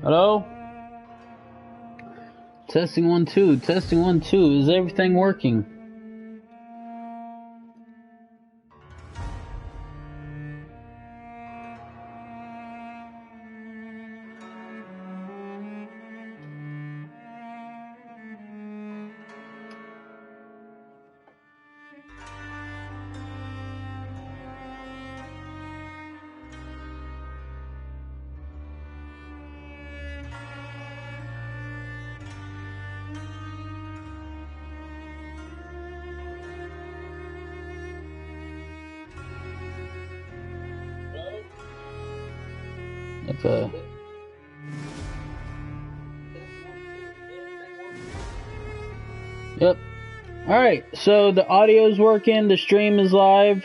Hello? Testing 1 2. Testing 1 2. Is everything working? Okay. Yep. Alright, so the audio's working, the stream is live.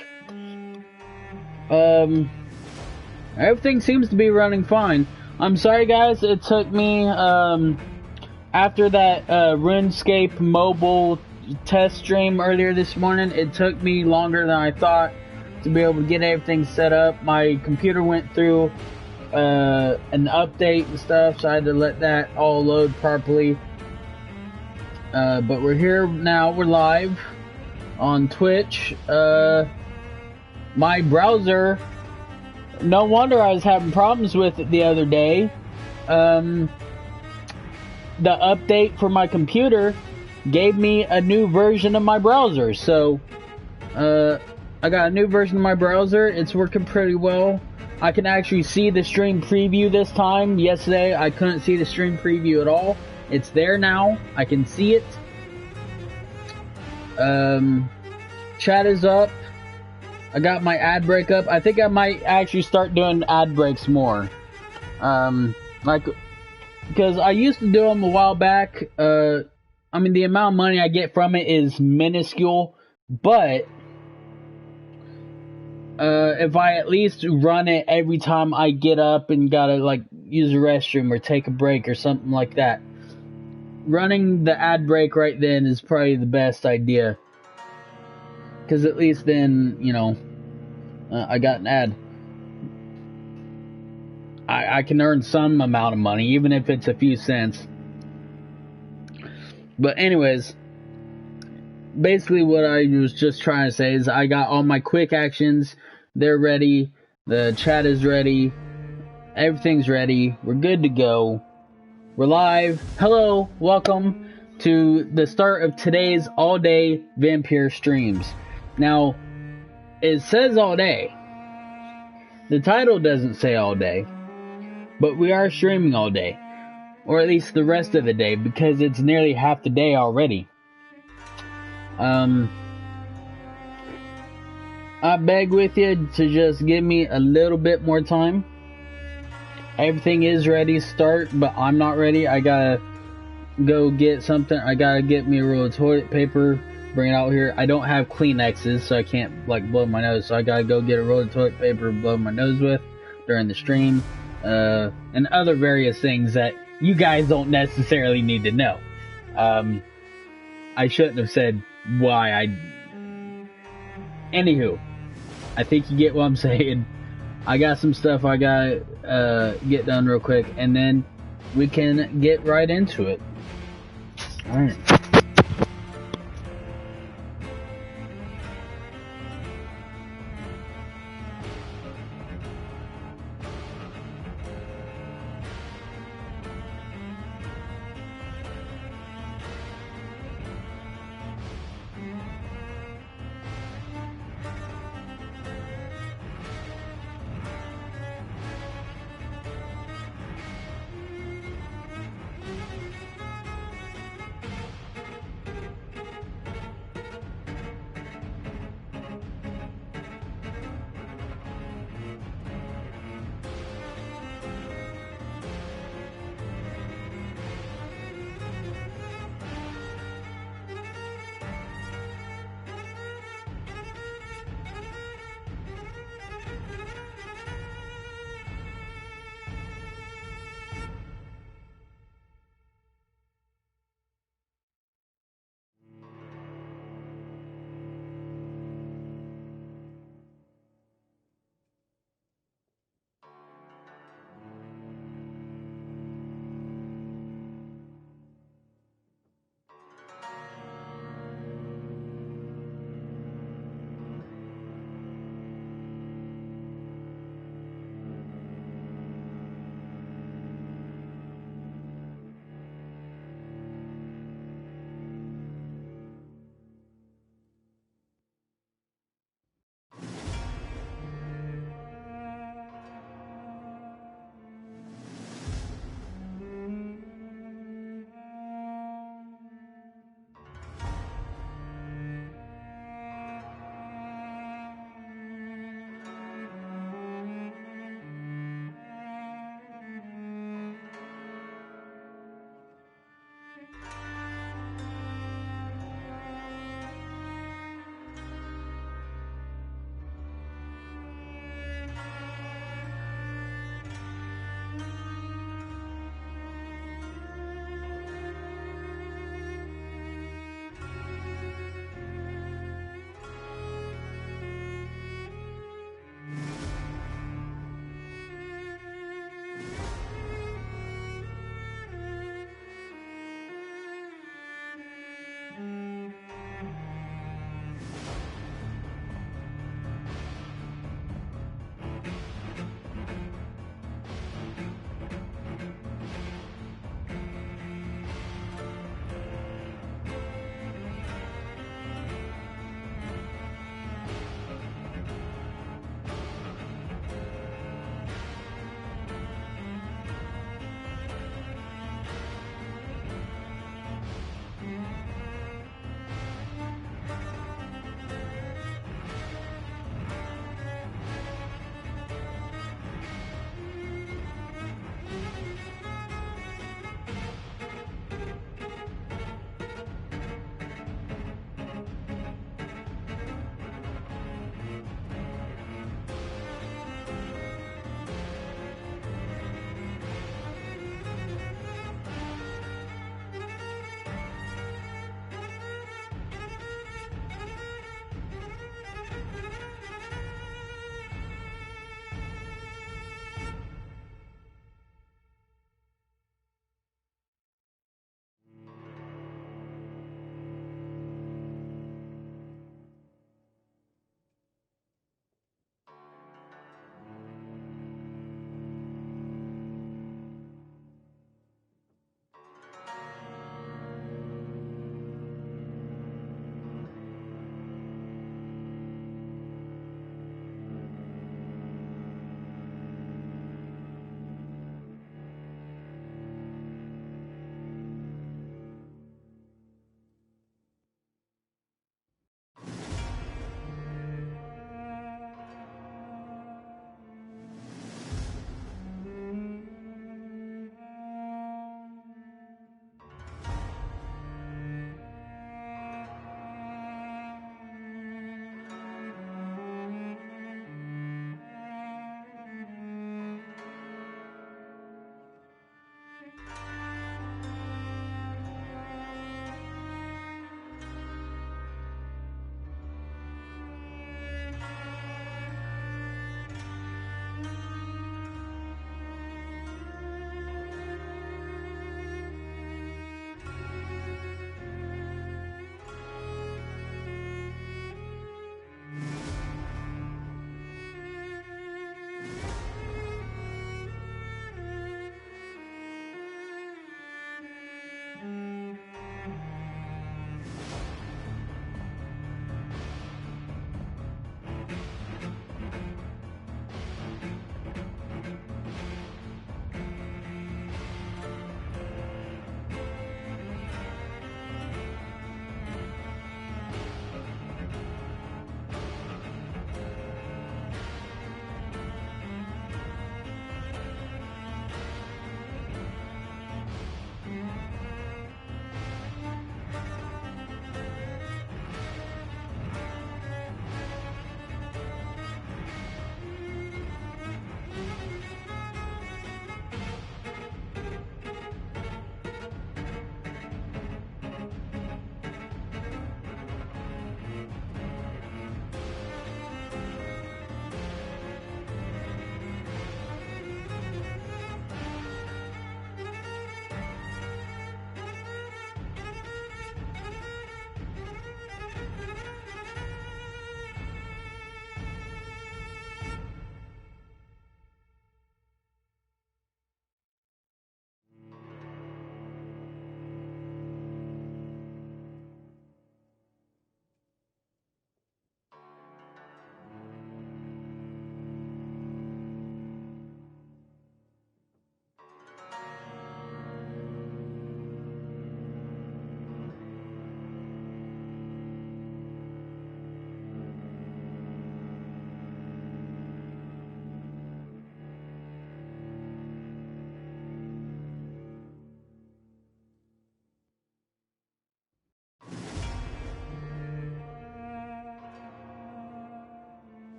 Everything seems to be running fine. I'm sorry guys, it took me, after that, RuneScape mobile test stream earlier this morning, it took me longer than I thought to be able to get everything set up. My computer went through an update and stuff, so I had to let that all load properly. But we're here now, we're live on Twitch. My browser, no wonder I was having problems with it the other day. The update for my computer gave me a new version of my browser, so I got a new version of my browser. It's working pretty well. I can actually see the stream preview this time. Yesterday, I couldn't see the stream preview at all. It's there now. I can see it. Chat is up. I got my ad break up. I think I might actually start doing ad breaks more. Because I used to do them a while back. I mean, the amount of money I get from it is minuscule, but if I at least run it every time I get up and gotta like use the restroom or take a break or something like that, running the ad break right then is probably the best idea. Because at least then, you know, I got an ad. I can earn some amount of money, even if it's a few cents. But anyways, basically what I was just trying to say is I got all my quick actions. They're ready. The chat is ready. Everything's ready. We're good to go. We're live. Hello. Welcome to the start of today's all-day Vampyr streams. Now, it says all day. The title doesn't say all day. But we are streaming all day. Or at least the rest of the day, because it's nearly half the day already. I beg with you to just give me a little bit more time. Everything is ready to start, but I'm not ready. I gotta go get something. I gotta get me a roll of toilet paper, bring it out here. I don't have Kleenexes, so I can't like blow my nose, so I gotta go get a roll of toilet paper to blow my nose with during the stream. And other various things that you guys don't necessarily need to know. I shouldn't have said why Anywho, I think you get what I'm saying. I got some stuff I gotta get done real quick, and then we can get right into it. Alright.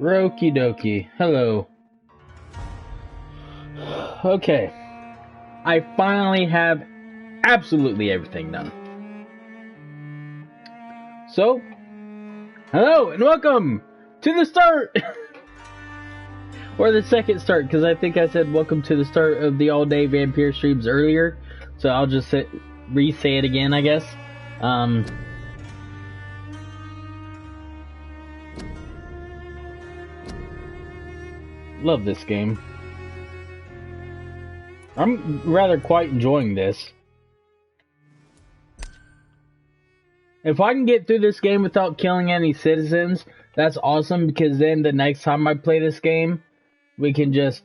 Okie dokie. Hello. Okay. I finally have absolutely everything done. So, hello and welcome to the start! Or the second start, because I think I said welcome to the start of the all-day Vampyr streams earlier. So I'll just re-say it again, I guess. Love this game. I'm rather quite enjoying this. If I can get through this game without killing any citizens, that's awesome, because then the next time I play this game, we can just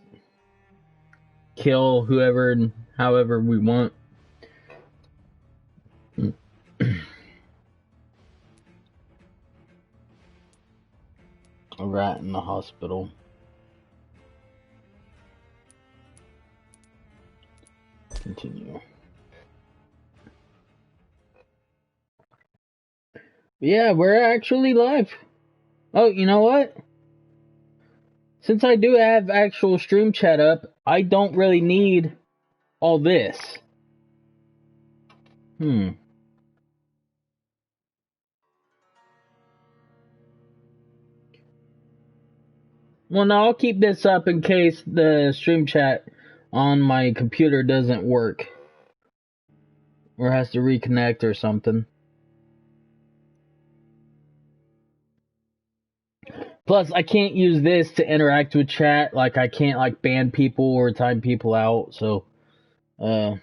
kill whoever and however we want. A rat in the hospital. Continue. Yeah, we're actually live. Oh, you know what? Since I do have actual stream chat up, I don't really need all this. Well, no, I'll keep this up in case the stream chat on my computer doesn't work. Or has to reconnect or something. Plus, I can't use this to interact with chat. Like, I can't, like, ban people or time people out, so, yeah.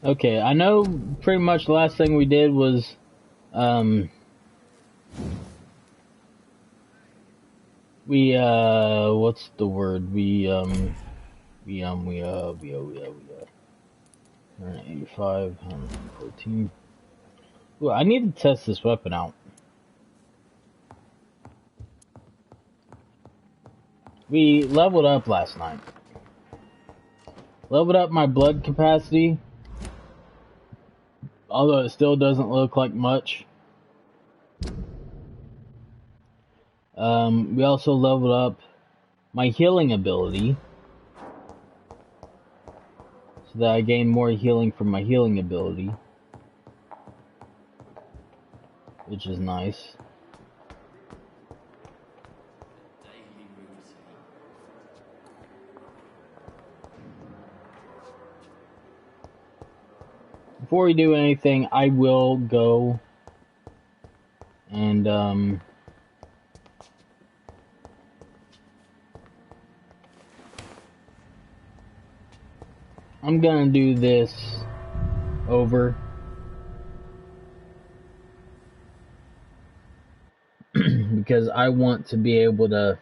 Okay, I know pretty much the last thing we did was, what's the word? 185, 114. Ooh, I need to test this weapon out. We leveled up last night. Leveled up my blood capacity. Although it still doesn't look like much. We also leveled up my healing ability. So that I gain more healing from my healing ability. Which is nice. Before we do anything, I will go and, I'm gonna do this over. Because I want to be able to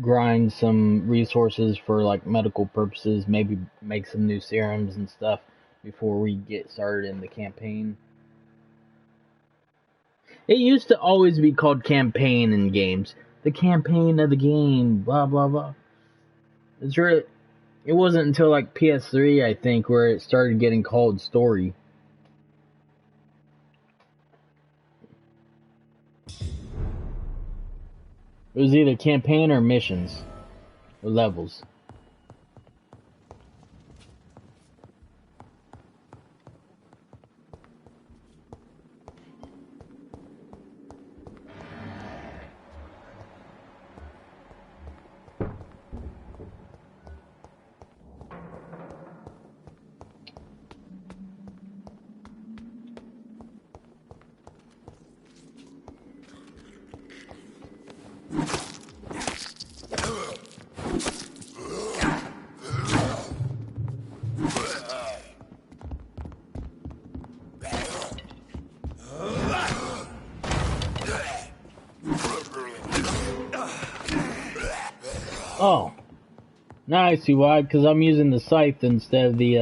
grind some resources for, like, medical purposes, maybe make some new serums and stuff before we get started in the campaign. It used to always be called campaign in games. The campaign of the game, blah blah blah. It's really, it wasn't until like PS3, I think, where it started getting called story. It was either campaign or missions or levels. Oh, now I see why, because I'm using the scythe instead of the,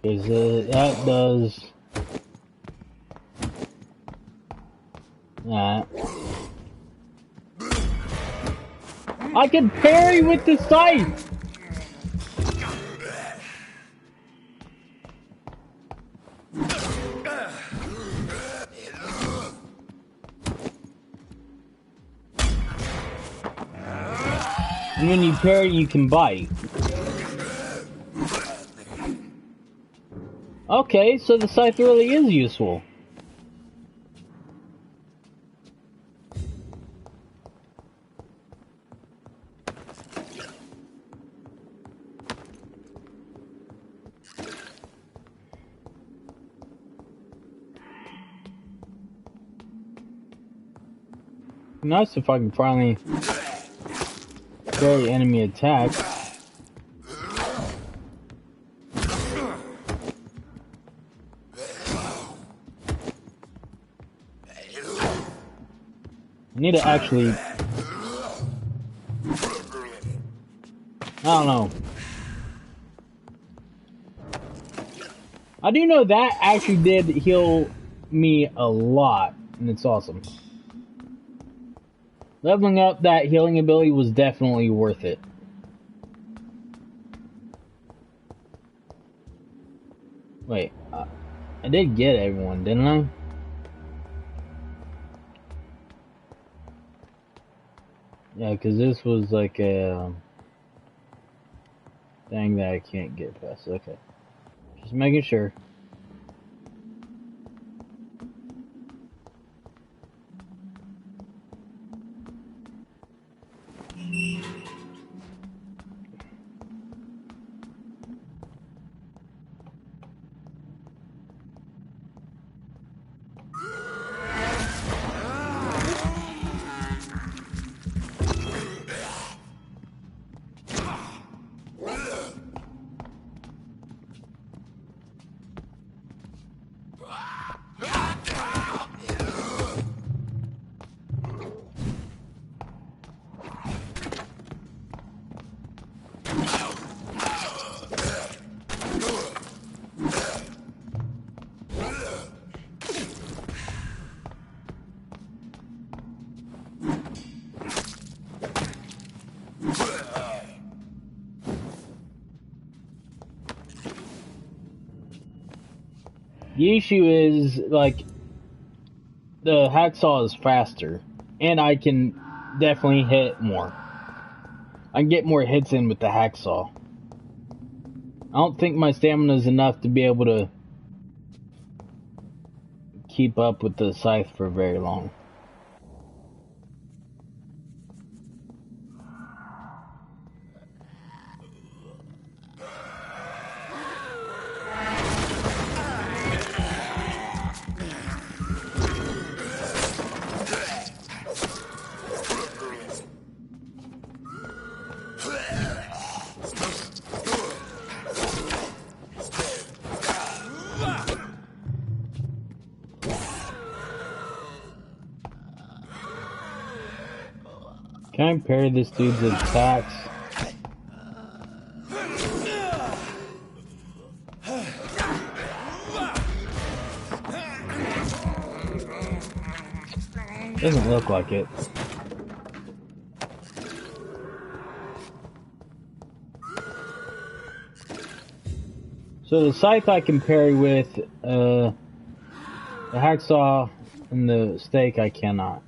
Okay, so that does that. I can parry with the scythe! And when you parry, you can bite. Okay, so the scythe really is useful. Nice if I can finally parry enemy attack. I need to actually... I don't know. I do know that actually did heal me a lot, and it's awesome. Leveling up that healing ability was definitely worth it. Wait, I did get everyone, didn't I? Yeah, because this was like a thing that I can't get past. Okay. Just making sure. The issue is, like, the hacksaw is faster, and I can definitely hit more. I can get more hits in with the hacksaw. I don't think my stamina is enough to be able to keep up with the scythe for very long. Can I parry this dude's attacks? Doesn't look like it. So the scythe I can parry with, the hacksaw and the stake I cannot.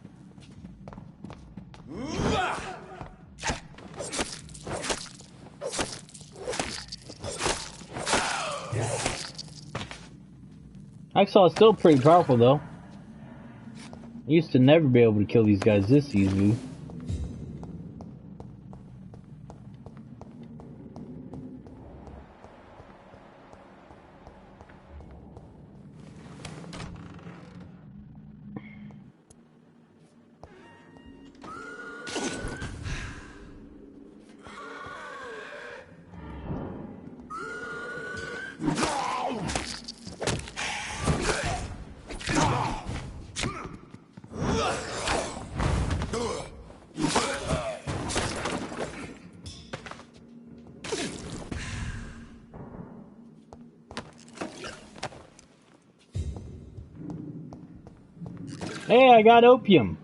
Hacksaw is still pretty powerful though. I used to never be able to kill these guys this easily. Hey, I got opium.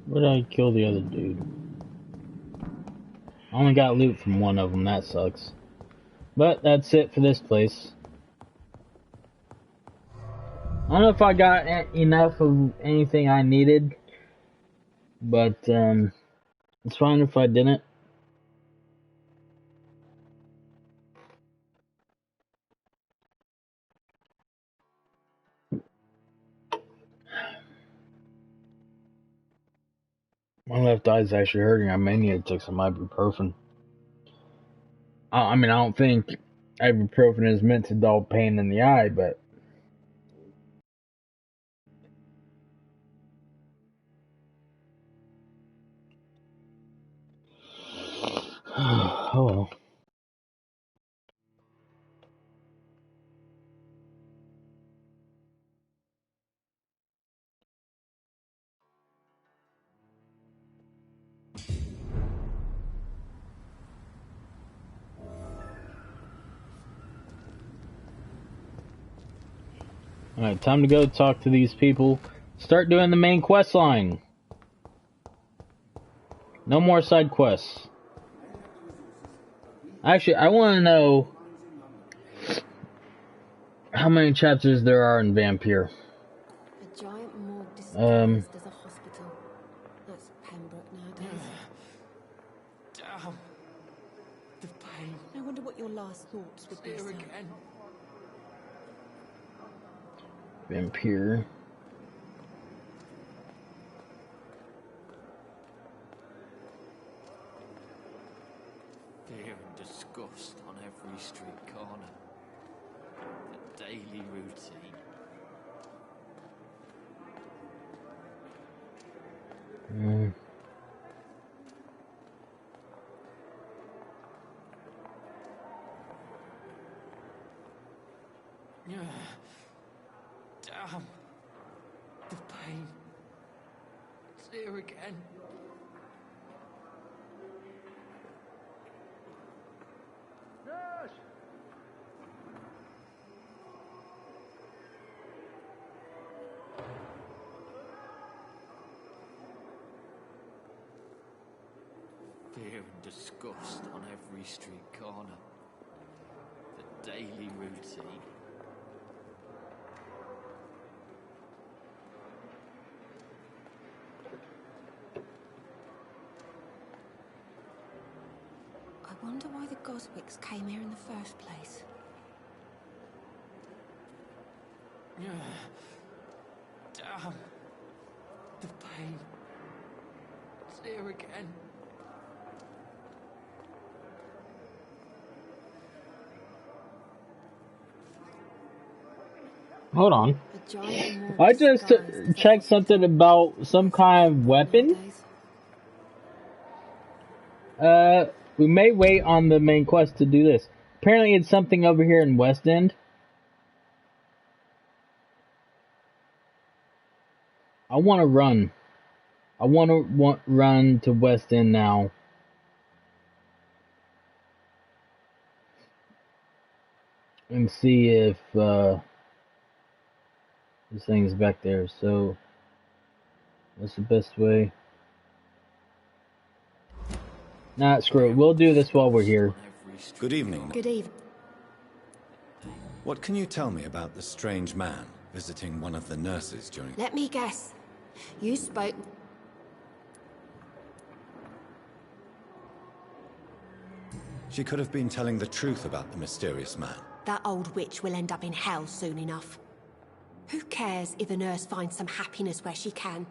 Where did I kill the other dude? I only got loot from one of them, that sucks. But that's it for this place. I don't know if I got enough of anything I needed, but it's fine if I didn't. My left eye is actually hurting. I may need to take some ibuprofen. I mean, I don't think ibuprofen is meant to dull pain in the eye, but oh well. Alright, time to go talk to these people. Start doing the main quest line. No more side quests. Actually, I want to know how many chapters there are in Vampyr. A giant morgue disguised as a hospital. That's Pembroke nowadays. Damn. The pain. I wonder what your last thoughts would be, Here sir. again. Vampyr. Fear and disgust on every street corner. The daily routine. Damn. The pain. It's here again. Fear and disgust on every street corner. The daily routine. I wonder why the Goswicks came here in the first place. Damn. The pain. It's here again. Hold on. A giant morgue I just disguised as a checked something hospital. about some kind of weapon. Nowadays. We may wait on the main quest to do this. Apparently it's something over here in West End. I want to run. I want to run to West End now. And see if This thing's back there, so what's the best way? Nah, screw it. We'll do this while we're here. Good evening. Good evening. What can you tell me about the strange man visiting one of the nurses during... Let me guess. You spoke... She could have been telling the truth about the mysterious man. That old witch will end up in hell soon enough. Who cares if a nurse finds some happiness where she can?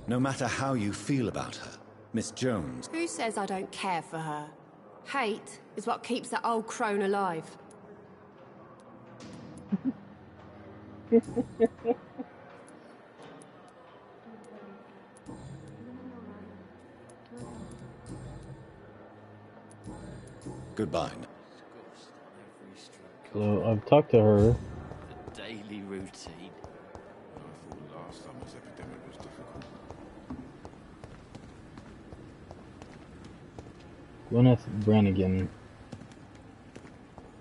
No matter how you feel about her, Miss Jones... Who says I don't care for her? Hate is what keeps that old crone alive. Goodbye. So I've talked to her. The daily routine. I thought last summer's epidemic was difficult. Gwyneth Brannigan.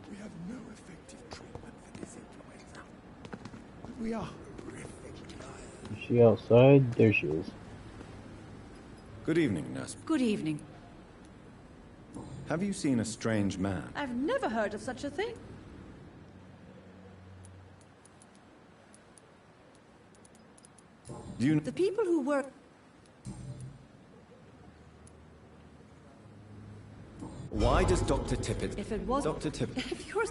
We have no effective treatment for this influenza. But we are horrifically tired. Is she outside? There she is. Good evening, nurse. Good evening. Have you seen a strange man? I've never heard of such a thing. Do you... The people who work... Why does Dr. Tippett... If it was... Dr. Tippett... If you're...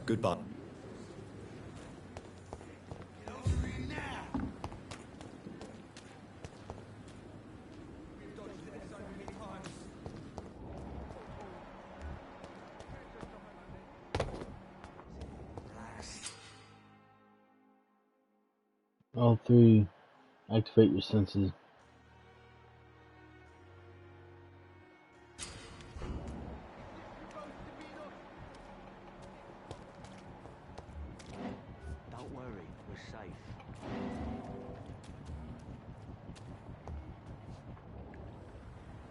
Goodbye. All three. Activate your senses. Don't worry, we're safe.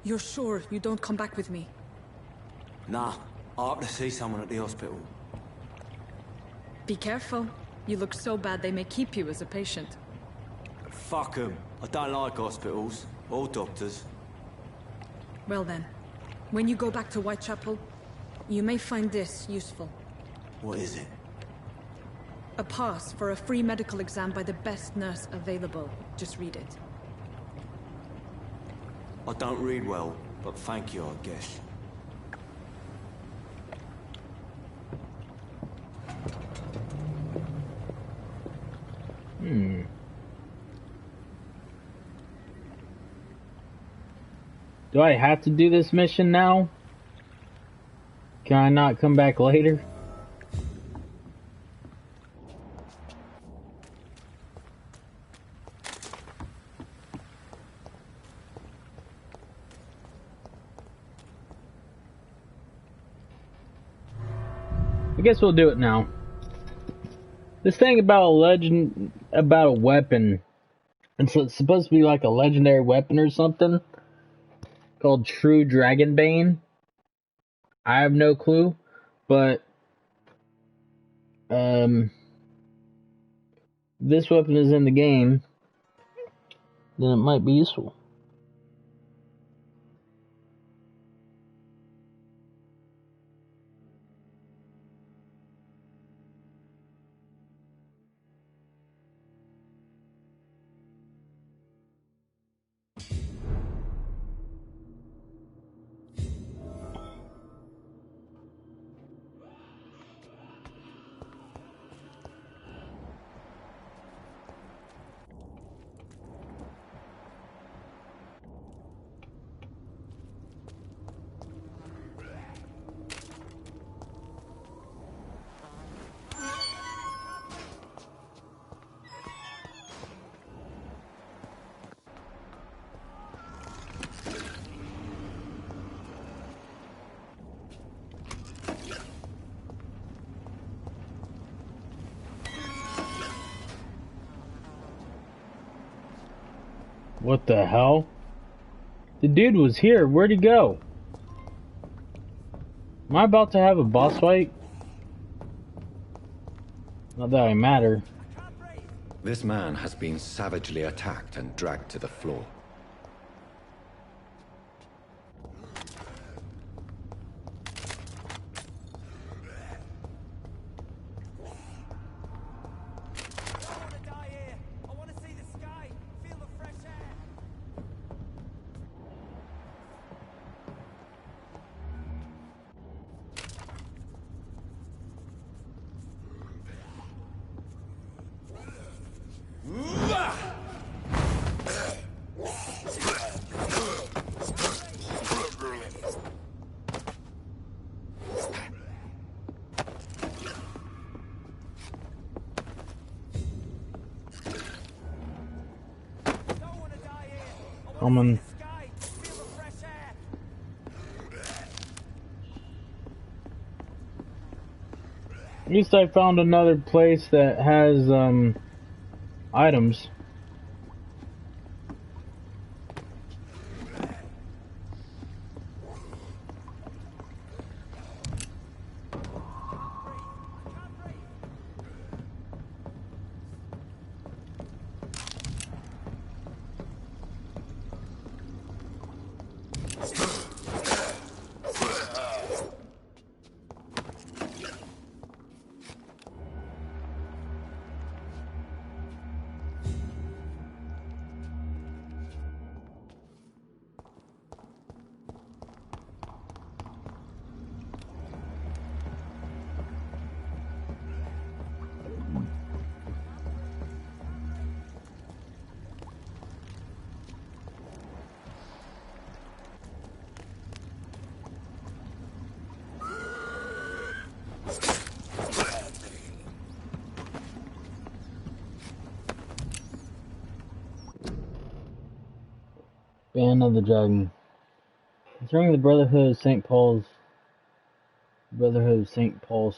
You're sure you don't come back with me? Nah, I have to see someone at the hospital. Be careful. You look so bad they may keep you as a patient. Fuck 'em. I don't like hospitals. Or doctors. Well then, when you go back to Whitechapel, you may find this useful. What is it? A pass for a free medical exam by the best nurse available. Just read it. I don't read well, but thank you, I guess. Do I have to do this mission now? Can I not come back later? I guess we'll do it now. This thing about a weapon, it's supposed to be like a legendary weapon or something, called True Dragonbane. I have no clue, but this weapon is in the game, then it might be useful. What the hell? The dude was here. Where'd he go? Am I about to have a boss fight? Not that I matter. This man has been savagely attacked and dragged to the floor. Coming. At least I found another place that has items. Band of the Dragon. Concerning the Brotherhood of St. Paul's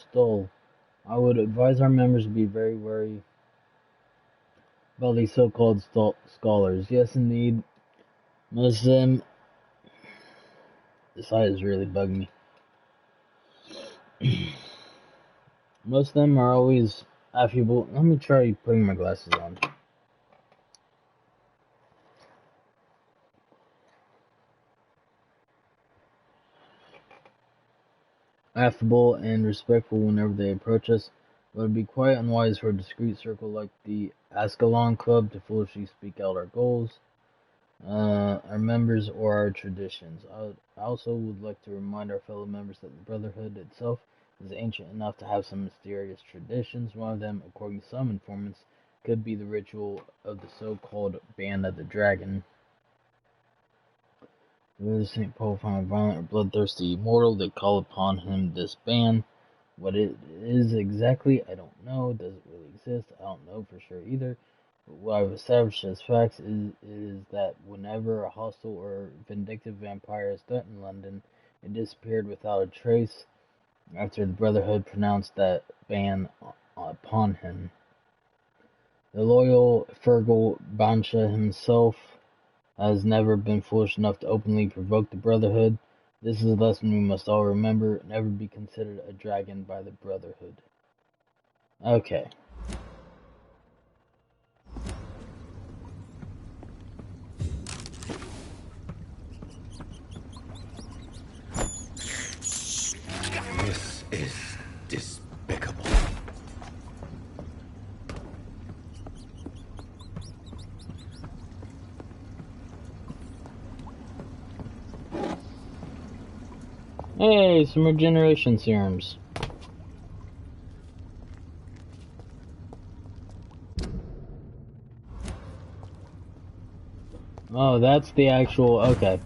Stole, I would advise our members to be very wary about these so-called scholars. Yes, indeed, most of them. This eye is really bugging me. Most of them are always affable. Let me try putting my glasses on. Affable and respectful whenever they approach us, but it would be quite unwise for a discreet circle like the Ascalon Club to foolishly speak out our goals, our members, or our traditions. I also would like to remind our fellow members that the Brotherhood itself is ancient enough to have some mysterious traditions. One of them, according to some informants, could be the ritual of the so-called Band of the Dragon. Whether St. Paul found a violent or bloodthirsty immortal, they call upon him this ban. What it is exactly, I don't know. Does it really exist? I don't know for sure either. But what I've established as facts is that whenever a hostile or vindictive vampire has threatened London, it disappeared without a trace after the Brotherhood pronounced that ban upon him. The loyal Fergal Bansha himself has never been foolish enough to openly provoke the Brotherhood. This is a lesson we must all remember. Never be considered a dragon by the Brotherhood. Okay. This is despicable. Hey, some regeneration serums. Oh, that's the actual... Okay.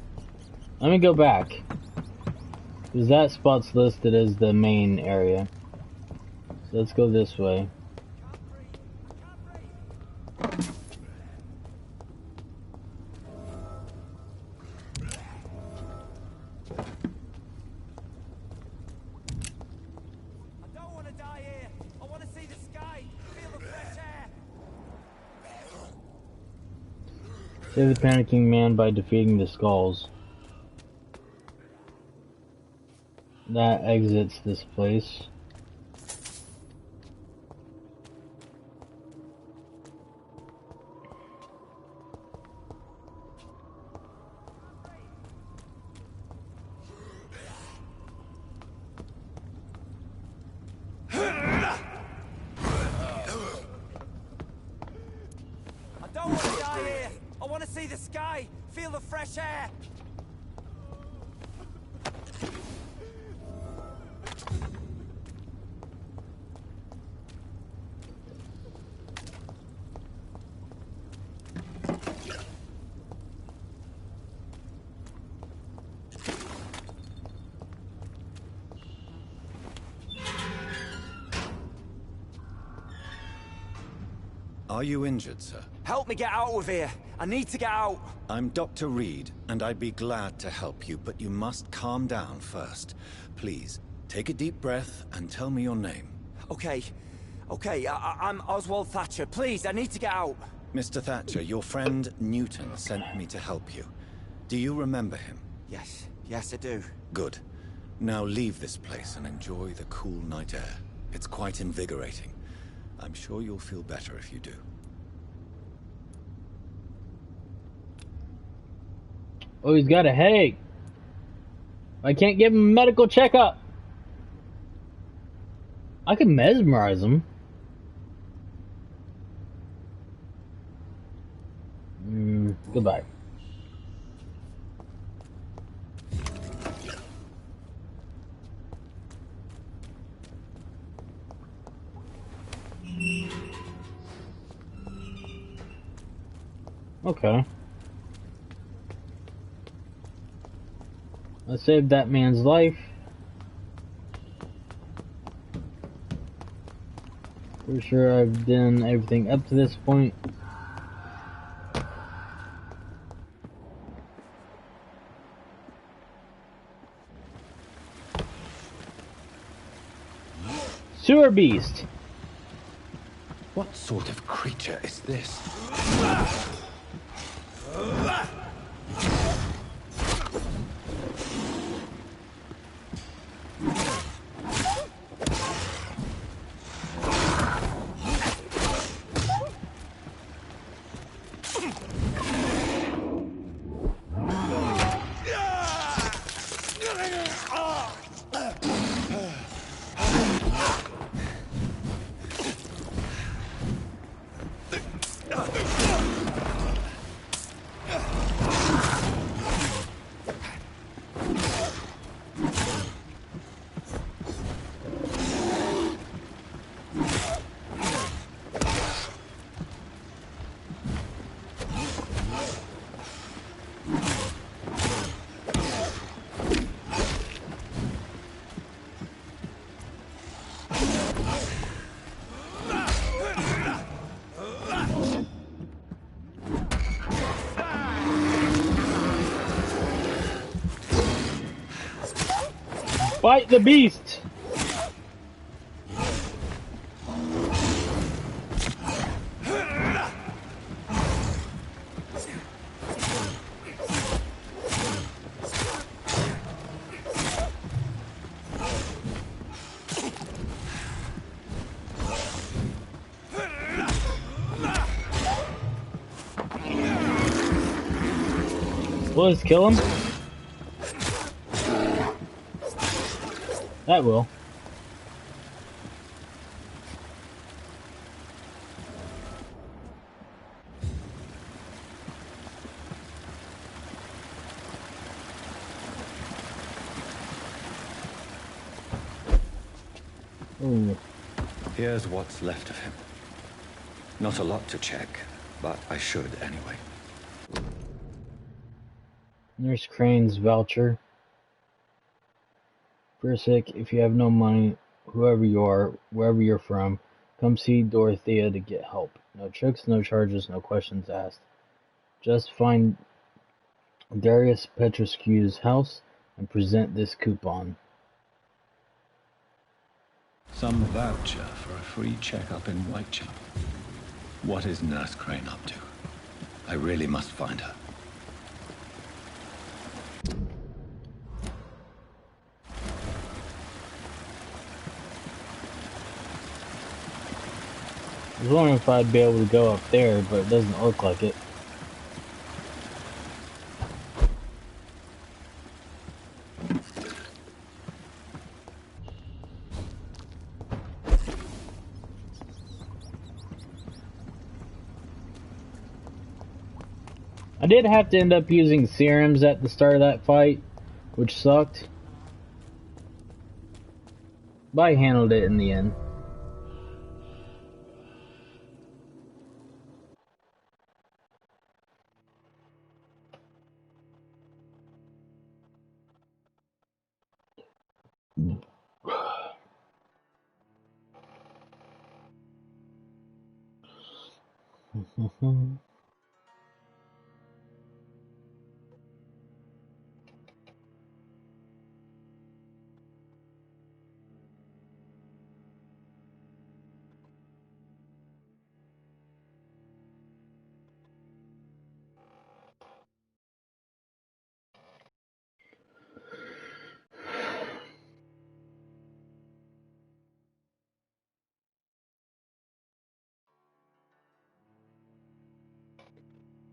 Let me go back. Because that spot's listed as the main area. So let's go this way. Save the panicking man by defeating the skulls. That exits this place. I don't want to die here. I want to see the sky, feel the fresh air. Are you injured, sir? Help me get out of here. I need to get out. I'm Dr. Reed, and I'd be glad to help you, but you must calm down first. Please, take a deep breath and tell me your name. Okay. I'm Oswald Thatcher. Please, I need to get out. Mr. Thatcher, your friend Newton sent me to help you. Do you remember him? Yes, I do. Good. Now leave this place and enjoy the cool night air. It's quite invigorating. I'm sure you'll feel better if you do. Oh, he's got a headache. I can't give him a medical checkup. I can mesmerize him. Goodbye. Okay. I saved that man's life. Pretty sure I've done everything up to this point. Sewer beast. What sort of creature is this? Fight the beast! Will this kill him? That will. Ooh. Here's what's left of him. Not a lot to check, but I should anyway. Nurse Crane's voucher. For a sec, if you have no money, whoever you are, wherever you're from, come see Dorothea to get help. No tricks, no charges, no questions asked. Just find Darius Petrescu's house and present this coupon. Some voucher for a free checkup in Whitechapel. What is Nurse Crane up to? I really must find her. I was wondering if I'd be able to go up there, but it doesn't look like it. I did have to end up using serums at the start of that fight, which sucked. But I handled it in the end.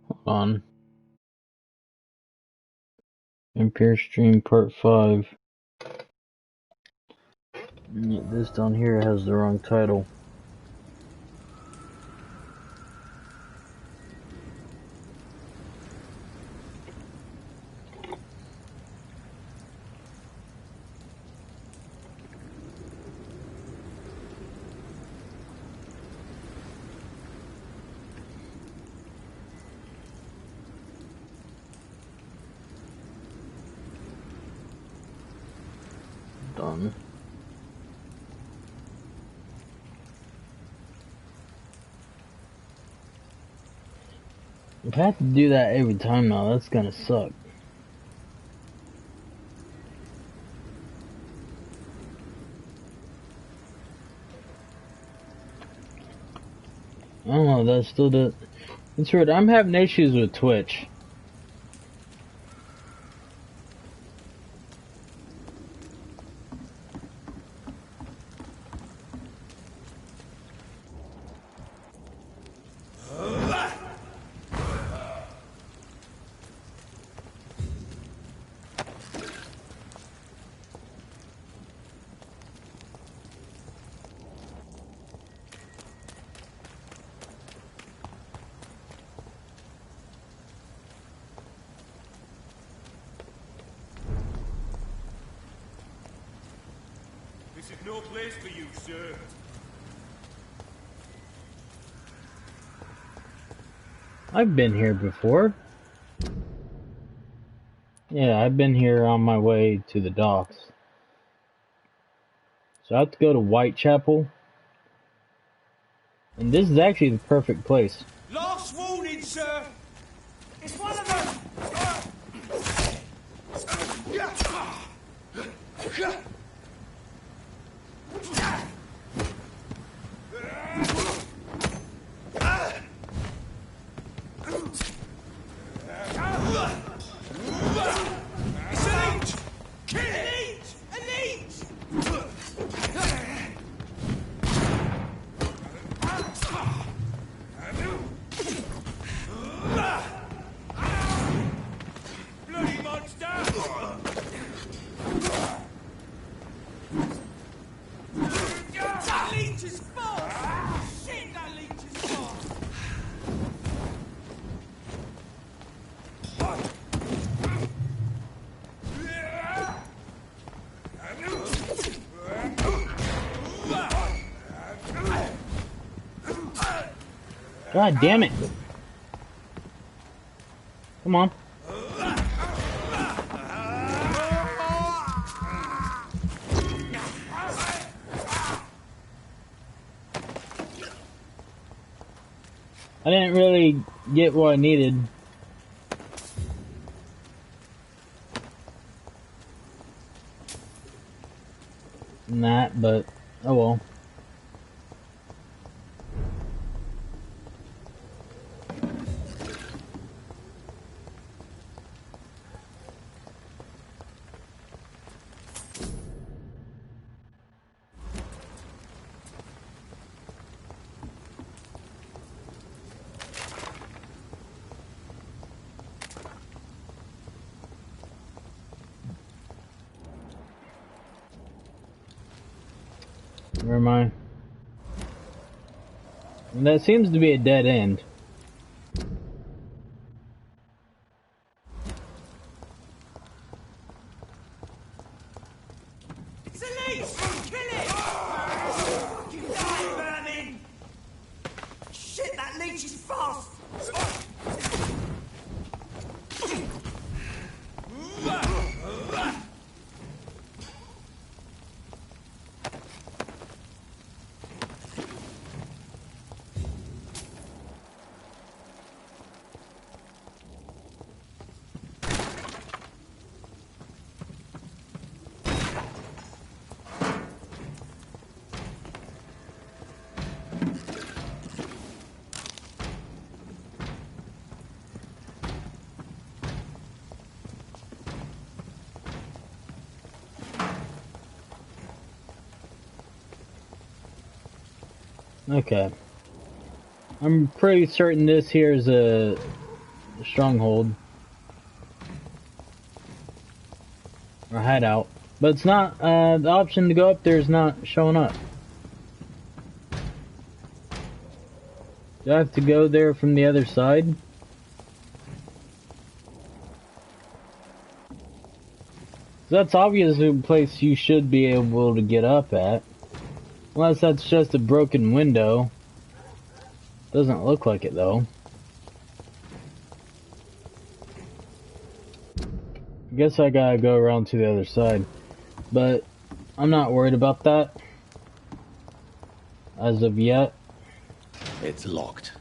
Hold on. Vampyr Stream Part 5. Yeah, this down here has the wrong title. Done. If I have to do that every time now, that's gonna suck. I don't know, that still does. It's weird, I'm having issues with Twitch. This is no place for you, sir. I've been here before. Yeah, I've been here on my way to the docks. So I have to go to Whitechapel. And this is actually the perfect place. Last warning, sir! It's one of them! It's an each! Kill it! An each! Bloody monster! That leech is fast! Shit, that leech is fast! God damn it! Come on. I didn't really get what I needed. In that, but oh well. Where am I? And that seems to be a dead end. It's a leech! Kill it! Fucking die, vermin! Shit, that leech is fast! Okay. I'm pretty certain this here is a stronghold. Or hideout. But it's not, the option to go up there is not showing up. Do I have to go there from the other side? That's obviously a place you should be able to get up at. Unless that's just a broken window. Doesn't look like it though. I guess I gotta go around to the other side. But I'm not worried about that. As of yet. It's locked.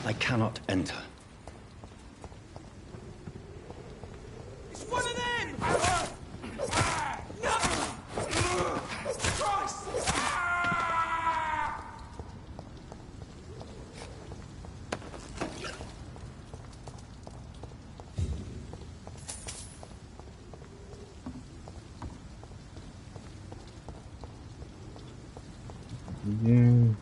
I cannot enter. It's one of them! No! Christ! Mm.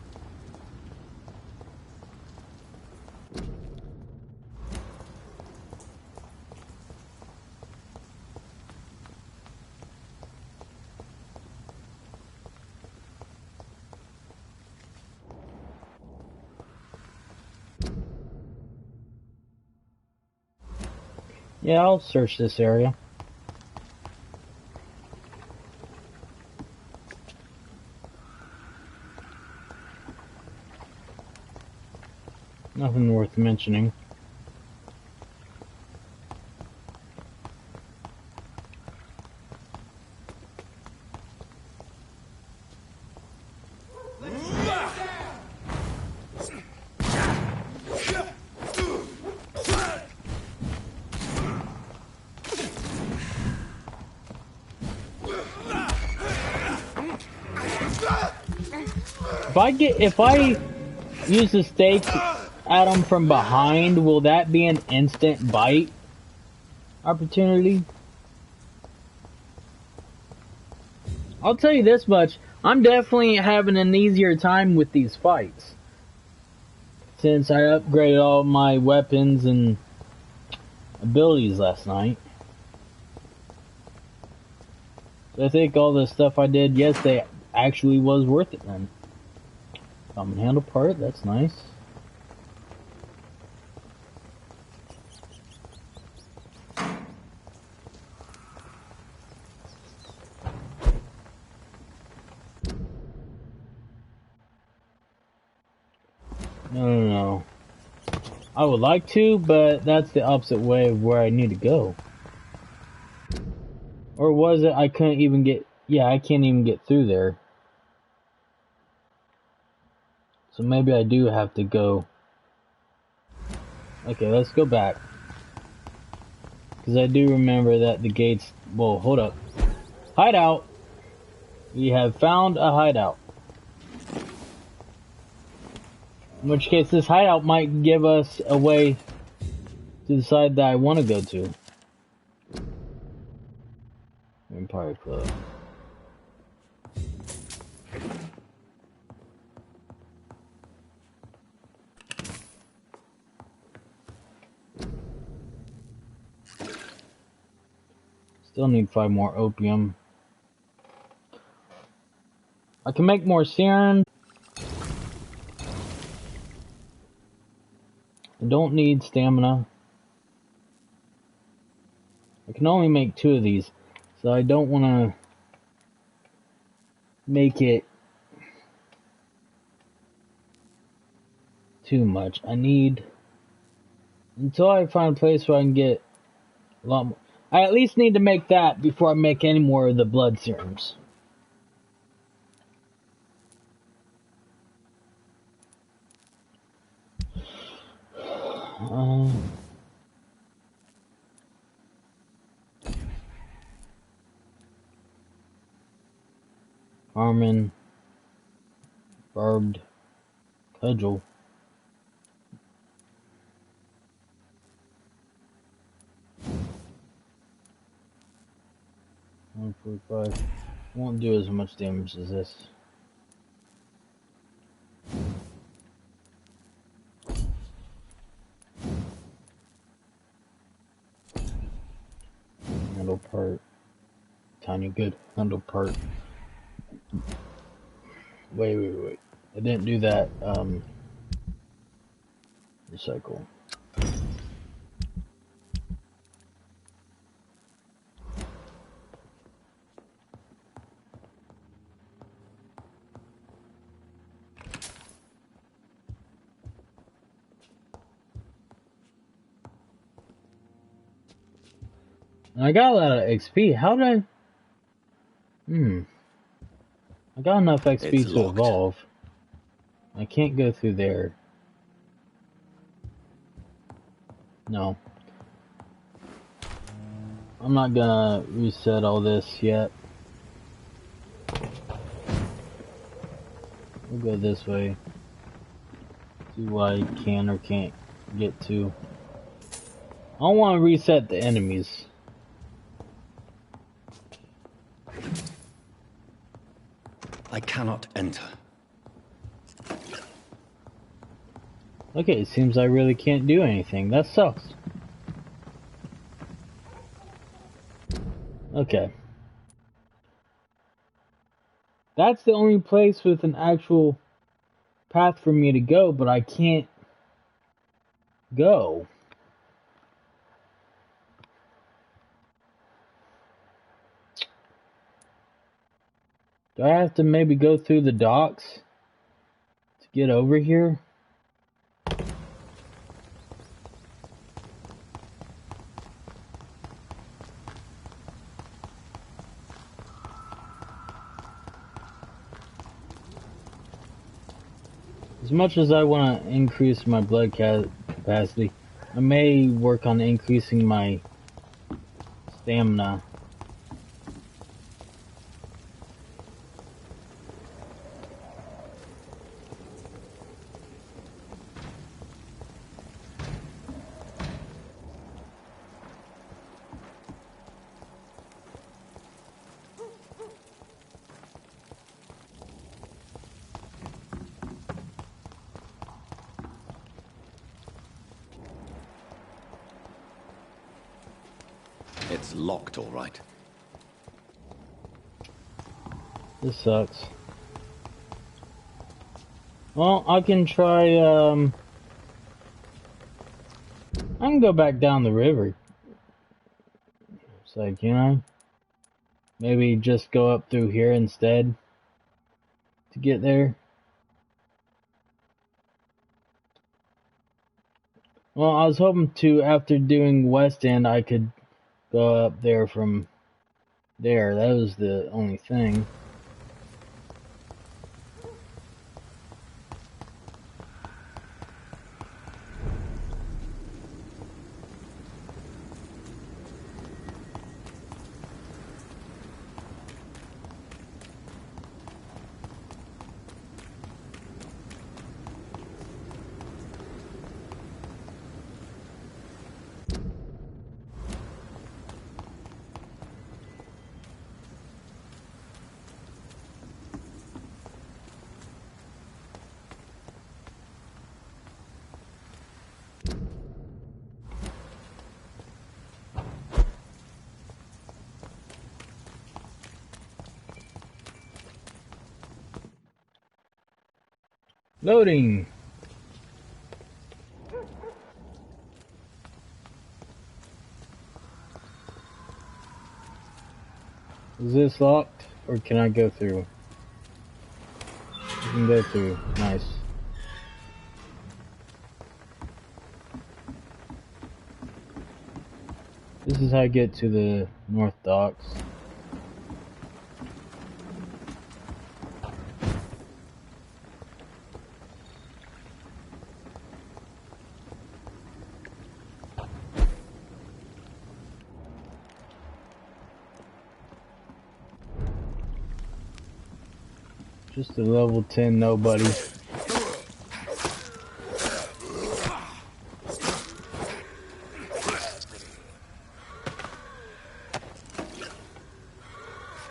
Yeah, I'll search this area. Nothing worth mentioning. If I use the stakes at them from behind, will that be an instant bite opportunity? I'll tell you this much, I'm definitely having an easier time with these fights. Since I upgraded all my weapons and abilities last night. So I think all the stuff I did yesterday actually was worth it then. Common handle part, that's nice. No. I would like to, but that's the opposite way of where I need to go. Or was it I couldn't even get... Yeah, I can't even get through there. So maybe I do have to go... Okay, let's go back. Because I do remember that the gates... Whoa, hold up. Hideout! We have found a hideout. In which case, this hideout might give us a way to the side that I want to go to. Vampyr Club. Still need 5 more opium. I can make more serum. I don't need stamina. I can only make 2 of these, so I don't want to make it too much. I need, until I find a place where I can get a lot more. I at least need to make that before I make any more of the blood serums. Harmon, barbed cudgel. 145. Won't do as much damage as this. Handle part. Tiny good handle part. Wait. I didn't do that. Recycle. I got a lot of XP. How did I... I got enough XP It's to locked. evolve. I can't go through there. No. I'm not gonna reset all this yet. We'll go this way. See what I can or can't get to. I don't want to reset the enemies. I cannot enter. Okay, it seems I really can't do anything. That sucks. Okay. That's the only place with an actual path for me to go, but I can't go. Do I have to maybe go through the docks to get over here? As much as I want to increase my blood capacity, I may work on increasing my stamina. It's locked, all right. This sucks. Well, I can try, I can go back down the river. It's like, you know, maybe just go up through here instead to get there. Well, I was hoping to, after doing West End, I could go up there from there. That was the only thing. Loading. Is this locked, or can I go through? I can go through. Nice. This is how I get to the North Docks. Just a level 10 nobody.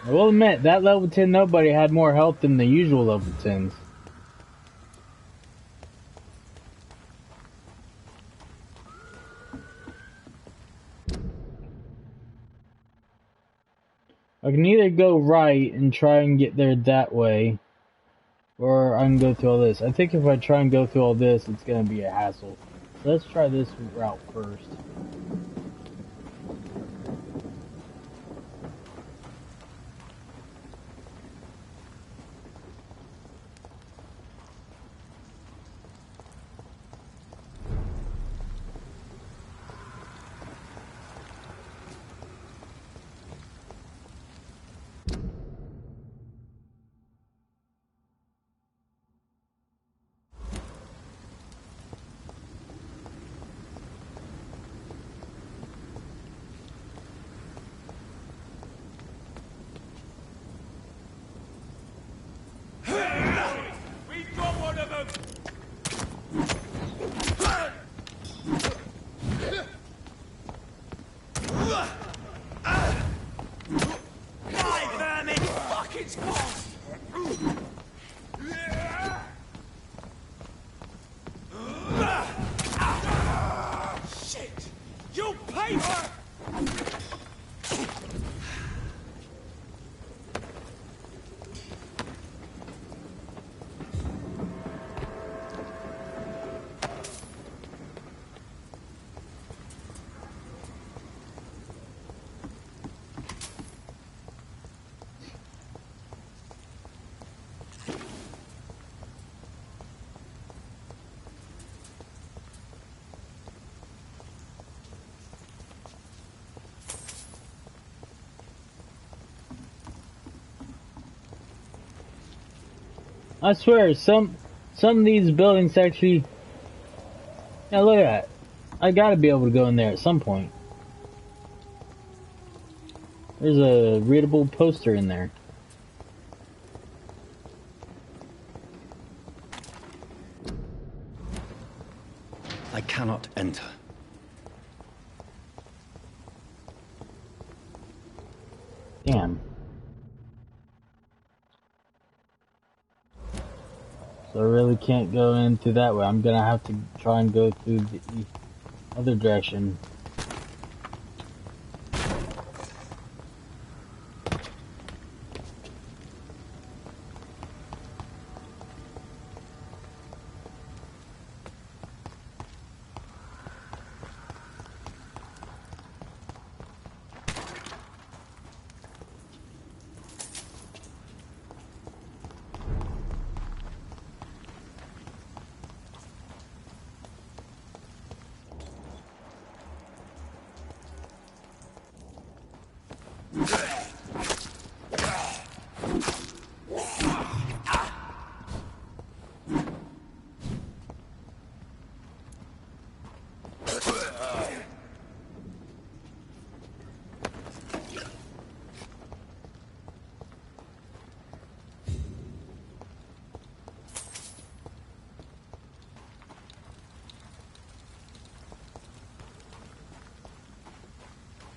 I will admit, that level 10 nobody had more health than the usual level 10s. I can either go right and try and get there that way, or I can go through all this. I think if I try and go through all this, it's going to be a hassle. So let's try this route first. I swear, some of these buildings actually... Yeah, look at that. I gotta be able to go in there at some point. There's a readable poster in there. I cannot enter. Damn. So I really can't go in through that way. I'm gonna have to try and go through the other direction.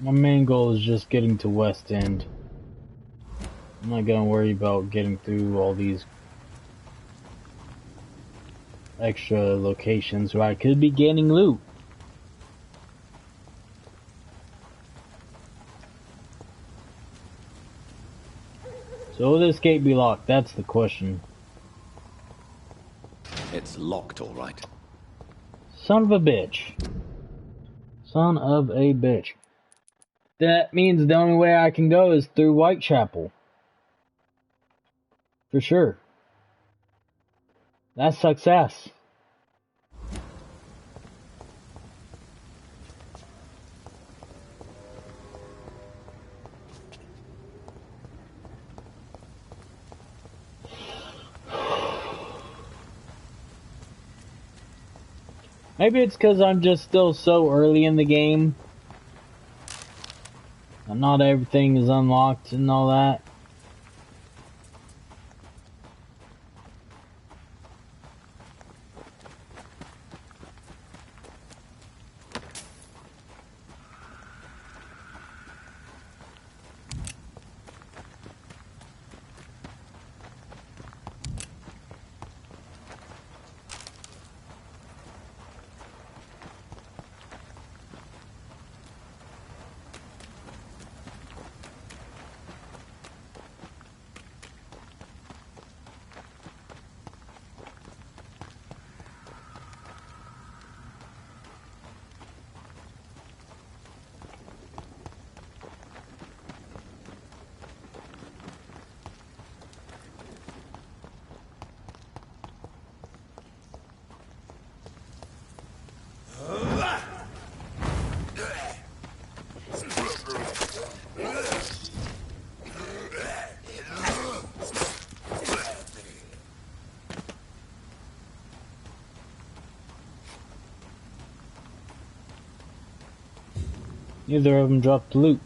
My main goal is just getting to West End. I'm not gonna worry about getting through all these extra locations where I could be gaining loot. So will this gate be locked? That's the question. It's locked, all right. Son of a bitch. Son of a bitch. That means the only way I can go is through Whitechapel. For sure. That's success. Maybe it's because I'm just still so early in the game. And not everything is unlocked and all that. Neither of them dropped loot.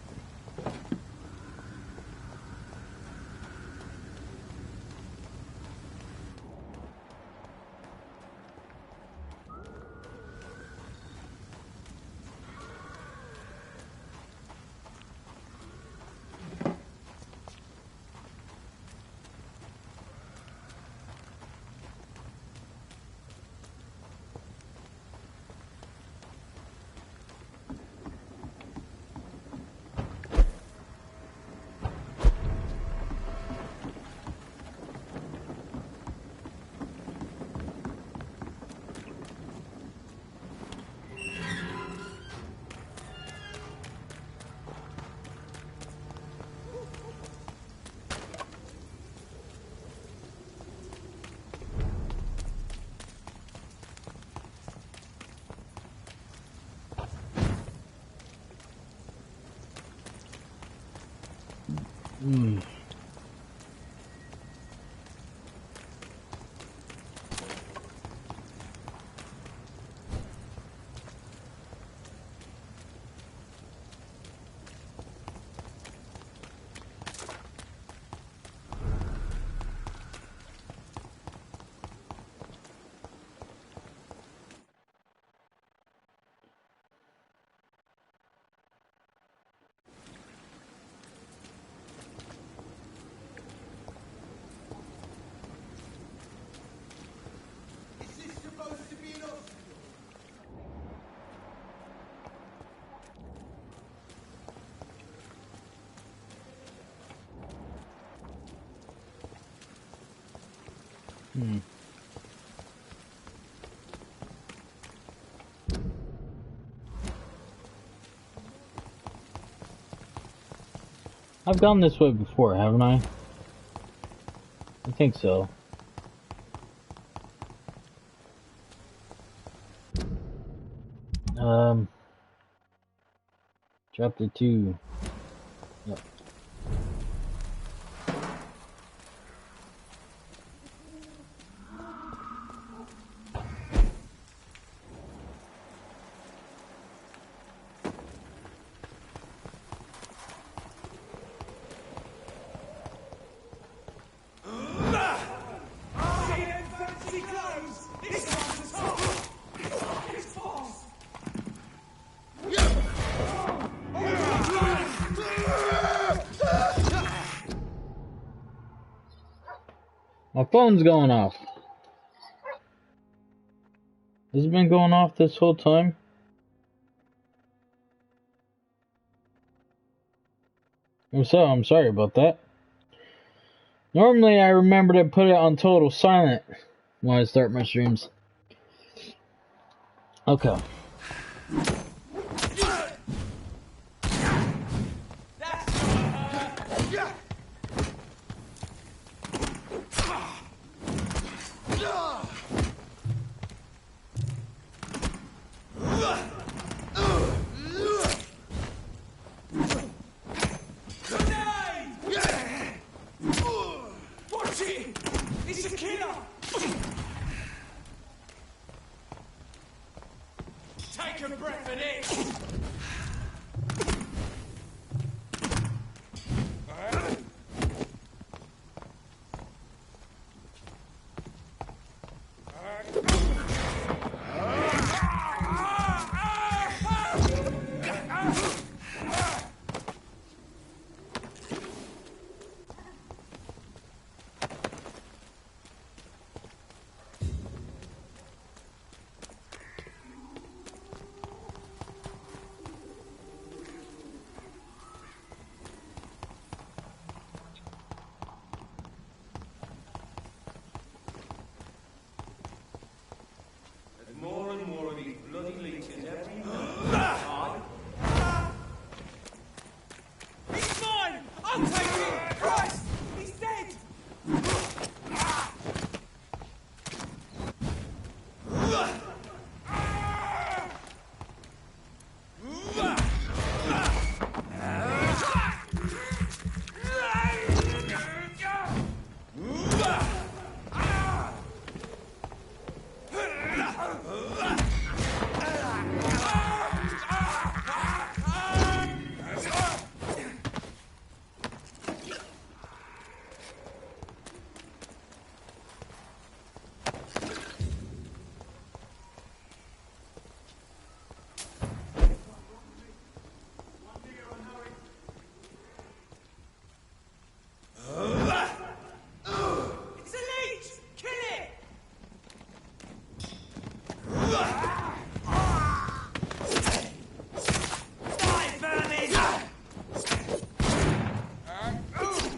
I've gone this way before, haven't I? I think so. Chapter 2. Yep. My phone's going off. Has it been going off this whole time? I'm sorry about that. Normally I remember to put it on total silent when I start my streams. Okay. Watch it! It's a killer! Take a breath in it! More and more of these bloody leeches every minute. He's mine! I'll take it! Christ! He's dead! It's a leech! Kill it! Die, vermin! Die, vermin!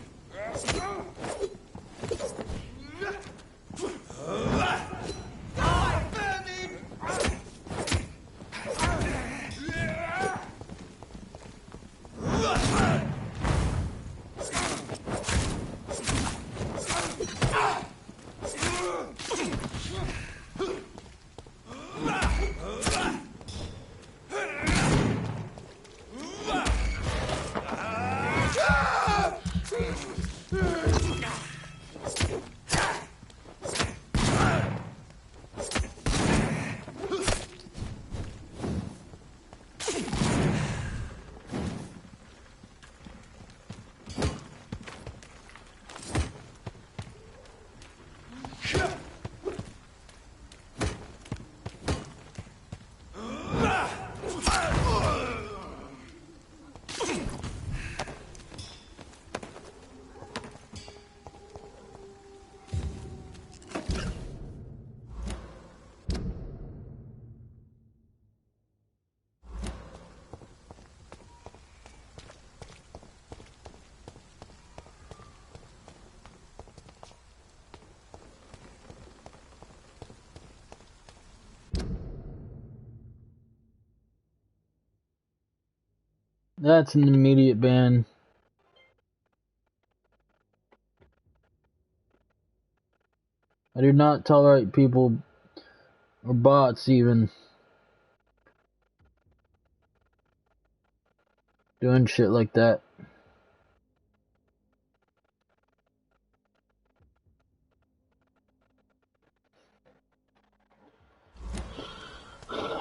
That's an immediate ban. I do not tolerate people, or bots even, doing shit like that.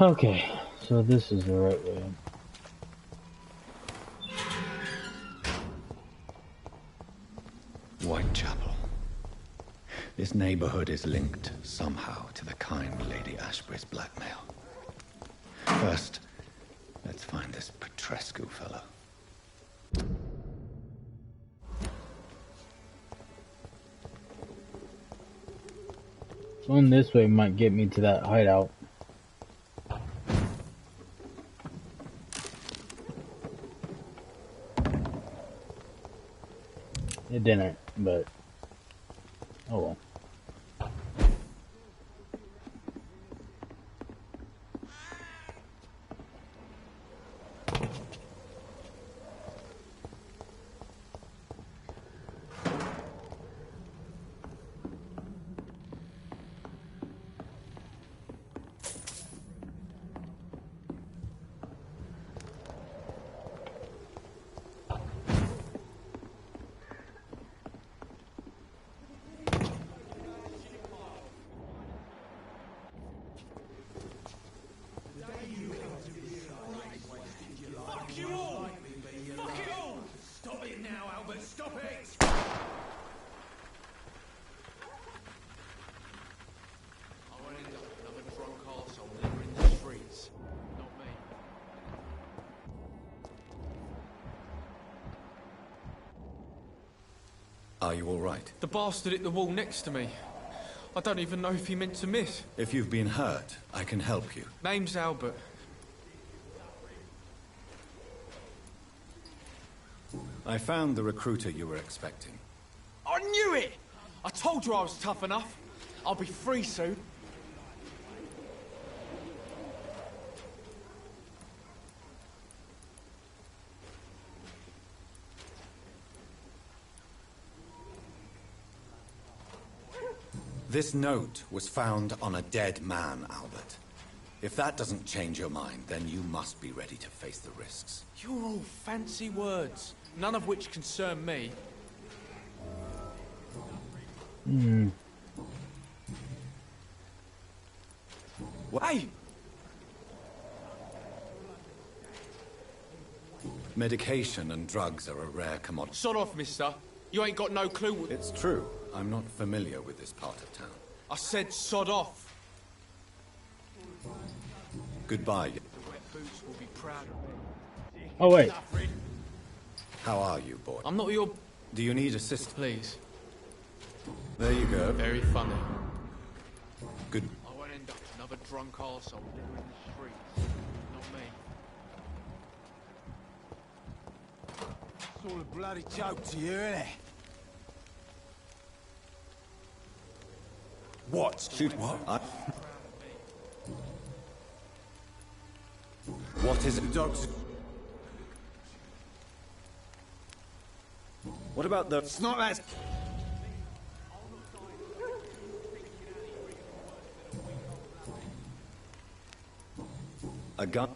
Okay, so this is the right way. Whitechapel. This neighborhood is linked somehow to the kind Lady Ashbury's blackmail. First, let's find this Petrescu fellow. Going this way might get me to that hideout. It didn't, but oh well. Albert, stop it! I won't end up another drunk arsehole littering the streets. Not me. Are you all right? The bastard hit the wall next to me. I don't even know if he meant to miss. If you've been hurt, I can help you. Name's Albert. I found the recruiter you were expecting. I knew it! I told you I was tough enough. I'll be free soon. This note was found on a dead man, Albert. If that doesn't change your mind, then you must be ready to face the risks. You're all fancy words, none of which concern me. Hey! Medication and drugs are a rare commodity. Sod off, mister. You ain't got no clue what... It's true. I'm not familiar with this part of town. I said sod off. Goodbye. The wet boots will be proud of me. Oh wait. How are you, boy? I'm not your... Do you need assistance? Please. There you go. Very funny. Good. I won't end up another drunk arsehole littering the streets. Not me. It's all a bloody joke to you, isn't it? What? Shoot. What? What is it? Dogs. What about the... It's not that. A gun?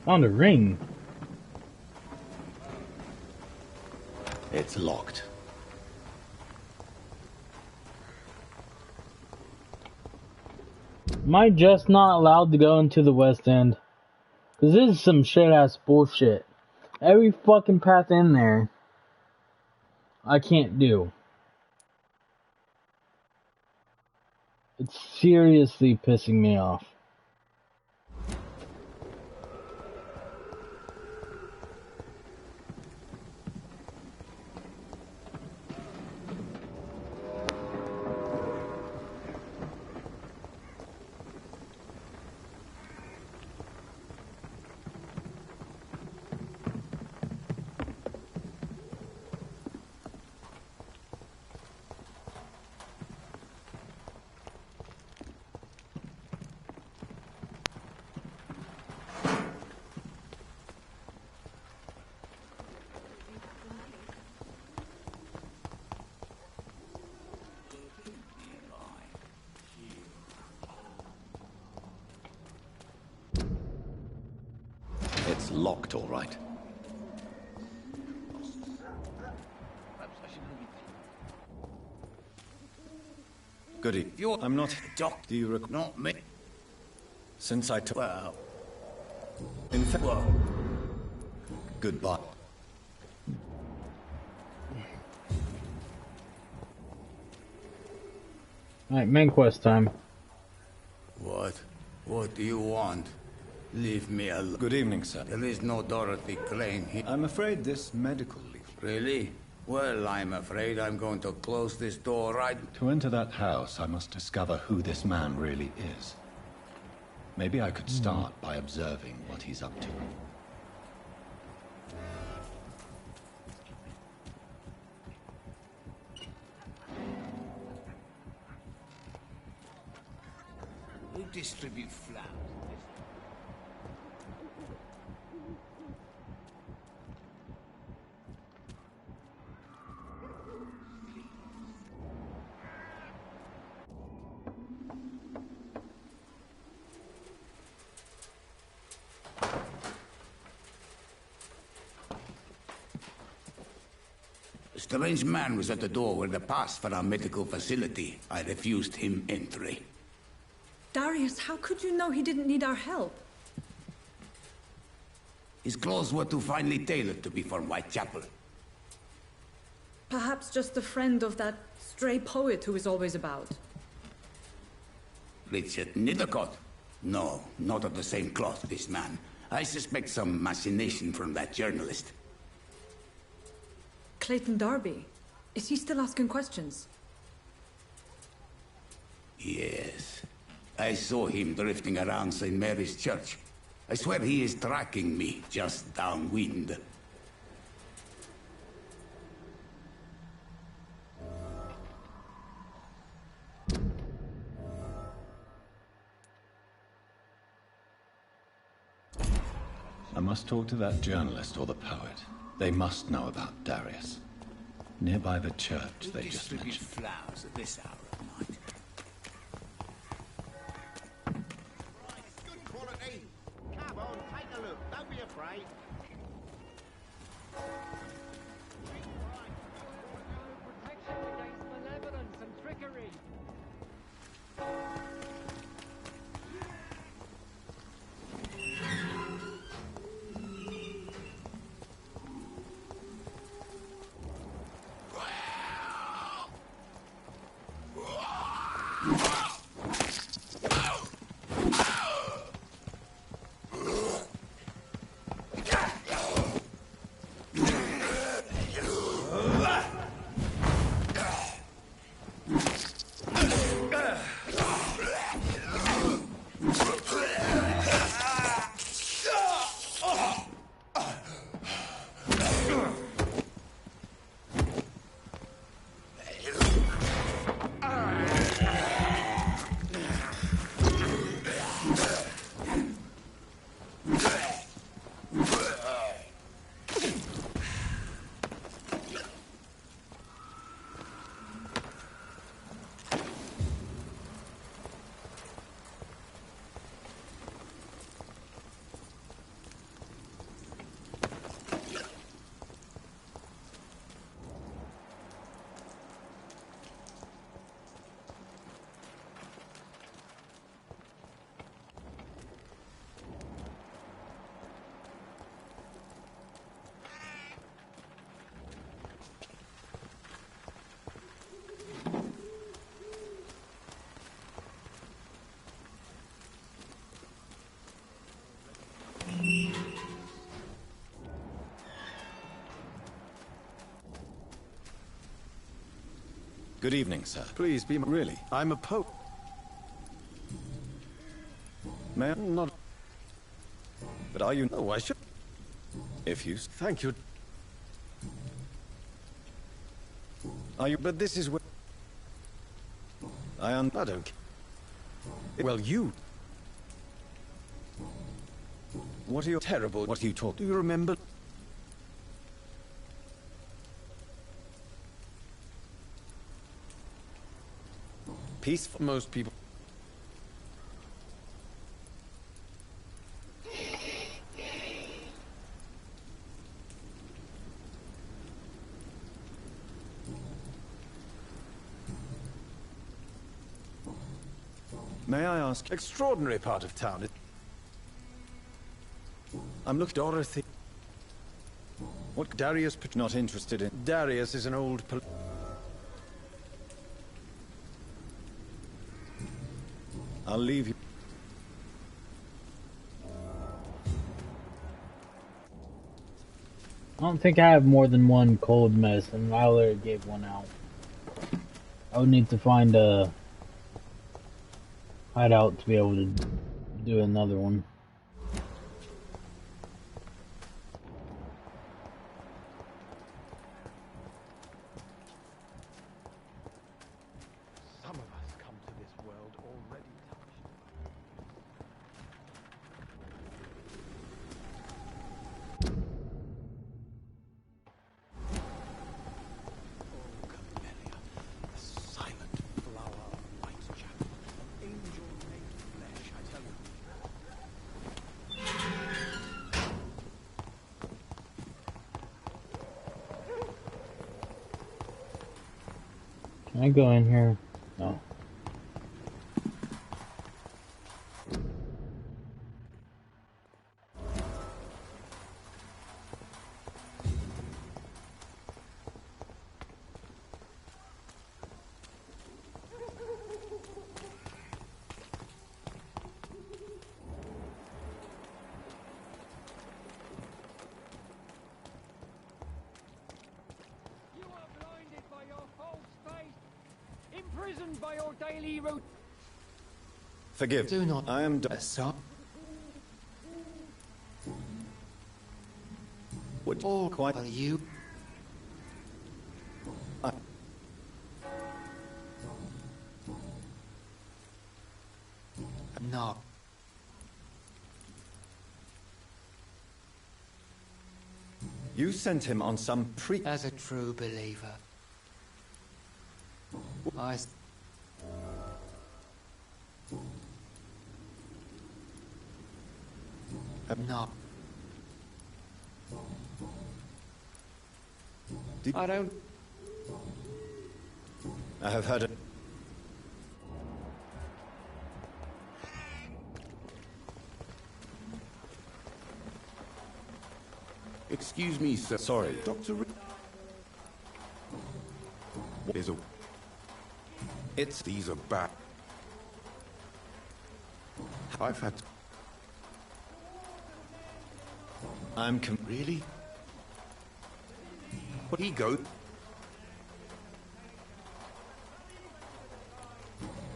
On the ring. It's locked. Am I just not allowed to go into the West End? Cause this is some shit ass bullshit. Every fucking path in there, I can't do. It's seriously pissing me off. It's locked, all right. Goody. I'm not... Doc. Do you recall... Not me. Since I took... Well. In fact... Well. Goodbye. Alright, main quest time. What? What do you want? Leave me alone. Good evening, sir. There is no Dorothy Crane here. I'm afraid this medical leaflet... Really? Well, I'm afraid I'm going to close this door right... To enter that house, I must discover who this man really is. Maybe I could start by observing what he's up to. Who distribute flowers? strange man was at the door with a pass for our medical facility. I refused him entry. Darius, how could you know he didn't need our help? His clothes were too finely tailored to be from Whitechapel. Perhaps just a friend of that stray poet who is always about. Richard Nethercott? No, not of the same cloth, this man. I suspect some machination from that journalist. Clayton Darby. Is he still asking questions? Yes. I saw him drifting around St. Mary's Church. I swear he is tracking me, just downwind. I must talk to that journalist or the poet. They must know about Darius. Nearby the church they just mentioned. Flowers at this hour of night. Good quality. Come on, take a look. Don't be afraid. Protection against malevolence and trickery. Good evening, sir. Please be really. I'm a pope. May I not? But are you? Oh, I should. If you... Thank you. Are you? But this is where... I don't... Well, you... What are you... Terrible. What are you talking... Do you remember... Peaceful. Most people... May I ask? Extraordinary part of town. I'm looking Dorothy. What Darius? Not interested in... Darius is an old... I'll leave you. I don't think I have more than one cold medicine. I already gave one out. I would need to find a hideout to be able to do another one. I go in here? No. Imprisoned by your daily route. Forgive. Do not. I am. Stop. Would All quite. Are you? No. You sent him on some As a true believer. No. I don't. I have heard it. Excuse me, sir. Sorry. Doctor. There's a. These are bad. I've had. Really? What he go?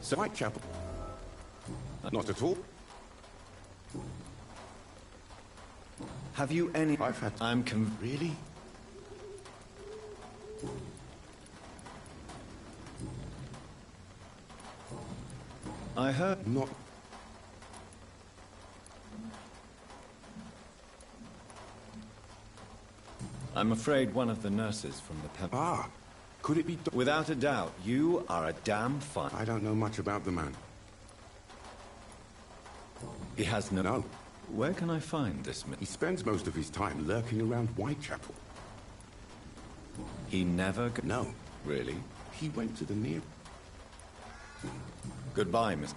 So Whitechapel. Not at all. Have you any? I've had. Really? I heard. Not. I'm afraid one of the nurses from the pep. Ah, could it be? Without a doubt, you are a damn fine. I don't know much about the man. He has no. No. Where can I find this man? He spends most of his time lurking around Whitechapel. He never. No. Really? He went to the near. Goodbye, Miss.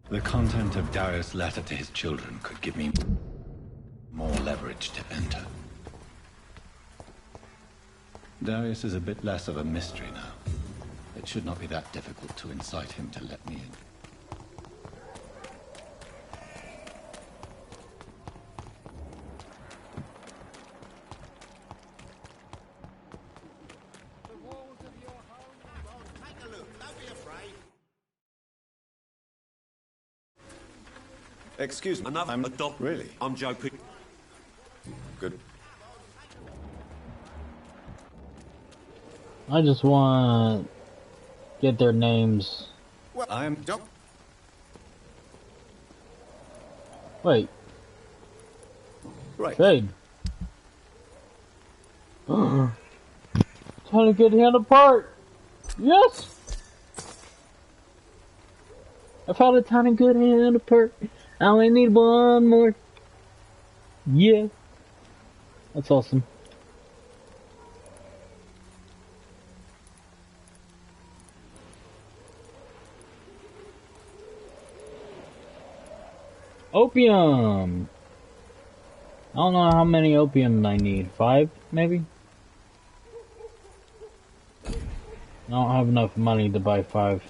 The content of Darius' letter to his children could give me more leverage to enter. Darius is a bit less of a mystery now. It should not be that difficult to incite him to let me in. Excuse me. I'm a dog. Really? I'm joking. Good. I just want to get their names. Well, I am. Don't. Wait. Right. Fade. Trying to get hand apart. Yes. I found a tiny good hand apart. I only need one more. Yeah. That's awesome. Opium. I don't know how many opium I need. 5, maybe? I don't have enough money to buy 5.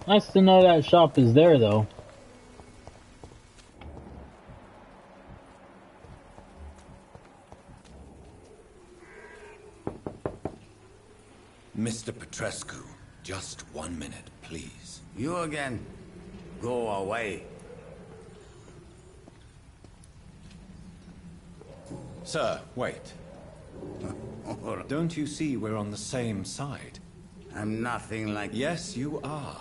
Nice to know that shop is there, though. Mr. Petrescu, just 1 minute, please. You again? Go away. Sir, wait. Don't you see we're on the same side? I'm nothing like... Yes, you are.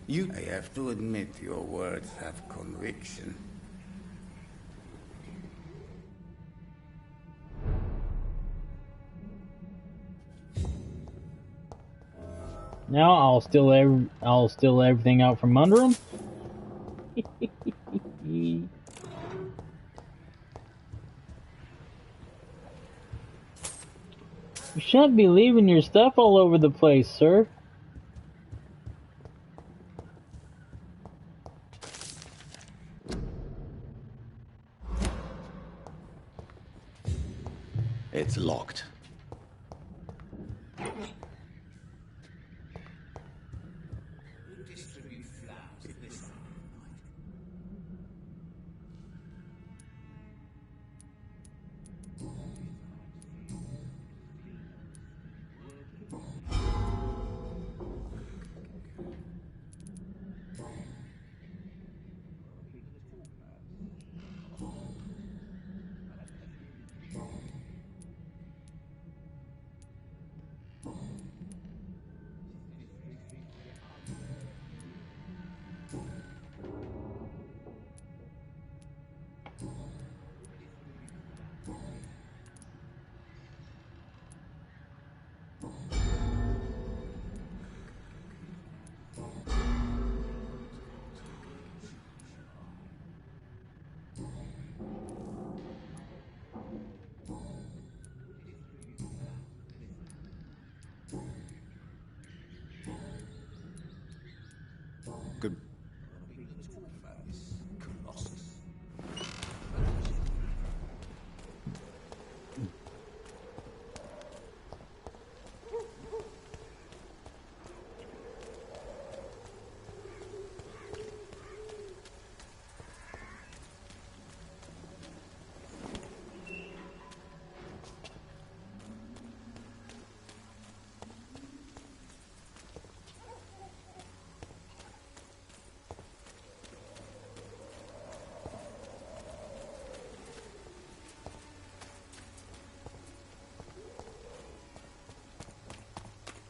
I have to admit your words have conviction. Now I'll steal everything out from under him. You shouldn't be leaving your stuff all over the place, sir. It's locked. Good.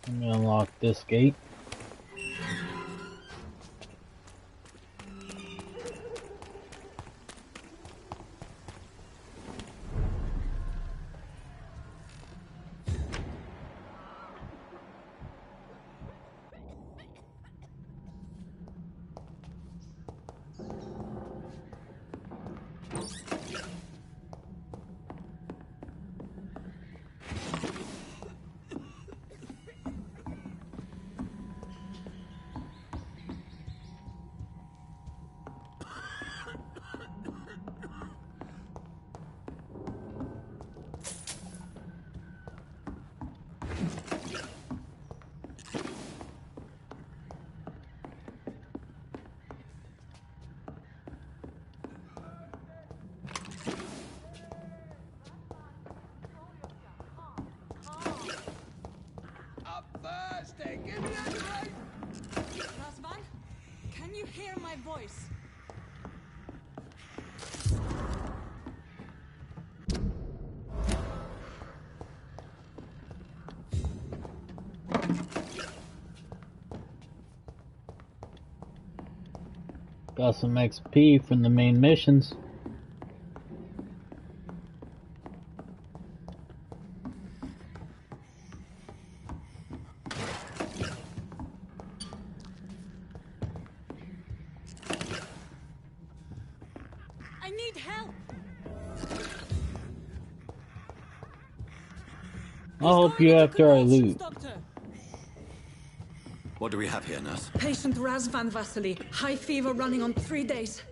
Let me unlock this gate. Razvan, can you hear my voice? Got some XP from the main missions. I need help. I'll help you after I loot. Doctor. What do we have here, nurse? Patient Razvan Vasily. High fever running on 3 days.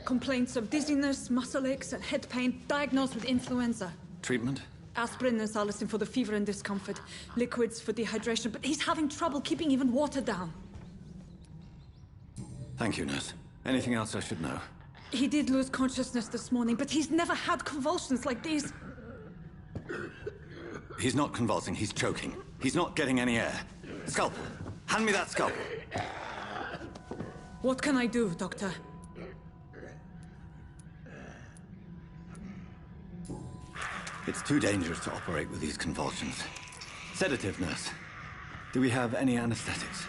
Complaints of dizziness, muscle aches, and head pain. Diagnosed with influenza. Treatment? Aspirin and salicin for the fever and discomfort. Liquids for dehydration, but he's having trouble keeping even water down. Thank you, nurse. Anything else I should know? He did lose consciousness this morning, but he's never had convulsions like these. He's not convulsing, he's choking. He's not getting any air. Scalpel! Hand me that scalpel! What can I do, Doctor? It's too dangerous to operate with these convulsions. Sedative, nurse. Do we have any anesthetics?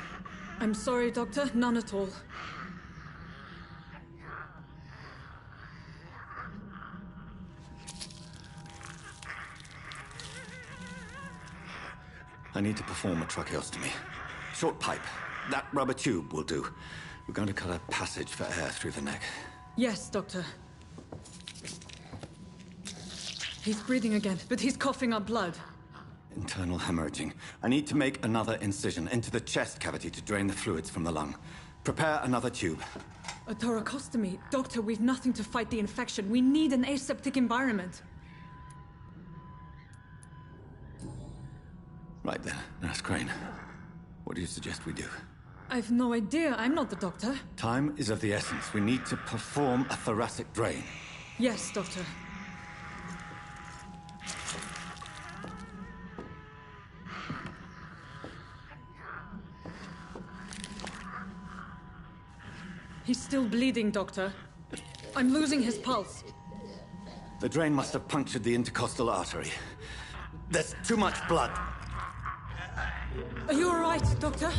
I'm sorry, Doctor. None at all. I need to perform a tracheostomy. Short pipe. That rubber tube will do. We're going to cut a passage for air through the neck. Yes, Doctor. He's breathing again, but he's coughing up blood. Internal hemorrhaging. I need to make another incision into the chest cavity to drain the fluids from the lung. Prepare another tube. A thoracostomy? Doctor, we've nothing to fight the infection. We need an aseptic environment. Right then, Nurse Crane. What do you suggest we do? I've no idea. I'm not the doctor. Time is of the essence. We need to perform a thoracic drain. Yes, Doctor. He's still bleeding, Doctor. I'm losing his pulse. The drain must have punctured the intercostal artery. There's too much blood. Are you all right, Doctor?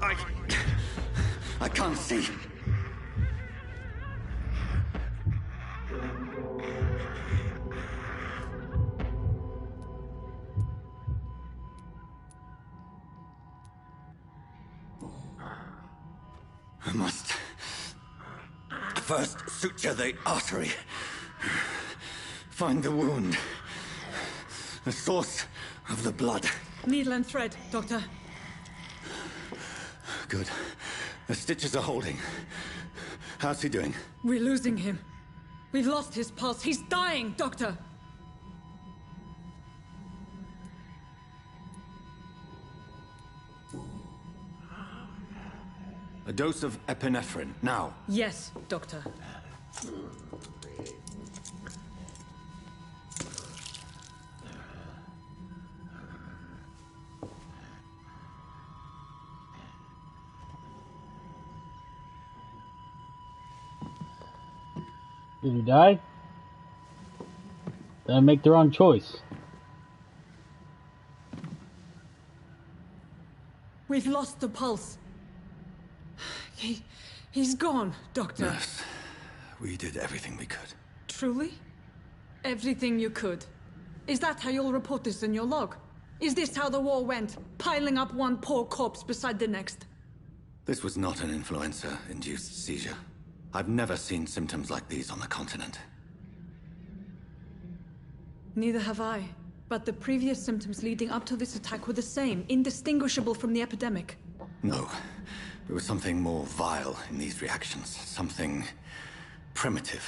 I can't see. I must first suture the artery. Find the wound. The source of the blood. Needle and thread, Doctor. Good. The stitches are holding. How's he doing? We're losing him. We've lost his pulse. He's dying, Doctor! A dose of epinephrine, now. Yes, Doctor. Did he die? Did I make the wrong choice? We've lost the pulse. He's gone, Doctor. Yes. We did everything we could. Truly? Everything you could. Is that how you'll report this in your log? Is this how the war went? Piling up one poor corpse beside the next? This was not an influenza-induced seizure. I've never seen symptoms like these on the continent. Neither have I. But the previous symptoms leading up to this attack were the same, indistinguishable from the epidemic. No. There was something more vile in these reactions. Something primitive.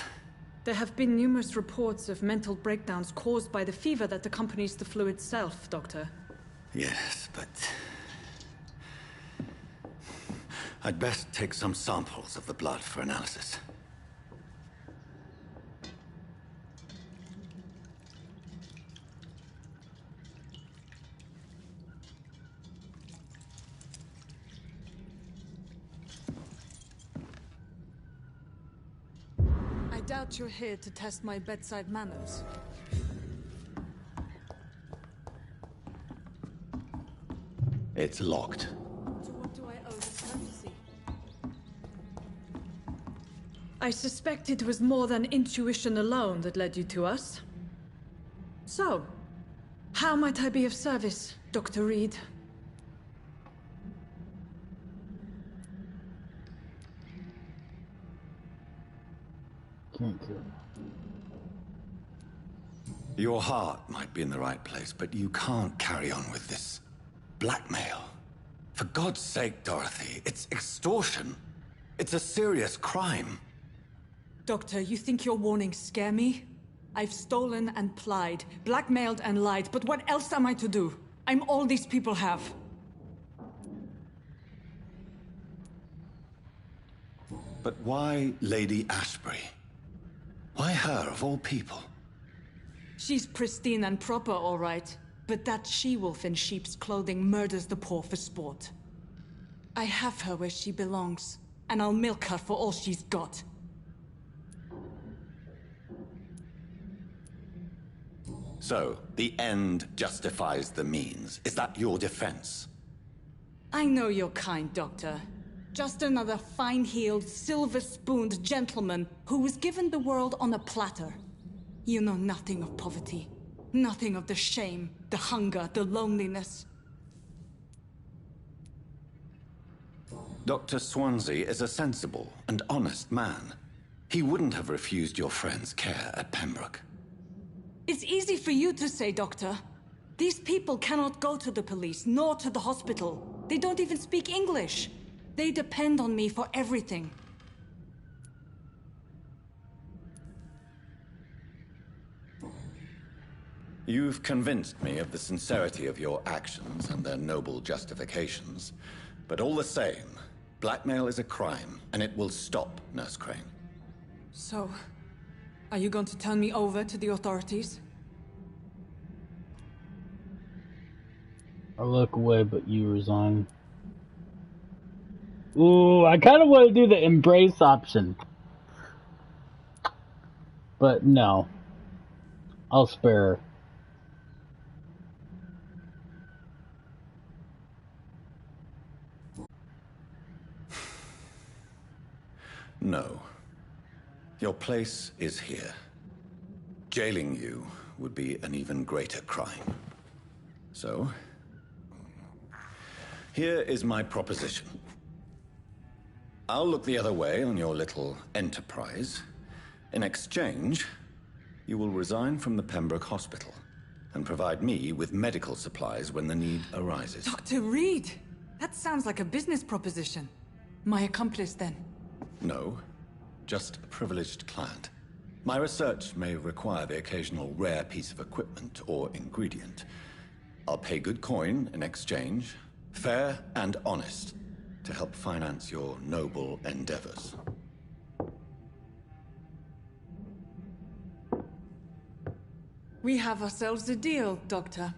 There have been numerous reports of mental breakdowns caused by the fever that accompanies the flu itself, Doctor. Yes, but... I'd best take some samples of the blood for analysis. I doubt you're here to test my bedside manners. It's locked. To what do I owe this courtesy? I suspect it was more than intuition alone that led you to us. So, how might I be of service, Dr. Reed? Can't kill. Your heart might be in the right place, but you can't carry on with this blackmail. For God's sake, Dorothy, it's extortion. It's a serious crime. Doctor, you think your warnings scare me? I've stolen and plied, blackmailed and lied, but what else am I to do? I'm all these people have. But why Lady Ashbury? Why her, of all people? She's pristine and proper, all right. But that she-wolf in sheep's clothing murders the poor for sport. I have her where she belongs, and I'll milk her for all she's got. So, the end justifies the means. Is that your defense? I know you're kind, Doctor. Just another fine-heeled, silver-spooned gentleman who was given the world on a platter. You know nothing of poverty. Nothing of the shame, the hunger, the loneliness. Dr. Swansea is a sensible and honest man. He wouldn't have refused your friend's care at Pembroke. It's easy for you to say, Doctor. These people cannot go to the police, nor to the hospital. They don't even speak English. They depend on me for everything. You've convinced me of the sincerity of your actions and their noble justifications. But all the same, blackmail is a crime, and it will stop, Nurse Crane. So, are you going to turn me over to the authorities? I look away, but you resign. Ooh, I kind of want to do the embrace option. But no. I'll spare her. No. Your place is here. Jailing you would be an even greater crime. So, here is my proposition. I'll look the other way on your little enterprise. In exchange, you will resign from the Pembroke Hospital and provide me with medical supplies when the need arises. Dr. Reed! That sounds like a business proposition. My accomplice, then? No, just a privileged client. My research may require the occasional rare piece of equipment or ingredient. I'll pay good coin in exchange, fair and honest, to help finance your noble endeavors. We have ourselves a deal, Doctor.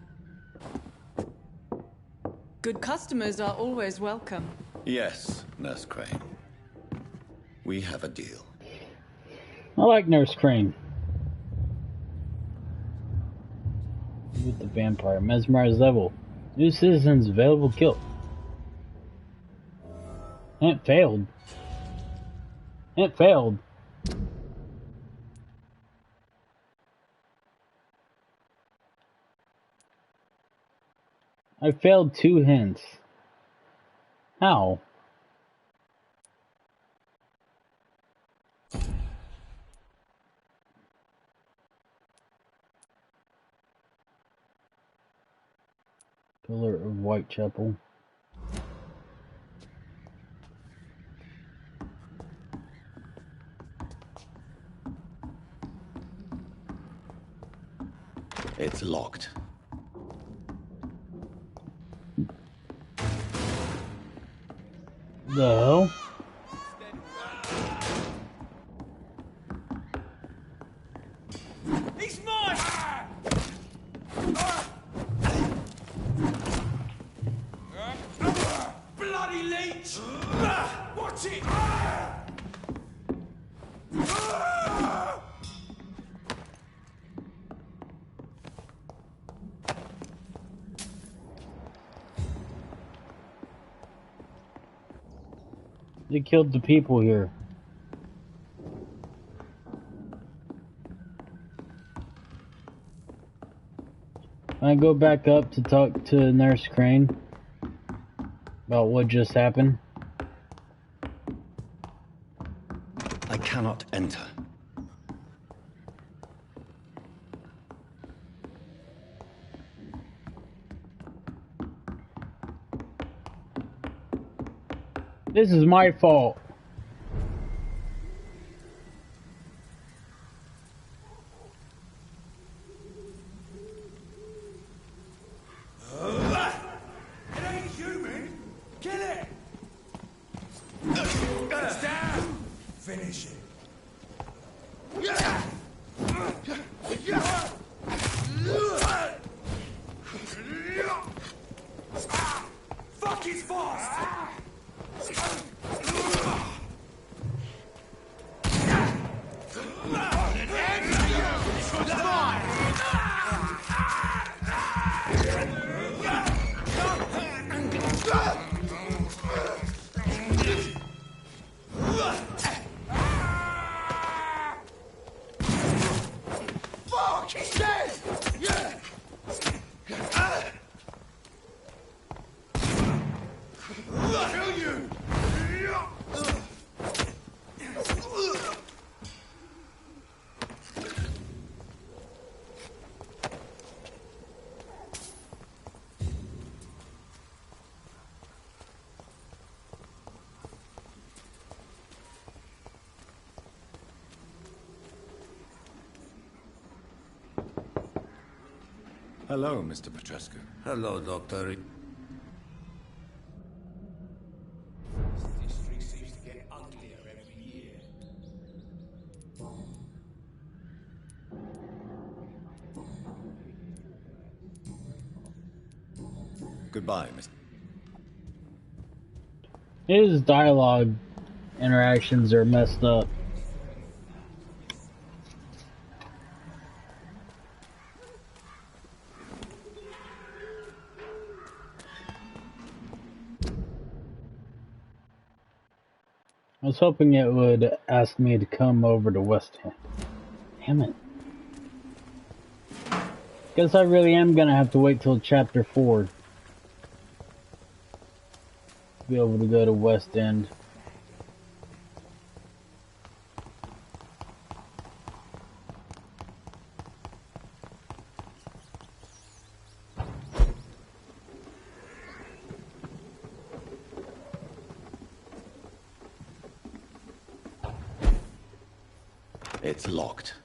Good customers are always welcome. Yes, Nurse Crane. We have a deal. I like Nurse Crane. With the vampire. Mesmerized level. New citizens available kill. It failed. It failed. I failed 2 hints. How? Pillar of Whitechapel. It's locked. The hell? He's mine! Bloody leech! Watch it! They killed the people here. I go back up to talk to Nurse Crane about what just happened. I cannot enter. This is my fault. It ain't human! Kill it! It's down! Finish it. Fuck, he's fast! Hello, Mr. Petrescu. Hello, Doctor. Goodbye, Mr. His dialogue interactions are messed up. I was hoping it would ask me to come over to West Ham. Damn it. Guess I really am gonna have to wait till chapter 4 to be able to go to West End. It's locked.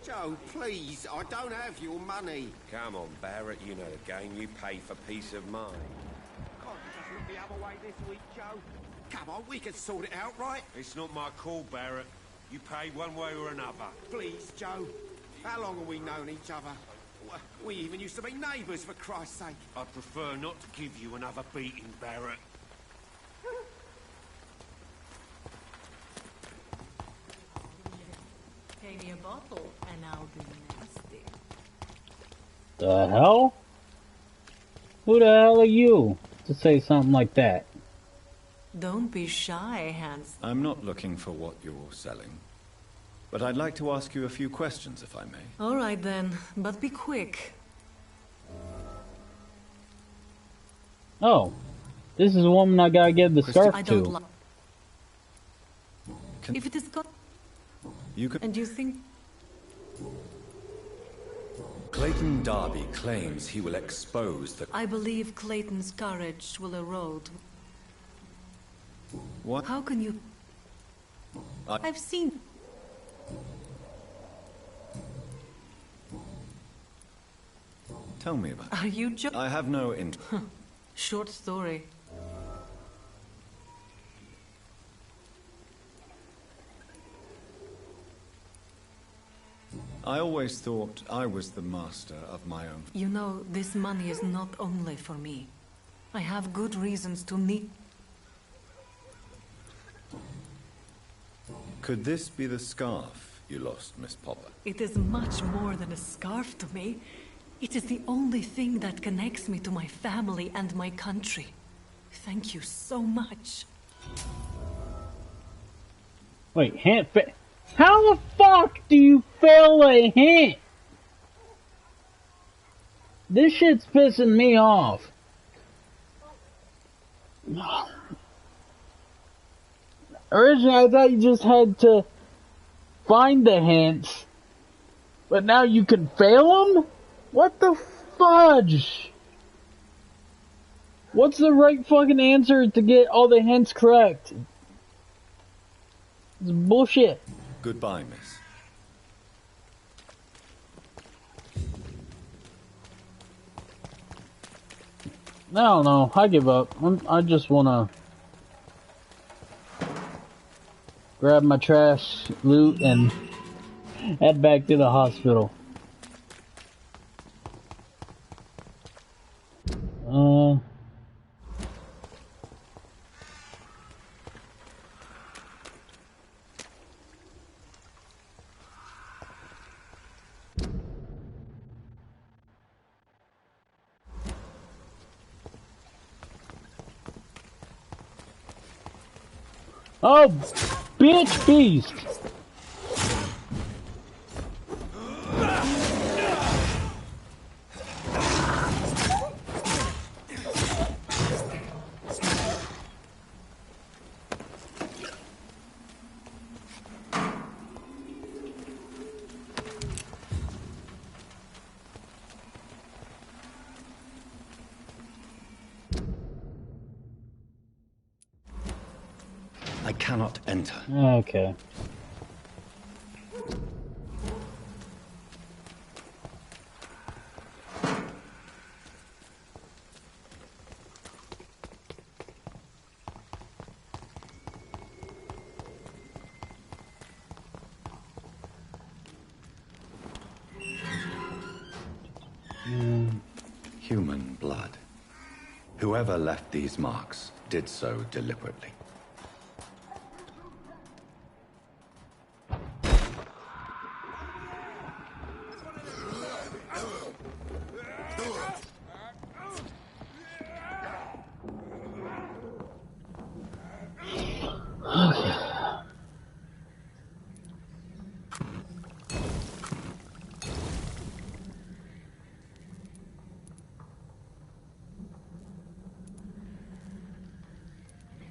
Joe, please, I don't have your money. Come on, Barrett, you know the game. You pay for peace of mind. God, it doesn't look the other way this week, Joe. Come on, we can sort it out, right? It's not my call, Barrett. You pay one way or another. Please, Joe. How long have we known each other? We even used to be neighbours, for Christ's sake. I'd prefer not to give you another beating, Barrett. Pay me a bottle, and I'll be nasty. The hell? Who the hell are you to say something like that? Don't be shy, Hans. I'm not looking for what you're selling, but I'd like to ask you a few questions, if I may. All right then, but be quick. Oh, this is a woman I gotta give the scarf I don't to. like. If it is got. You could. And you think? Clayton Darby claims he will expose the. I believe Clayton's courage will erode. What? How can you? I've seen. Tell me about it. Are you joking? I have no interest. Short story. I always thought I was the master of my own. You know, this money is not only for me. I have good reasons to need. Could this be the scarf you lost, Miss Popper? It is much more than a scarf to me. It is the only thing that connects me to my family and my country. Thank you so much. Wait, hint? How the fuck do you fail a hint? This shit's pissing me off. Originally, I thought you just had to find the hints, but now you can fail them? What the fudge? What's the right fucking answer to get all the hints correct? It's bullshit. Goodbye, miss. I don't know. I give up. I just wanna grab my trash, loot, and head back to the hospital. Oh, bitch beast! cannot enter. Okay. Human blood. Whoever left these marks did so deliberately.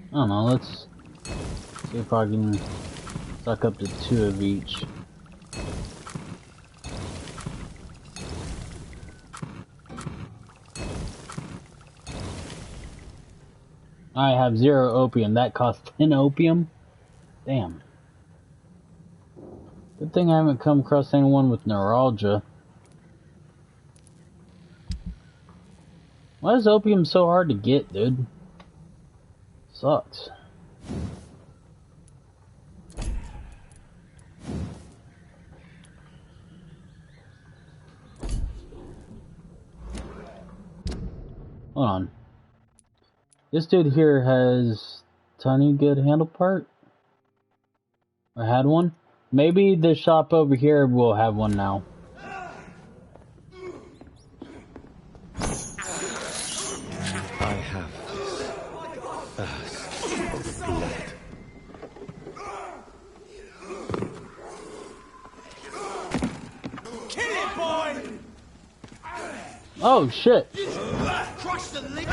I don't know, let's see if I can suck up to 2 of each. I have 0 opium. That costs 10 opium? Damn. Good thing I haven't come across anyone with neuralgia. Why is opium so hard to get, dude? Sucks. Hold on. This dude here has tiny good handle part? Or had one? Maybe the shop over here will have one now. I have this thirst for blood. Kill it, boy! Oh shit! Crush the link!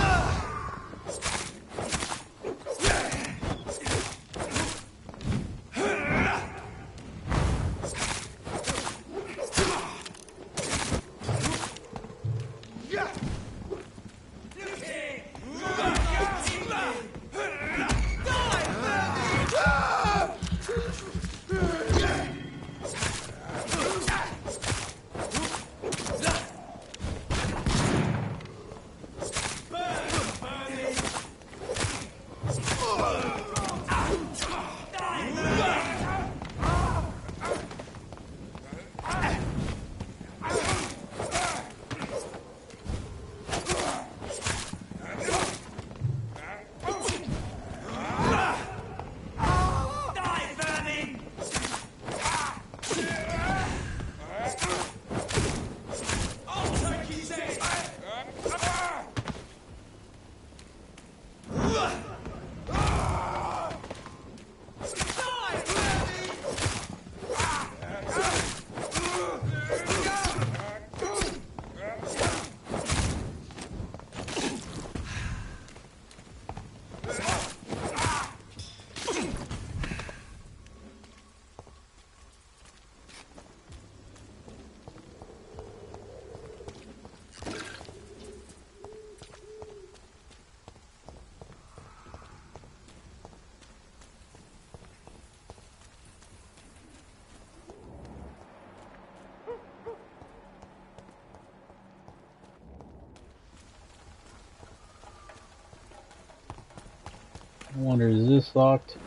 I wonder, is this locked?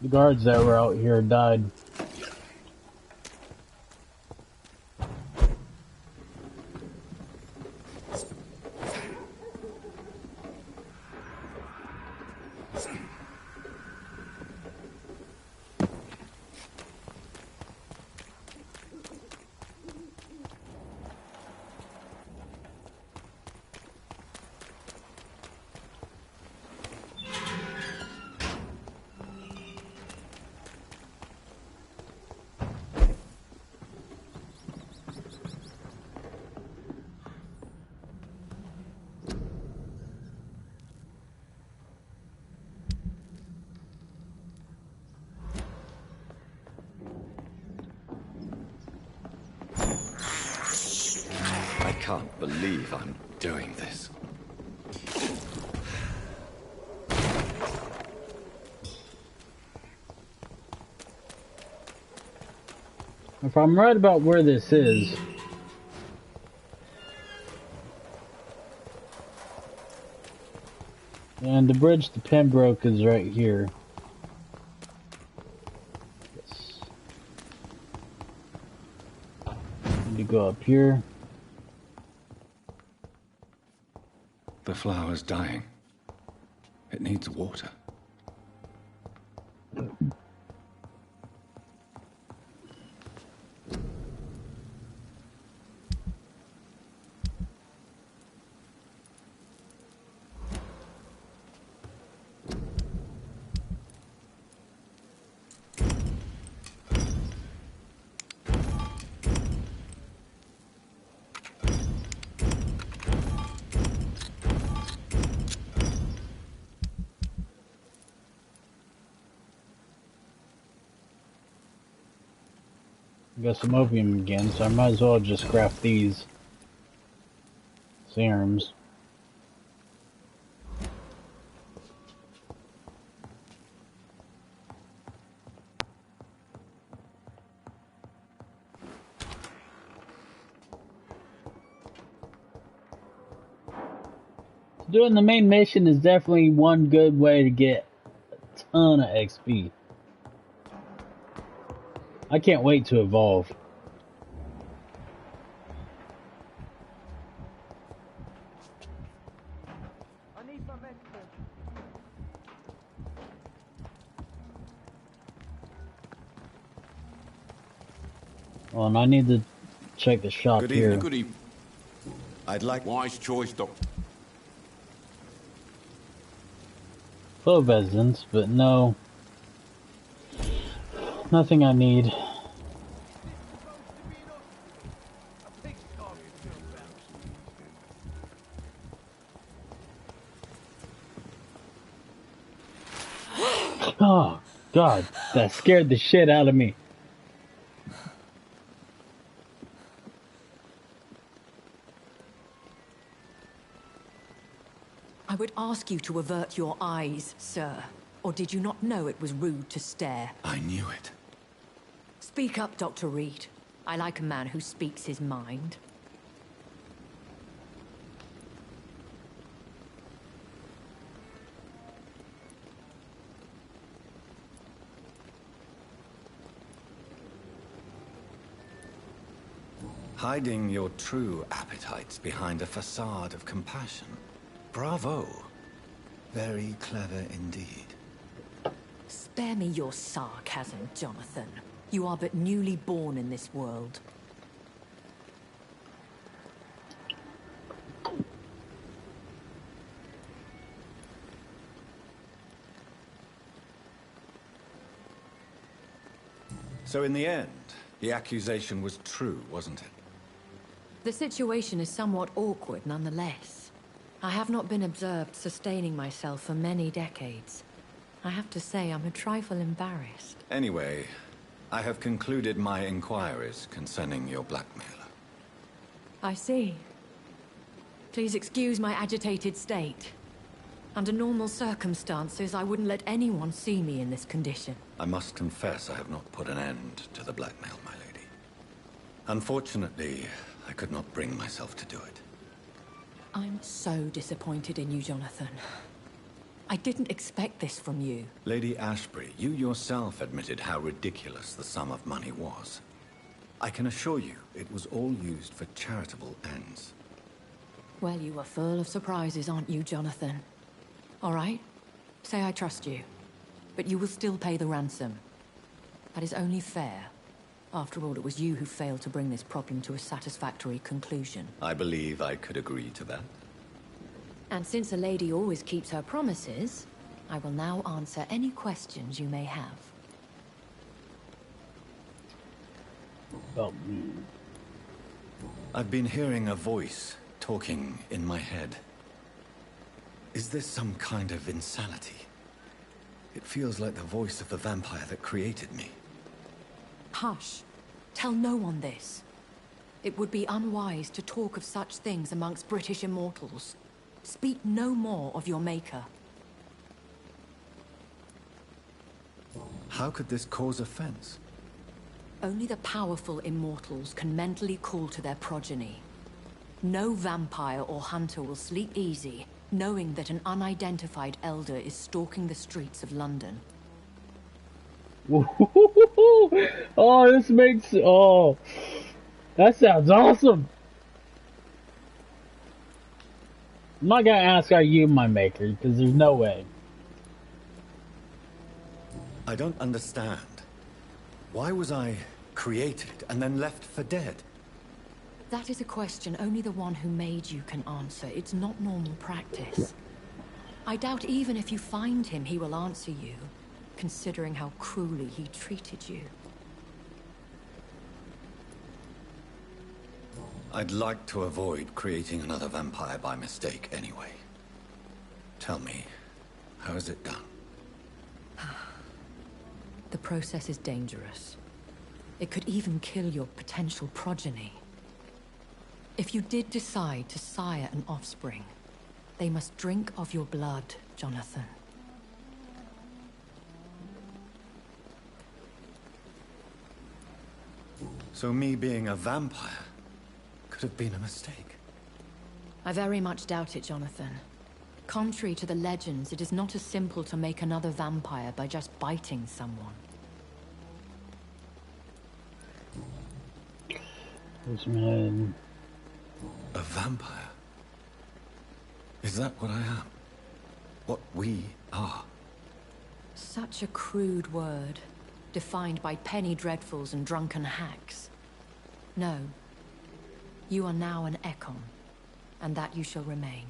The guards that were out here died. can't believe I'm doing this. If I'm right about where this is... And the bridge to Pembroke is right here. Yes. Need to go up here. The flower's dying. It needs water. Got some opium again, so I might as well just craft these serums. Doing the main mission is definitely one good way to get a ton of XP. I can't wait to evolve. I need my medicine. Well, and I need to check the shop Good here. evening, good evening. I'd like... Wise choice, Doctor. Full of residents, but no. Nothing I need. Oh, God, that scared the shit out of me. I would ask you to avert your eyes, sir. Or did you not know it was rude to stare? I knew it. Speak up, Dr. Reed. I like a man who speaks his mind. Hiding your true appetites behind a facade of compassion. Bravo. Very clever indeed. Spare me your sarcasm, Jonathan. You are but newly born in this world. So in the end, the accusation was true, wasn't it? The situation is somewhat awkward nonetheless. I have not been observed sustaining myself for many decades. I have to say I'm a trifle embarrassed. Anyway, I have concluded my inquiries concerning your blackmailer. I see. Please excuse my agitated state. Under normal circumstances, I wouldn't let anyone see me in this condition. I must confess I have not put an end to the blackmail, my lady. Unfortunately, I could not bring myself to do it. I'm so disappointed in you, Jonathan. I didn't expect this from you. Lady Ashbury, you yourself admitted how ridiculous the sum of money was. I can assure you, it was all used for charitable ends. Well, you are full of surprises, aren't you, Jonathan? All right, say I trust you, but you will still pay the ransom. That is only fair. After all, it was you who failed to bring this problem to a satisfactory conclusion. I believe I could agree to that. And since a lady always keeps her promises, I will now answer any questions you may have. I've been hearing a voice talking in my head. Is this some kind of insanity? It feels like the voice of the vampire that created me. Hush. Tell no one this. It would be unwise to talk of such things amongst British immortals. Speak no more of your maker. How could this cause offense? Only the powerful immortals can mentally call to their progeny. No vampire or hunter will sleep easy, knowing that an unidentified elder is stalking the streets of London. Oh, this makes... Oh, that sounds awesome. I'm not gonna ask, are you my maker? Because there's no way. I don't understand. Why was I created and then left for dead? That is a question only the one who made you can answer. It's not normal practice. I doubt even if you find him, he will answer you, considering how cruelly he treated you. I'd like to avoid creating another vampire by mistake anyway. Tell me, how is it done? The process is dangerous. It could even kill your potential progeny. If you did decide to sire an offspring, they must drink of your blood, Jonathan. So me being a vampire could have been a mistake. I very much doubt it, Jonathan. Contrary to the legends, it is not as simple to make another vampire by just biting someone. This man... A vampire? Is that what I am? What we are? Such a crude word, defined by penny dreadfuls and drunken hacks. No. You are now an Ekon, and that you shall remain.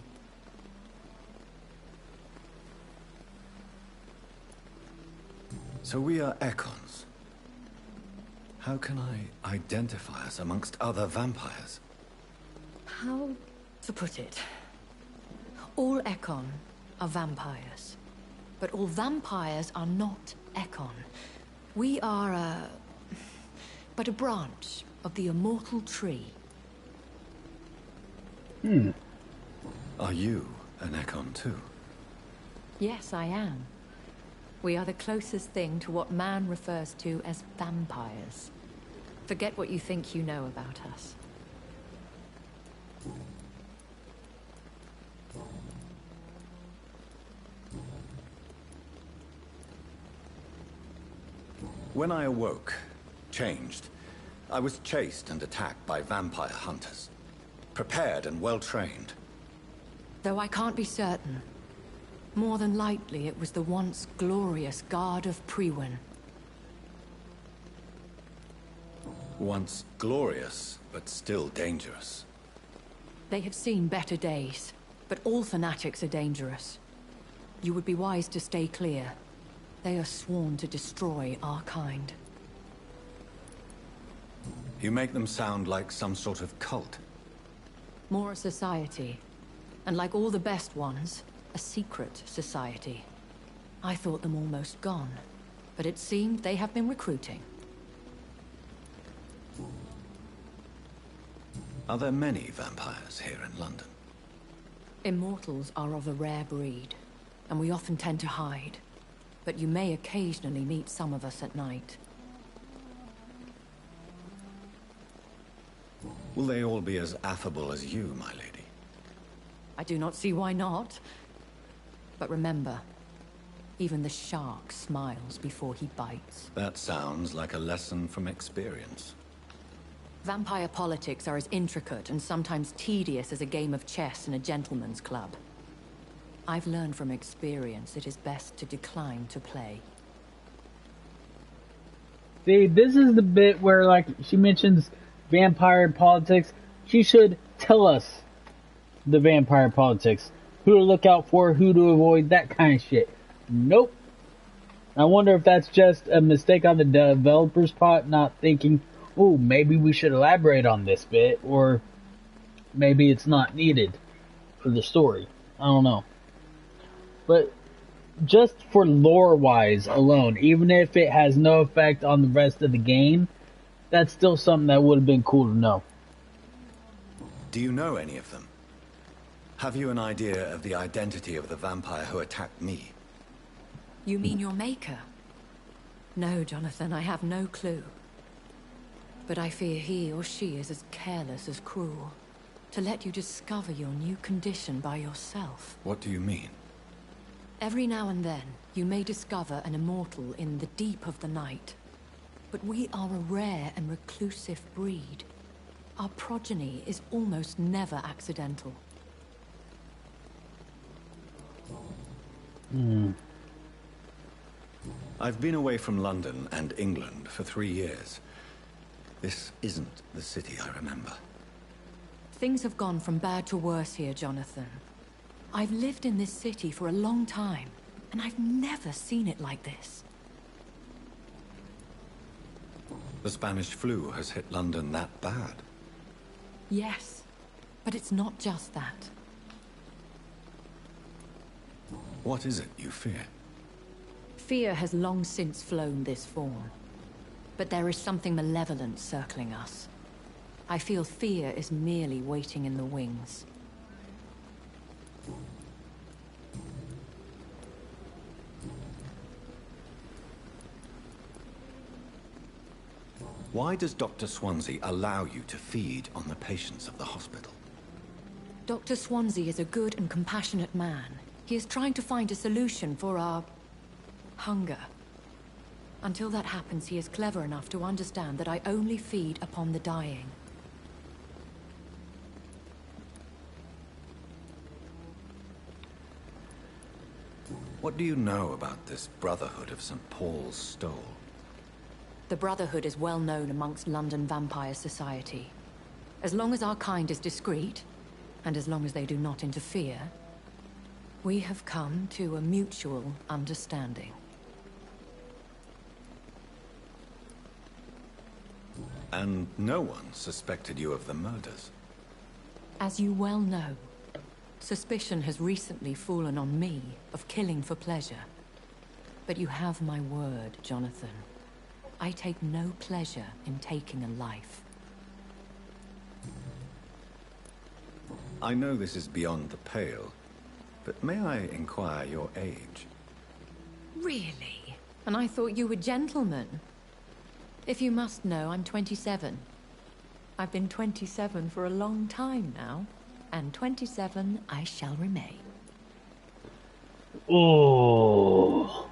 So we are Ekons. How can I identify us amongst other vampires? How to put it? All Ekon are vampires. But all vampires are not Ekon. We are but a branch of the immortal tree. Are you an Ekon too? Yes, I am. We are the closest thing to what man refers to as vampires. Forget what you think you know about us. When I awoke, changed, I was chased and attacked by vampire hunters. Prepared and well-trained. Though I can't be certain. More than likely, it was the once glorious Guard of Priwen. Once glorious, but still dangerous. They have seen better days, but all fanatics are dangerous. You would be wise to stay clear. They are sworn to destroy our kind. You make them sound like some sort of cult. More a society. And like all the best ones, a secret society. I thought them almost gone, but it seemed they have been recruiting. Are there many vampires here in London? Immortals are of a rare breed, and we often tend to hide. But you may occasionally meet some of us at night. Will they all be as affable as you, my lady? I do not see why not. But remember, even the shark smiles before he bites. That sounds like a lesson from experience. Vampire politics are as intricate and sometimes tedious as a game of chess in a gentleman's club. I've learned from experience it is best to decline to play. See, this is the bit where, like, she mentions vampire politics. She should tell us the vampire politics. Who to look out for, who to avoid, that kind of shit. Nope. I wonder if that's just a mistake on the developer's part, not thinking, oh, maybe we should elaborate on this bit, or maybe it's not needed for the story. I don't know. But just for lore-wise alone, even if it has no effect on the rest of the game, that's still something that would have been cool to know. Do you know any of them? Have you an idea of the identity of the vampire who attacked me? You mean your maker? No, Jonathan, I have no clue. But I fear he or she is as careless as cruel. To let you discover your new condition by yourself. What do you mean? Every now and then, you may discover an immortal in the deep of the night. But we are a rare and reclusive breed. Our progeny is almost never accidental. I've been away from London and England for 3 years. This isn't the city I remember. Things have gone from bad to worse here, Jonathan. I've lived in this city for a long time, and I've never seen it like this. The Spanish flu has hit London that bad? Yes, but it's not just that. What is it you fear? Fear has long since flown this form. But there is something malevolent circling us. I feel fear is merely waiting in the wings. Why does Dr. Swansea allow you to feed on the patients of the hospital? Dr. Swansea is a good and compassionate man. He is trying to find a solution for our hunger. Until that happens, he is clever enough to understand that I only feed upon the dying. What do you know about this Brotherhood of St. Paul's Stole? The Brotherhood is well known amongst London Vampire Society. As long as our kind is discreet, and as long as they do not interfere, we have come to a mutual understanding. And no one suspected you of the murders? As you well know, suspicion has recently fallen on me of killing for pleasure. But you have my word, Jonathan. I take no pleasure in taking a life. I know this is beyond the pale, but may I inquire your age? Really? And I thought you were gentlemen. If you must know, I'm 27. I've been 27 for a long time now, and 27 I shall remain. Oh.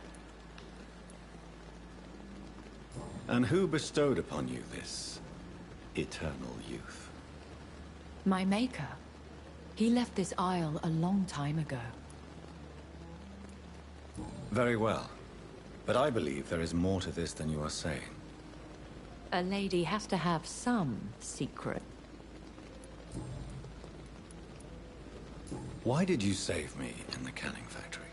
And who bestowed upon you this eternal youth? My maker. He left this isle a long time ago. Very well. But I believe there is more to this than you are saying. A lady has to have some secret. Why did you save me in the canning factory?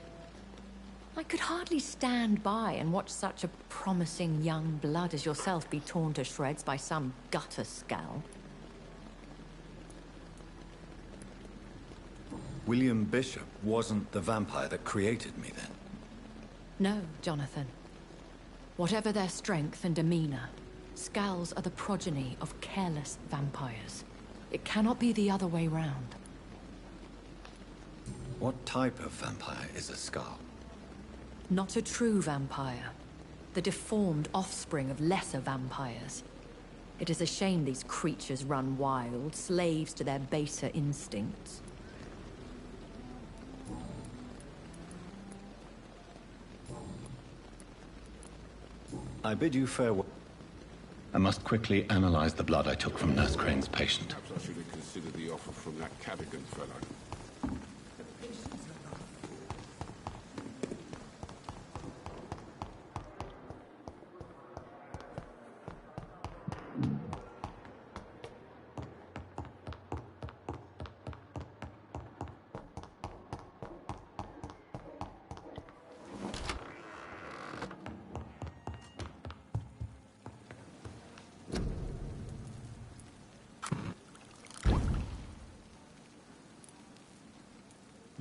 I could hardly stand by and watch such a promising young blood as yourself be torn to shreds by some gutter scowl. William Bishop wasn't the vampire that created me then? No, Jonathan. Whatever their strength and demeanor, Scowls are the progeny of careless vampires. It cannot be the other way round. What type of vampire is a Scowl? Not a true vampire. The deformed offspring of lesser vampires. It is a shame these creatures run wild, slaves to their baser instincts. I bid you farewell. I must quickly analyze the blood I took from Nurse Crane's patient. Perhaps I should have considered the offer from that Cadogan fellow.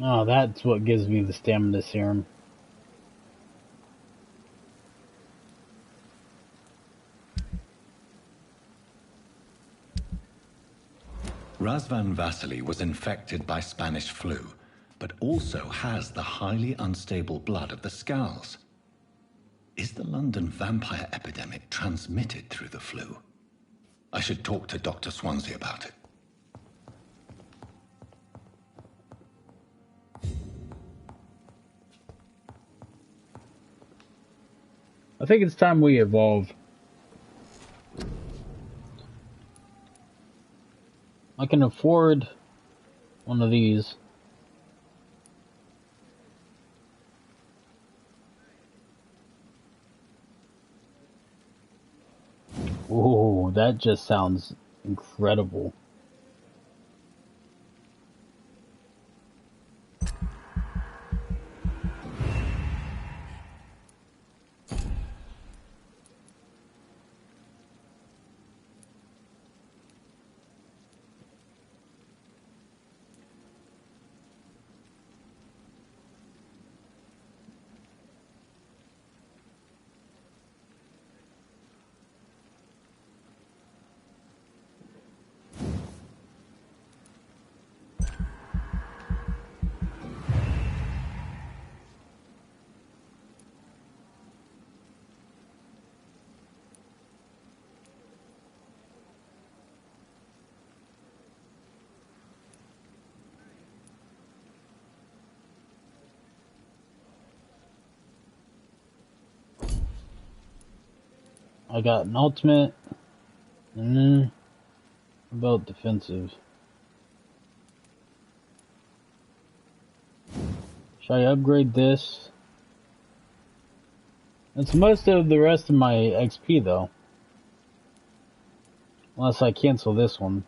Oh, that's what gives me the stamina serum. Razvan Vasily was infected by Spanish flu, but also has the highly unstable blood of the Scowls. Is the London vampire epidemic transmitted through the flu? I should talk to Dr. Swansea about it. I think it's time we evolve. I can afford one of these. Oh, that just sounds incredible. I got an ultimate, and then about defensive. Should I upgrade this? That's most of the rest of my XP though. Unless I cancel this one.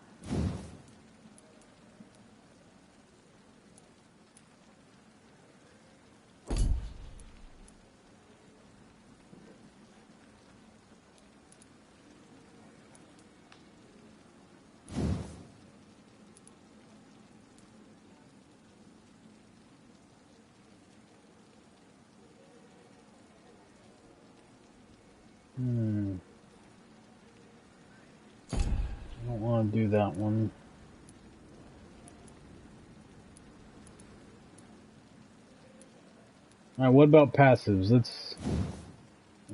I don't want to do that one. Alright, what about passives? Let's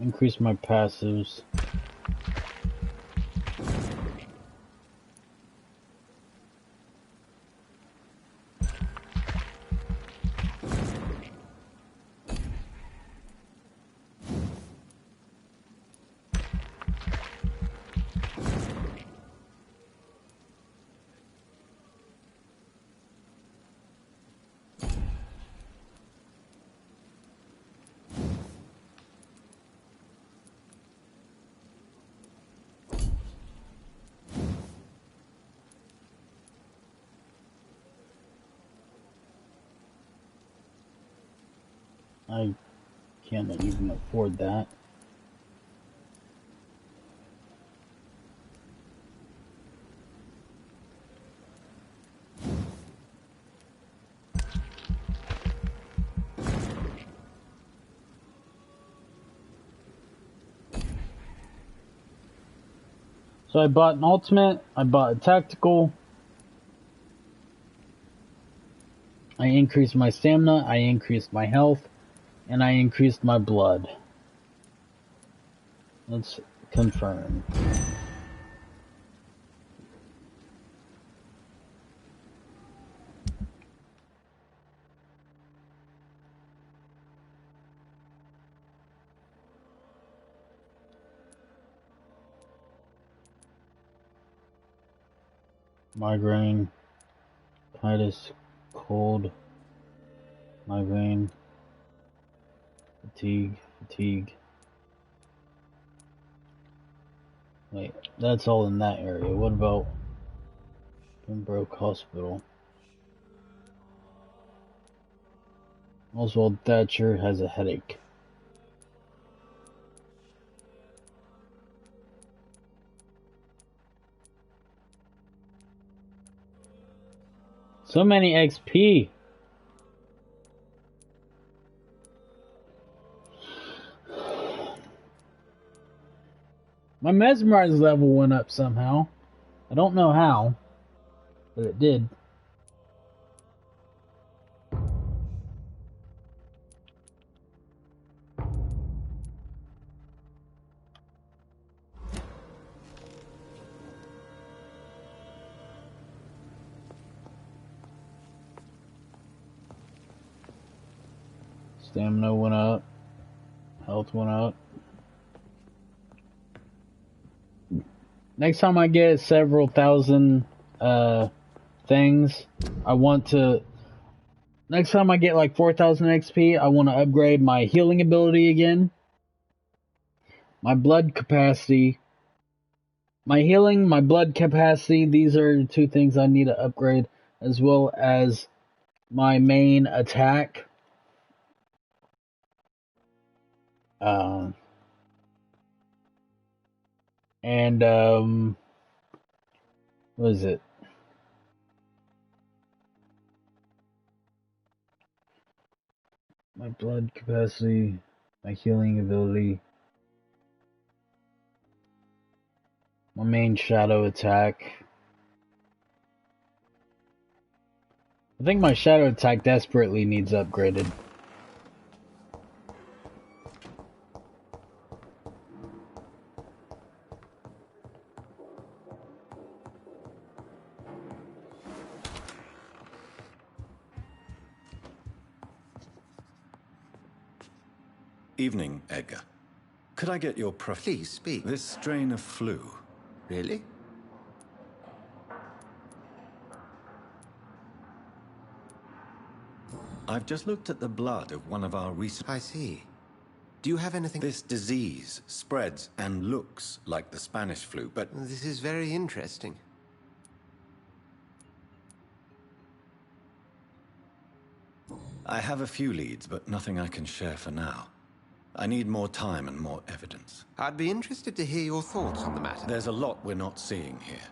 increase my passives. I can't even afford that. So I bought an ultimate, I bought a tactical, I increased my stamina, I increased my health, and I increased my blood. Let's confirm. Migraine, tinnitus, cold, migraine, fatigue. Wait, that's all in that area. What about Pembroke Hospital? Oswald Thatcher has a headache. So many XP. My mesmerize level went up somehow. I don't know how. but it did. Stamina went up. Health went up. Next time I get several thousand things, I want to... Next time I get like 4,000 XP, I want to upgrade my healing ability again. My blood capacity. My healing, my blood capacity, these are two things I need to upgrade, as well as my main attack. What is it? My blood capacity, my healing ability, my main shadow attack. I think my shadow attack desperately needs upgraded. Evening, Edgar. Could I get your Please speak. This strain of flu. Really? I've just looked at the blood of one of our recent... I see. Do you have anything... This disease spreads and looks like the Spanish flu, but... This is very interesting. I have a few leads, but nothing I can share for now. I need more time and more evidence. I'd be interested to hear your thoughts on the matter. There's a lot we're not seeing here.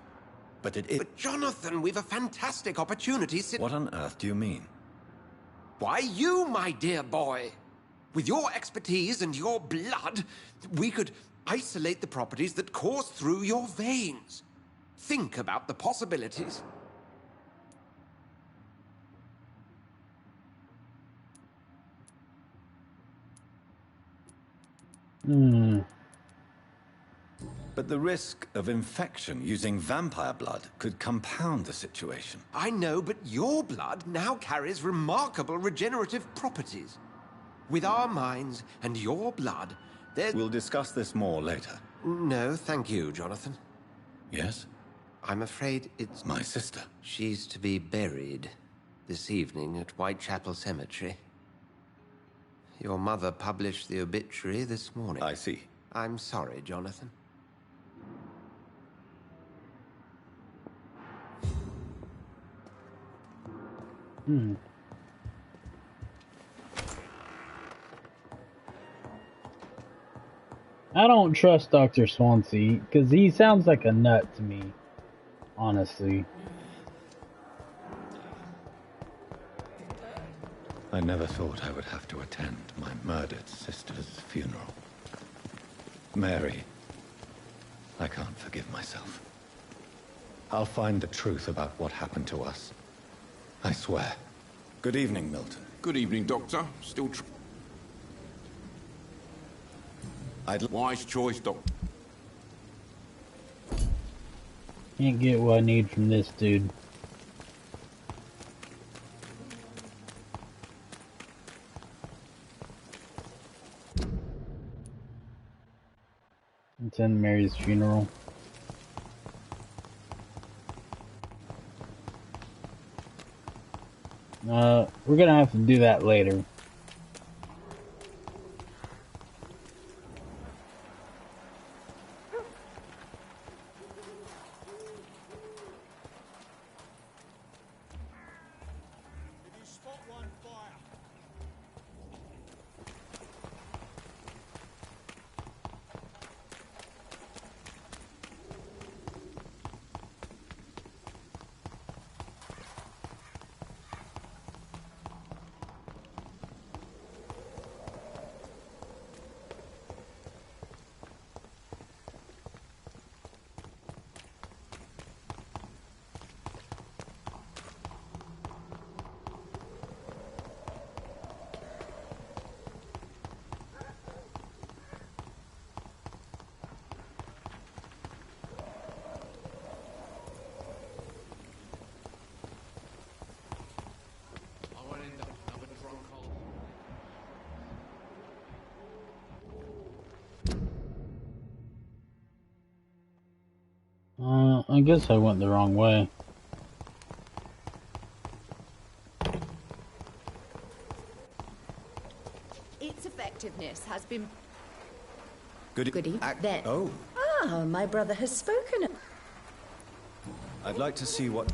But it is... But Jonathan, we've a fantastic opportunity... What on earth do you mean? Why, you, my dear boy. With your expertise and your blood, we could isolate the properties that course through your veins. Think about the possibilities. But the risk of infection using vampire blood could compound the situation. I know, but your blood now carries remarkable regenerative properties. With our minds and your blood, there's... We'll discuss this more later. No, thank you, Jonathan. Yes? I'm afraid it's... My sister. She's to be buried this evening at Whitechapel Cemetery. Your mother published the obituary this morning. I see. I'm sorry, Jonathan. I don't trust Dr. Swansea, because he sounds like a nut to me, honestly. I never thought I would have to attend my murdered sister's funeral. Mary, I can't forgive myself. I'll find the truth about what happened to us. I swear. Good evening, Milton. Good evening, Doctor. Still wise choice, Doctor. Can't get what I need from this dude. Attend Mary's funeral. We're gonna have to do that later. I guess I went the wrong way. Its effectiveness has been... Goody. Then. Oh, Ah, my brother has spoken. I'd like to see what...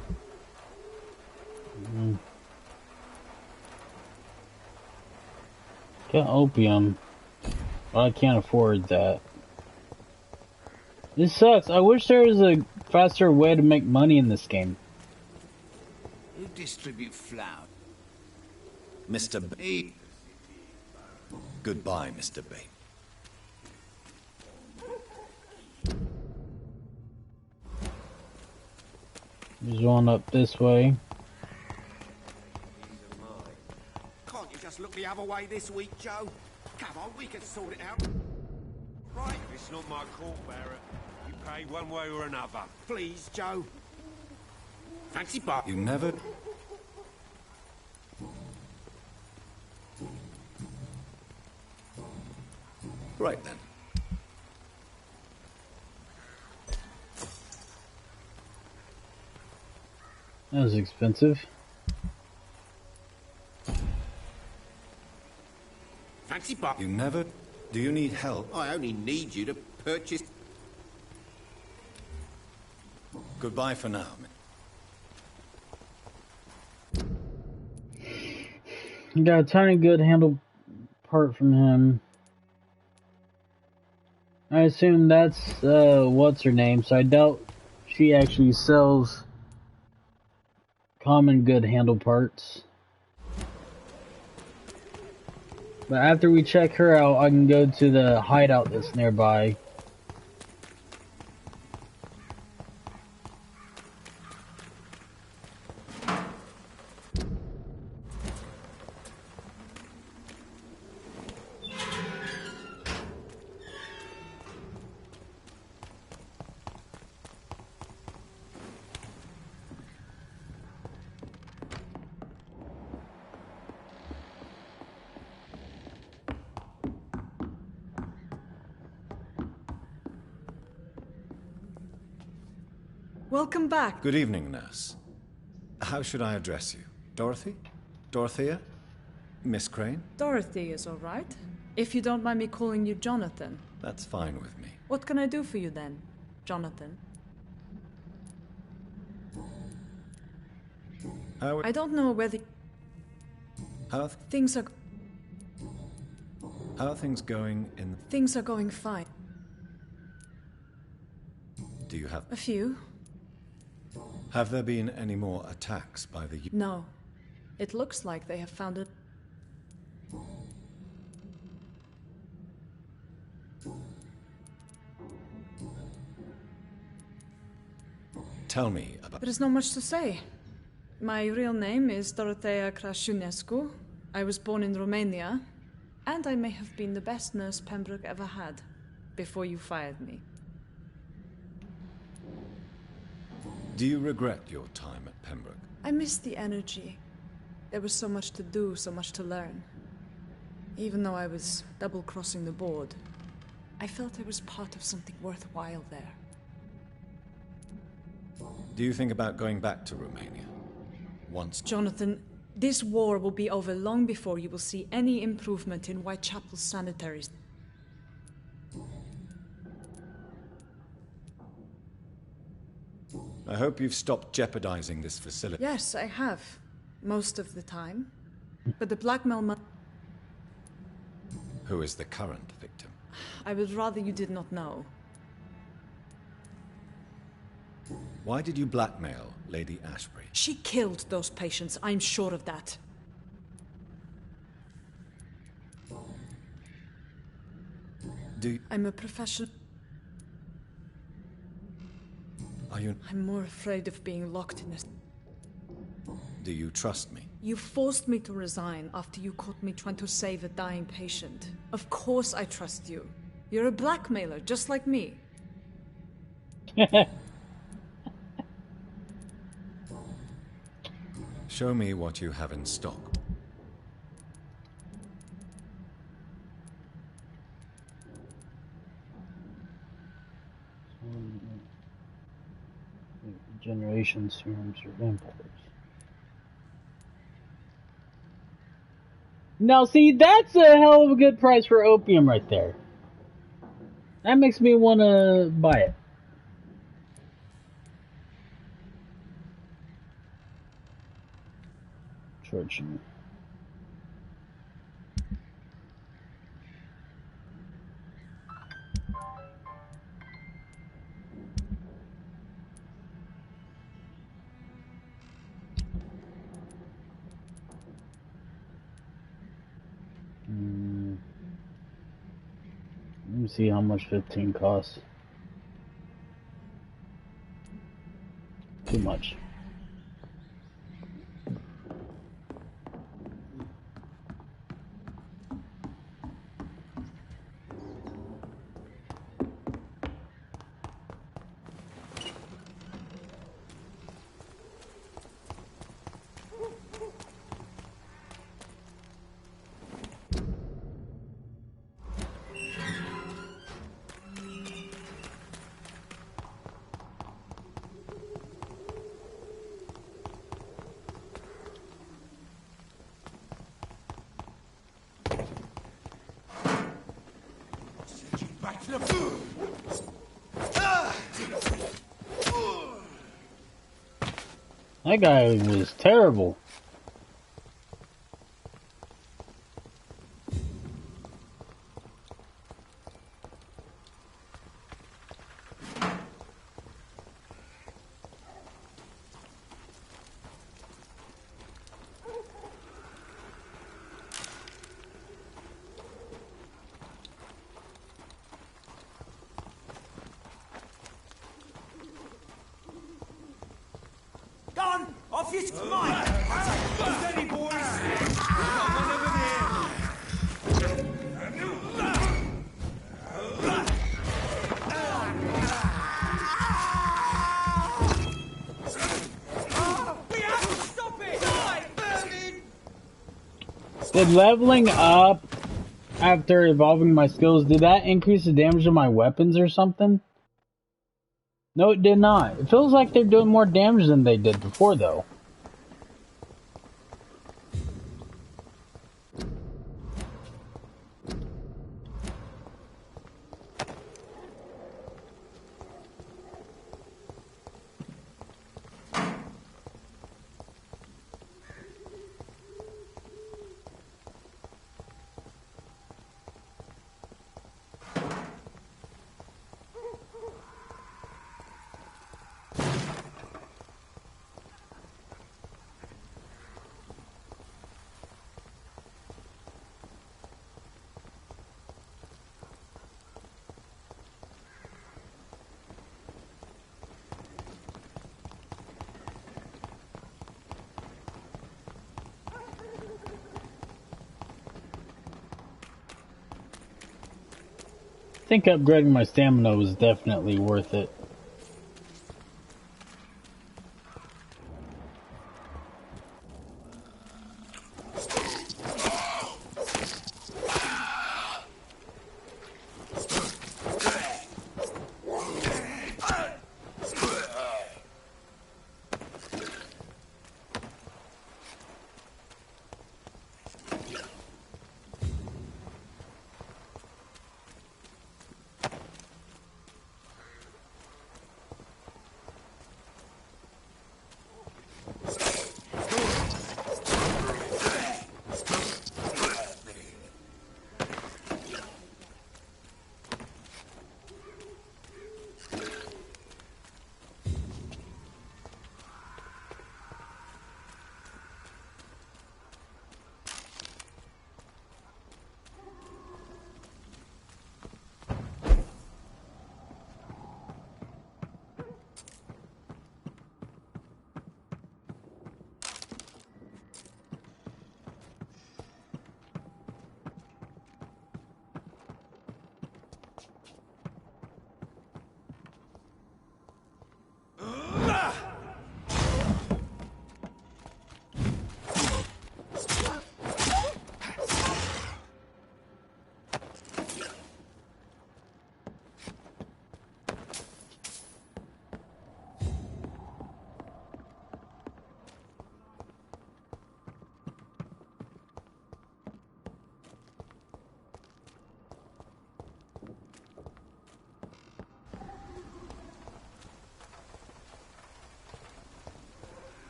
Got opium, but I can't afford that. This sucks. I wish there was a faster way to make money in this game. You distribute flour. Mr. B. Goodbye, Mr. B. There's one up this way. Can't you just look the other way this week, Joe? Come on, we can sort it out. Right? It's not my call, Barrett. You pay one way or another. Please, Joe. Fancy bar. You never... Right then. That was expensive. Fancy bar. You never... Do you need help? I only need you to purchase... Goodbye for now. Got a tiny good handle part from him. I assume that's what's her name, so I doubt she actually sells common good handle parts. But after we check her out, I can go to the hideout that's nearby. Welcome back. Good evening, nurse. How should I address you? Dorothy? Dorothea? Miss Crane? Dorothy is all right. If you don't mind me calling you Jonathan. That's fine with me. What can I do for you then, Jonathan? I don't know whether... How Things are... How are things going in... Things are going fine. Do you have... A few. Have there been any more attacks by the... No. It looks like they have found it. Tell me about... There is not much to say. My real name is Dorothea Crashunescu. I was born in Romania, and I may have been the best nurse Pembroke ever had, before you fired me. Do you regret your time at Pembroke? I missed the energy. There was so much to do, so much to learn. Even though I was double-crossing the board, I felt I was part of something worthwhile there. Do you think about going back to Romania? Once... Jonathan, this war will be over long before you will see any improvement in Whitechapel's sanitaries. I hope you've stopped jeopardizing this facility. Yes, I have. Most of the time. But the blackmail Who is the current victim? I would rather you did not know. Why did you blackmail Lady Ashbury? She killed those patients, I'm sure of that. I'm a professional... Are you... I'm more afraid of being locked in a... Do you trust me? You forced me to resign after you caught me trying to save a dying patient. Of course I trust you. You're a blackmailer, just like me. Show me what you have in stock. Generation swarms or vampires. Now, see, that's a hell of a good price for opium right there. That makes me want to buy it. Fortunately. Let me see how much 15 costs. Too much. That guy was terrible. Gone! Off you mine! Steady, boys! We've got one over we have to stop it! Die, burning! Did leveling up after evolving my skills, did that increase the damage of my weapons or something? No, it did not. It feels like they're doing more damage than they did before, though. I think upgrading my stamina was definitely worth it.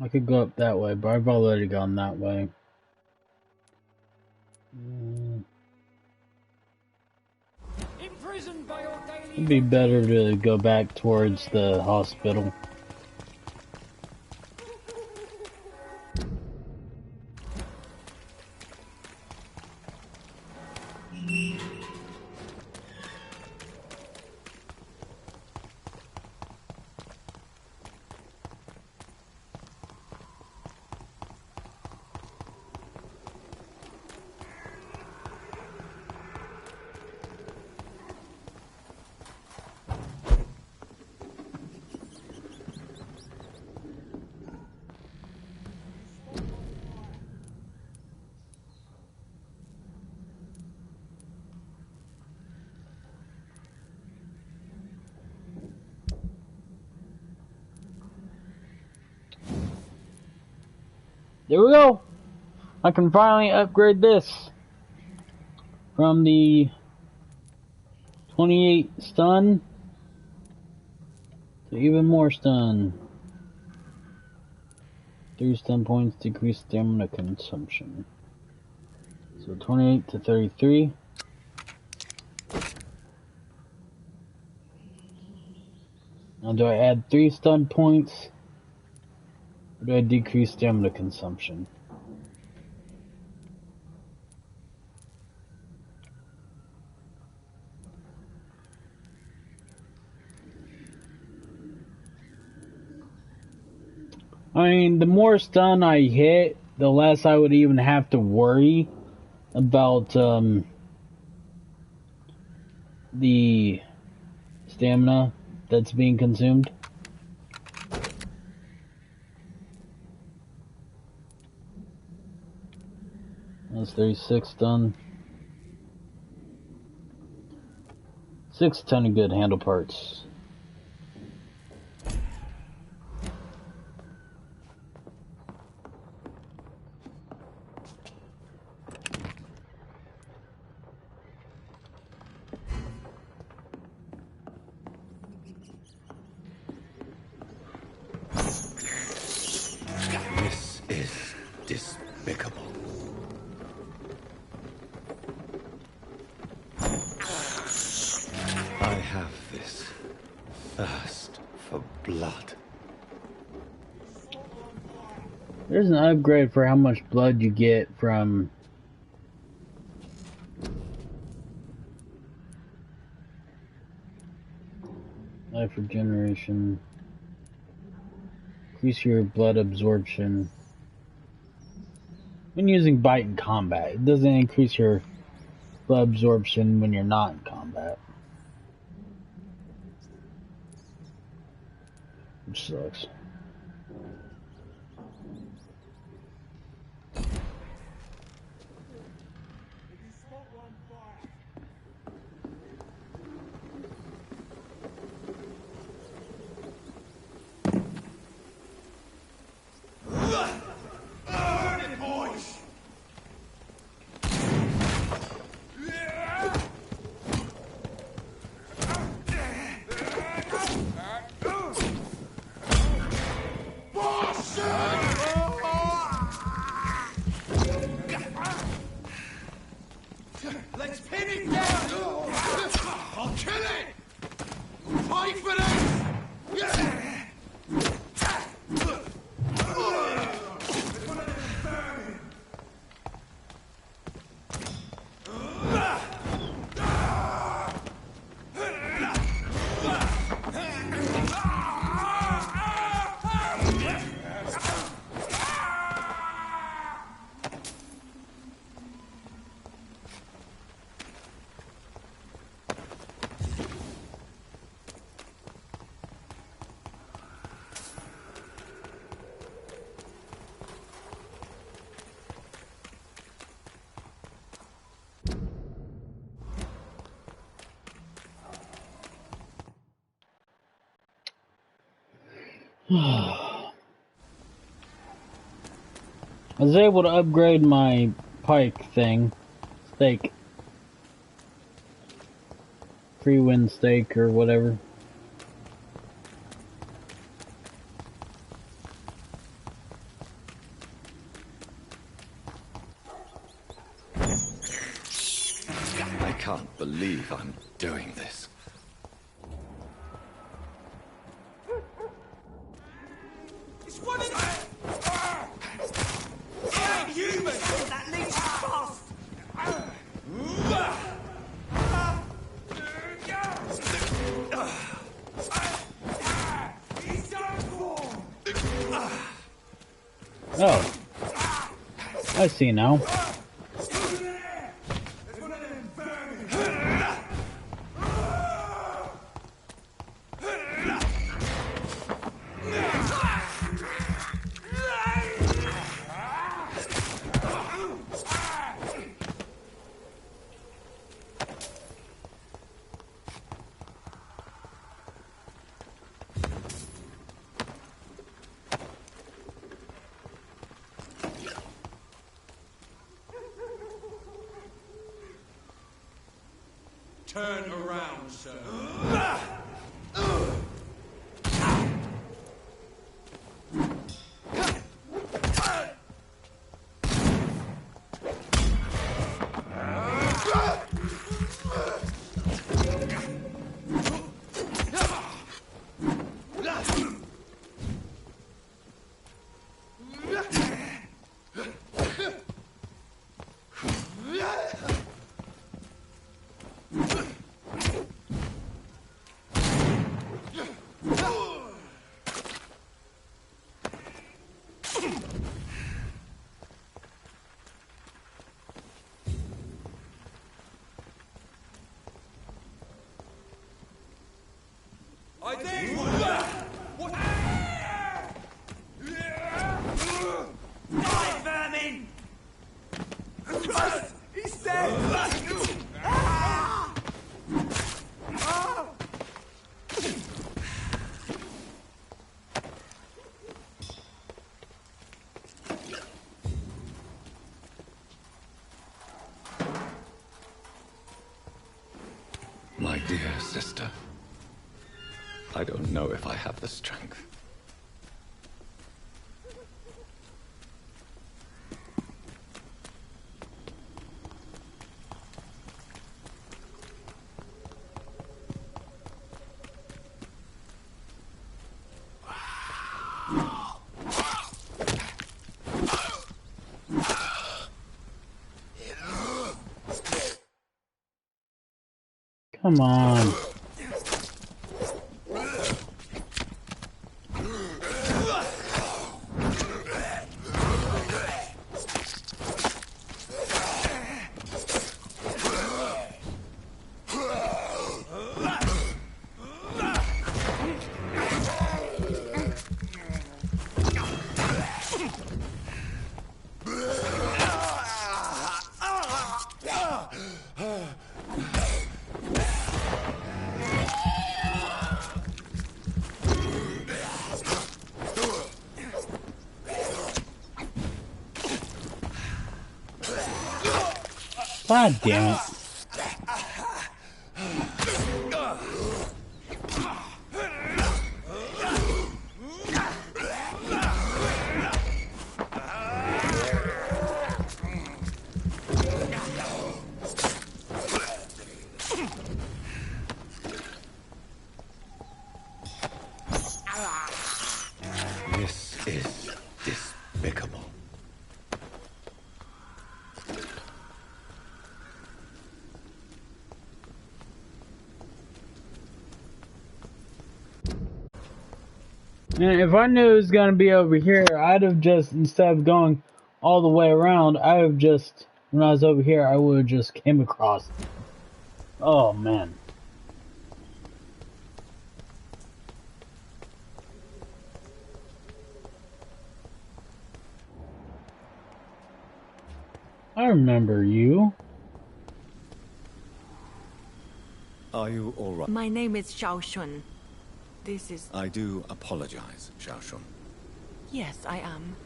I could go up that way, but I've already gone that way. It'd be better to go back towards the hospital. There we go. I can finally upgrade this from the 28 stun to even more stun. 3 stun points decrease stamina consumption. So 28 to 33. Now do I add 3 stun points? Or do I decrease stamina consumption? I mean, the more stun I hit, the less I would even have to worry about the stamina that's being consumed. That's 36 stun. 6 ton of good handle parts. This is despicable. I have this thirst for blood. There's an upgrade for how much blood you get from life regeneration. Increase your blood absorption when using bite in combat. It doesn't increase your blood absorption when you're not in combat, which sucks. Let's pin it down! I'll kill it! Fight for this! I was able to upgrade my pike thing. Stake. Pre-win stake or whatever. can't believe I'm doing this. It's one of them! It ain't human! That leech is fast! He's done for! Oh. I see now. Turn around, sir. I did! What? Die, vermin! He's dead! My dear sister, I don't know if I have the strength. Come on. God damn it. This is despicable. And if I knew it was gonna be over here, I'd have just, instead of going all the way around, I would have just, when I was over here, I would have just came across. Oh man. I remember you. Are you all right? My name is Xiao Shun. This is... I do apologize, Xiaoshun. Yes, I am.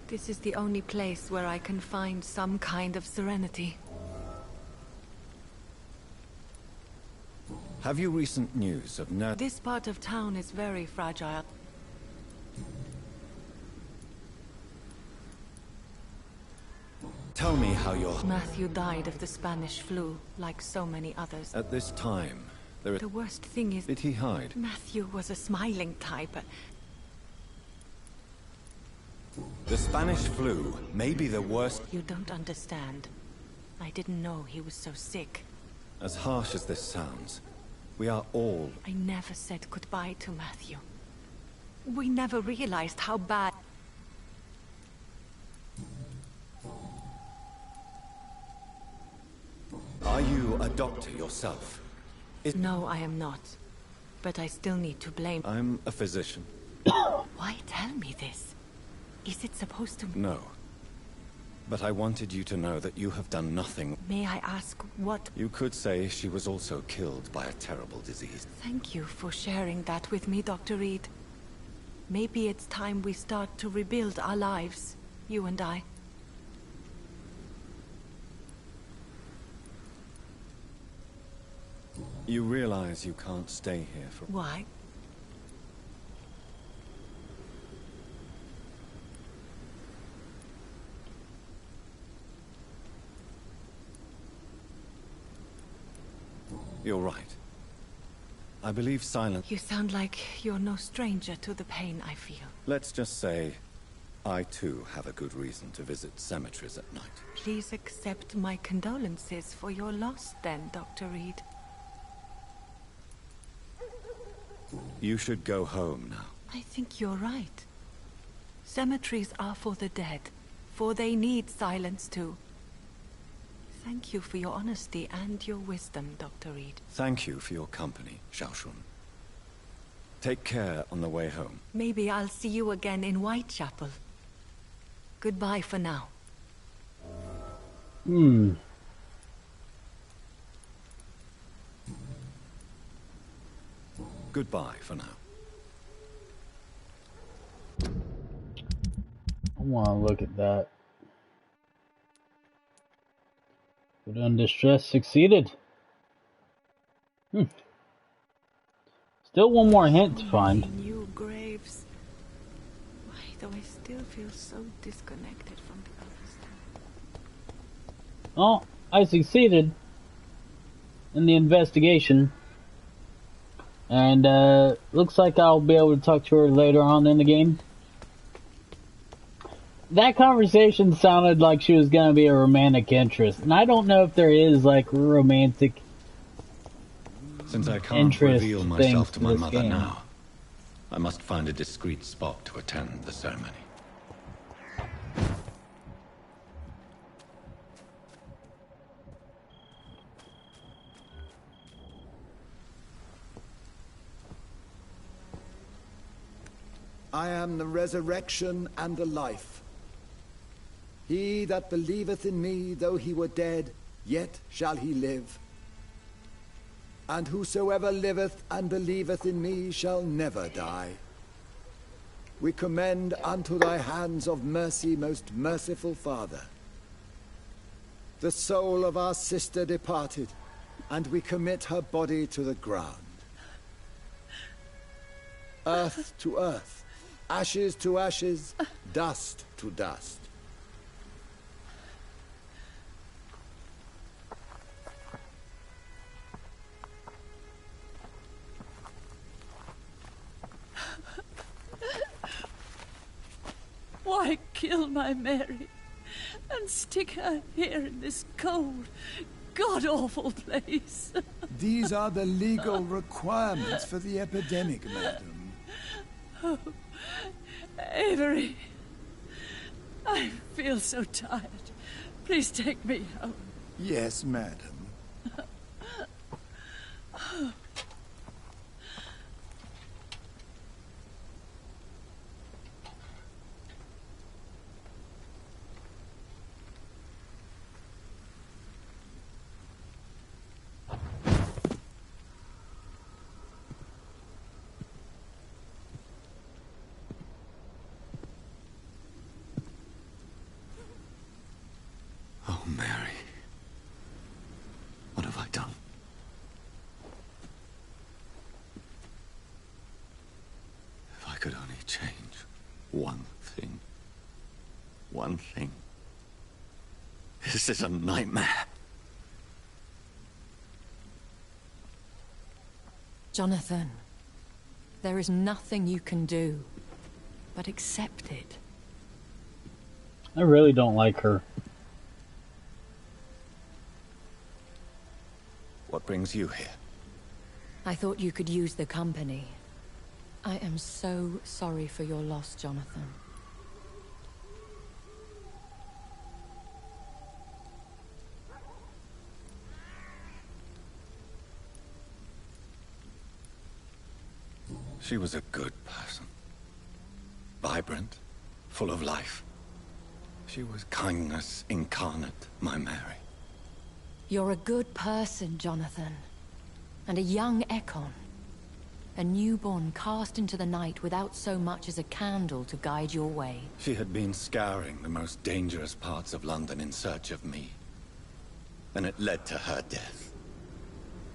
This is the only place where I can find some kind of serenity. Have you recent news of Ner... This part of town is very fragile. Tell me how you're... Matthew died of the Spanish flu, like so many others. At this time, there is... The worst thing is... Did he hide? Matthew was a smiling type. The Spanish flu may be the worst... You don't understand. I didn't know he was so sick. As harsh as this sounds, we are all... I never said goodbye to Matthew. We never realized how bad... Are you a doctor yourself? No, I am not. But I still need to blame... I'm a physician. Why tell me this? Is it supposed to... No. But I wanted you to know that you have done nothing. May I ask what... You could say she was also killed by a terrible disease. Thank you for sharing that with me, Dr. Reed. Maybe it's time we start to rebuild our lives, you and I. You realize you can't stay here for... Why? You're right. I believe silence... You sound like you're no stranger to the pain I feel. Let's just say, I too have a good reason to visit cemeteries at night. Please accept my condolences for your loss then, Dr. Reed. You should go home now. I think you're right. Cemeteries are for the dead, for they need silence too. Thank you for your honesty and your wisdom, Dr. Reed. Thank you for your company, Xiaoshun. Take care on the way home. Maybe I'll see you again in Whitechapel. Goodbye for now. Goodbye for now. I want to look at that. Put on distress succeeded. Still one more hint to find. New graves. Why do I still feel so disconnected from the others? Oh, I succeeded in the investigation. And looks like I'll be able to talk to her later on in the game. That conversation sounded like she was going to be a romantic interest. And I don't know if there is, like, romantic Since I can't reveal myself to my mother now, I must find a discreet spot to attend the ceremony. I am the resurrection and the life. He that believeth in me, though he were dead, yet shall he live. And whosoever liveth and believeth in me shall never die. We commend unto thy hands of mercy, most merciful Father, the soul of our sister departed, and we commit her body to the ground. Earth to earth, ashes to ashes, dust to dust. Why kill my Mary and stick her here in this cold, god-awful place? These are the legal requirements for the epidemic, madam. Oh, Avery, I feel so tired. Please take me home. Yes, madam. Oh, Mary. What have I done? If I could only change one thing. One thing. This is a nightmare. Jonathan, there is nothing you can do but accept it. I really don't like her. What brings you here? I thought you could use the company. I am so sorry for your loss, Jonathan. She was a good person. Vibrant, full of life. She was kindness incarnate, my Mary. You're a good person, Jonathan. And a young Ekon. A newborn cast into the night without so much as a candle to guide your way. She had been scouring the most dangerous parts of London in search of me. And it led to her death.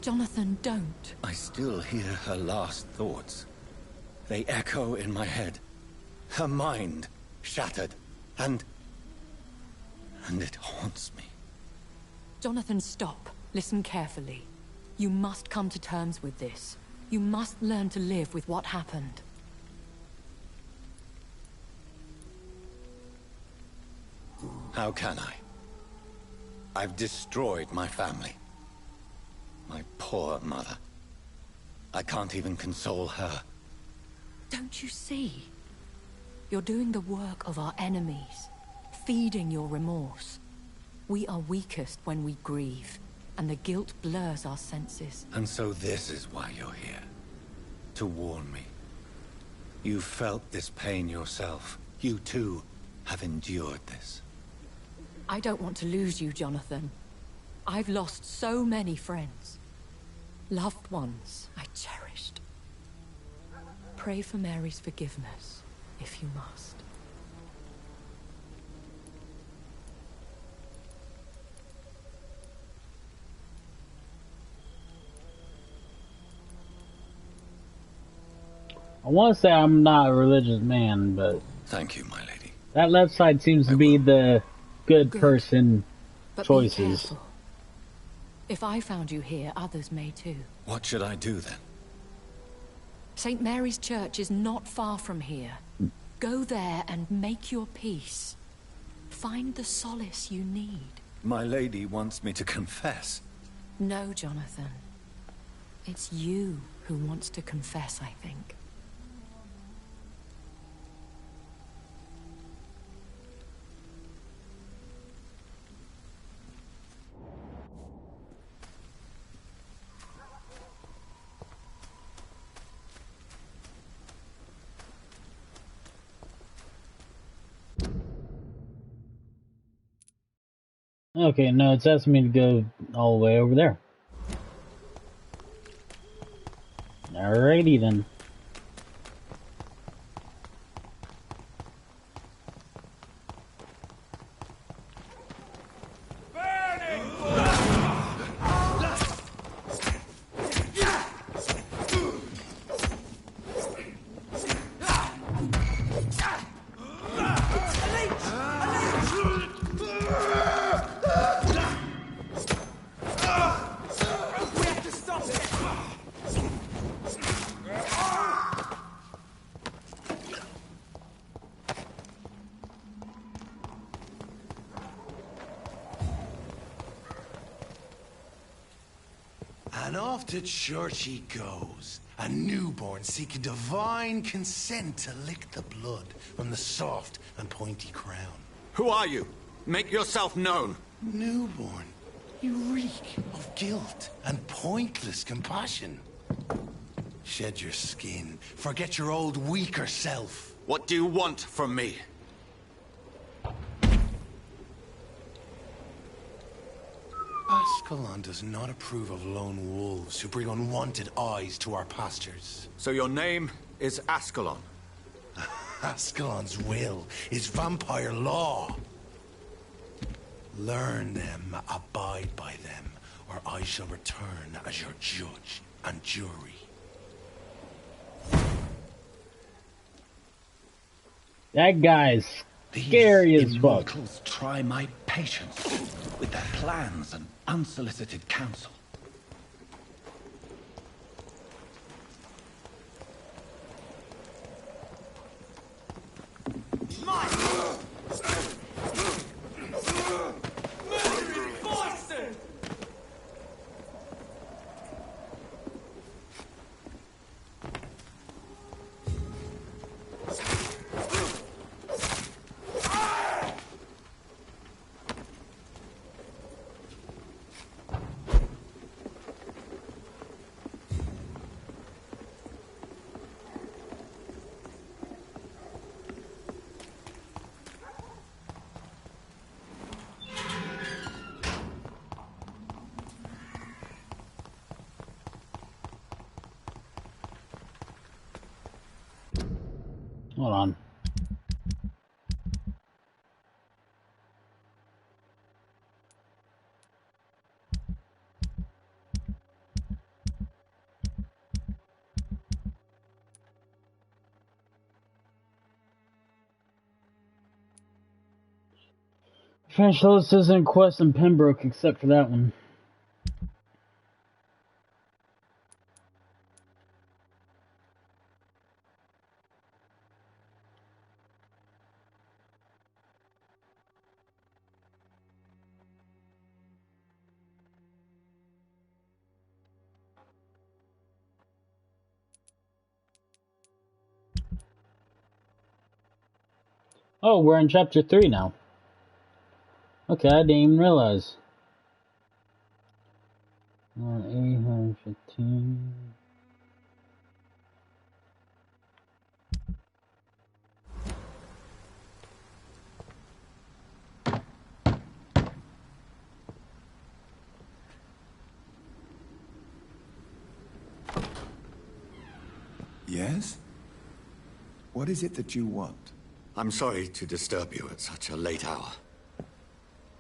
Jonathan, don't. I still hear her last thoughts. They echo in my head. Her mind shattered, and it haunts me. Jonathan, stop. Listen carefully. You must come to terms with this. You must learn to live with what happened. How can I? I've destroyed my family. My poor mother. I can't even console her. Don't you see? You're doing the work of our enemies, feeding your remorse. We are weakest when we grieve, and the guilt blurs our senses. And so this is why you're here. To warn me. You've felt this pain yourself. You too have endured this. I don't want to lose you, Jonathan. I've lost so many friends. Loved ones I cherished. Pray for Mary's forgiveness, if you must. I want to say I'm not a religious man, but... Thank you, my lady. That left side seems to be the good person But choices. be careful. If I found you here, others may too. What should I do then? St. Mary's Church is not far from here. Go there and make your peace. Find the solace you need. My lady wants me to confess. No, Jonathan. It's you who wants to confess, I think. Okay, no, it's asking me to go all the way over there. Alrighty then. And off to church he goes, a newborn seeking divine consent to lick the blood from the soft and pointy crown. Who are you? Make yourself known. Newborn, you reek of guilt and pointless compassion. Shed your skin, forget your old weaker self. What do you want from me? Ascalon does not approve of lone wolves who bring unwanted eyes to our pastures. So your name is Ascalon? Ascalon's will is vampire law. Learn them, abide by them, or I shall return as your judge and jury. That guy's scary as fuck. Try my patience with their plans and unsolicited counsel. Hold on. Finished all the citizen quests in Pembroke except for that one. Oh, we're in chapter 3 now. Okay, I didn't even realize. 815. Yes? What is it that you want? I'm sorry to disturb you at such a late hour.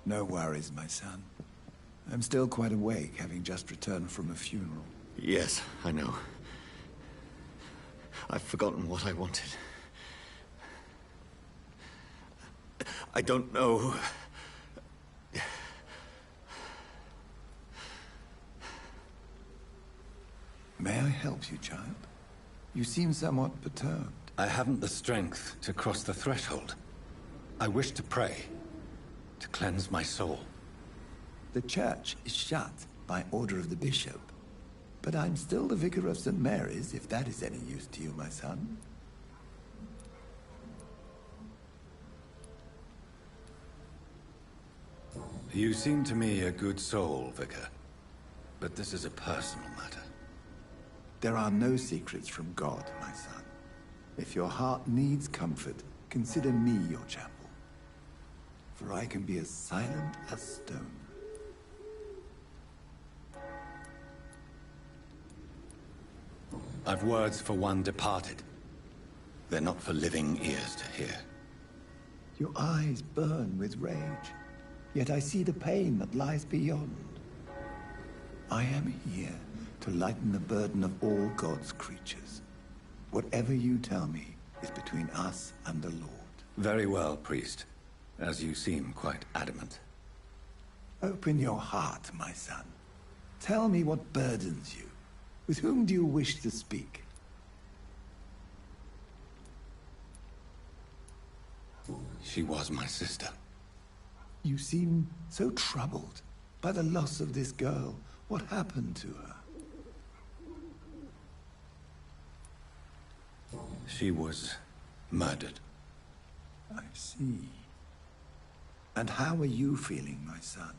No worries, my son. I'm still quite awake, having just returned from a funeral. Yes, I know. I've forgotten what I wanted. I don't know. May I help you, child? You seem somewhat perturbed. I haven't the strength to cross the threshold. I wish to pray, to cleanse my soul. The church is shut by order of the bishop. But I'm still the vicar of St. Mary's, if that is any use to you, my son. You seem to me a good soul, Vicar. But this is a personal matter. There are no secrets from God, my son. If your heart needs comfort, consider me your chapel. For I can be as silent as stone. I've words for one departed. They're not for living ears to hear. Your eyes burn with rage, yet I see the pain that lies beyond. I am here to lighten the burden of all God's creatures. Whatever you tell me is between us and the Lord. Very well, priest. As you seem quite adamant. Open your heart, my son. Tell me what burdens you. With whom do you wish to speak? She was my sister. You seem so troubled by the loss of this girl. What happened to her? She was murdered. I see. And how are you feeling, my son?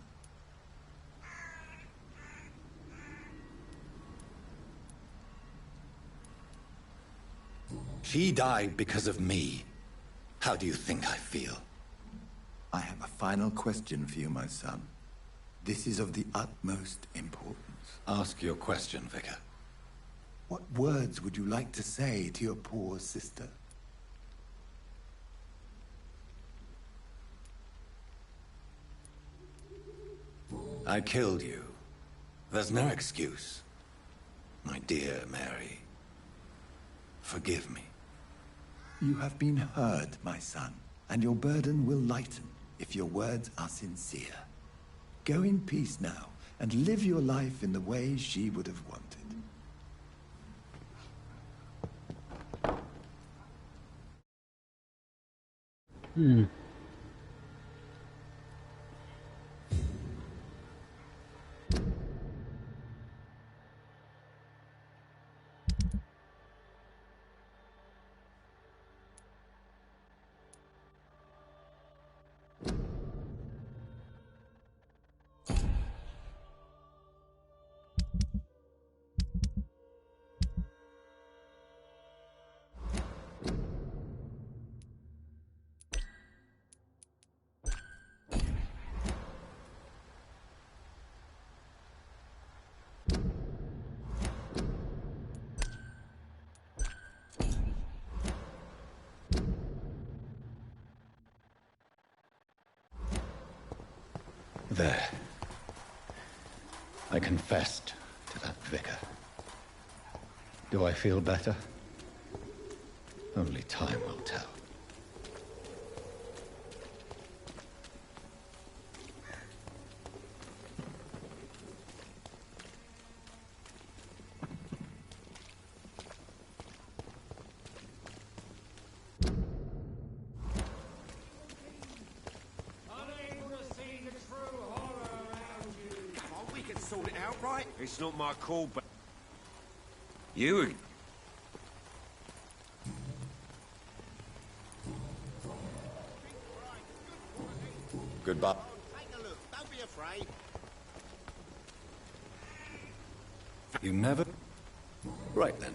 She died because of me. How do you think I feel? I have a final question for you, my son. This is of the utmost importance. Ask your question, Vicar. What words would you like to say to your poor sister? I killed you. There's no excuse. My dear Mary, forgive me. You have been heard, my son, and your burden will lighten if your words are sincere. Go in peace now, and live your life in the way she would have wanted. Hmm. There. I confessed to that vicar. Do I feel better? Only time will tell. Sort it out, right? It's not my call, but... You... Goodbye. Take a look. Don't be afraid. You never... Right then.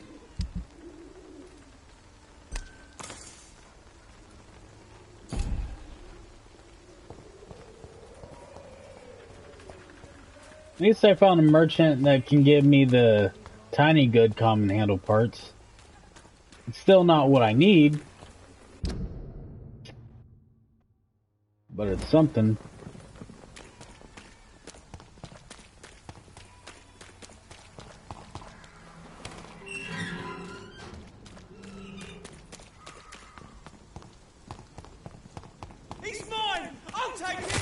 At least I found a merchant that can give me the tiny good common handle parts. It's still not what I need, but it's something. He's mine! I'll take it!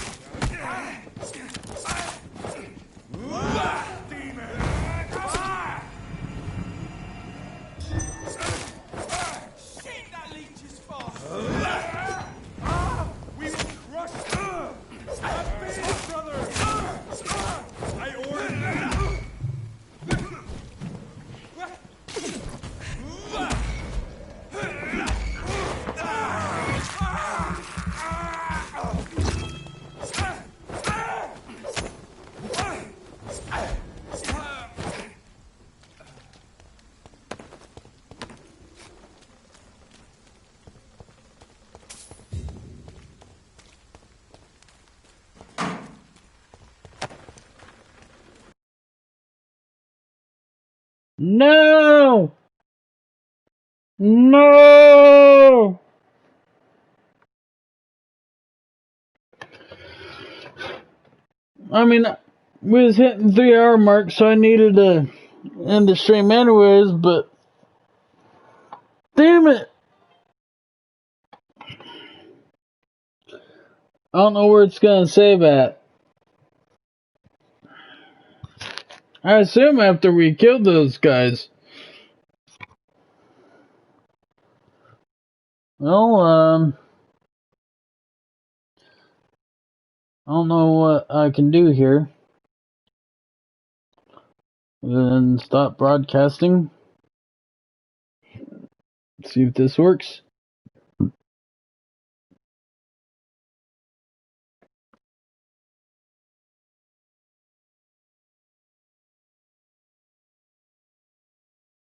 Shit, that leech is fast! We will crush him! Vampyr, brother! I ordered No! No! I mean, we was hitting 3 hour mark, so I needed to end the stream anyways, but damn it! I don't know where it's gonna save at. I assume after we killed those guys. Well, I don't know what I can do here. Then stop broadcasting. See if this works.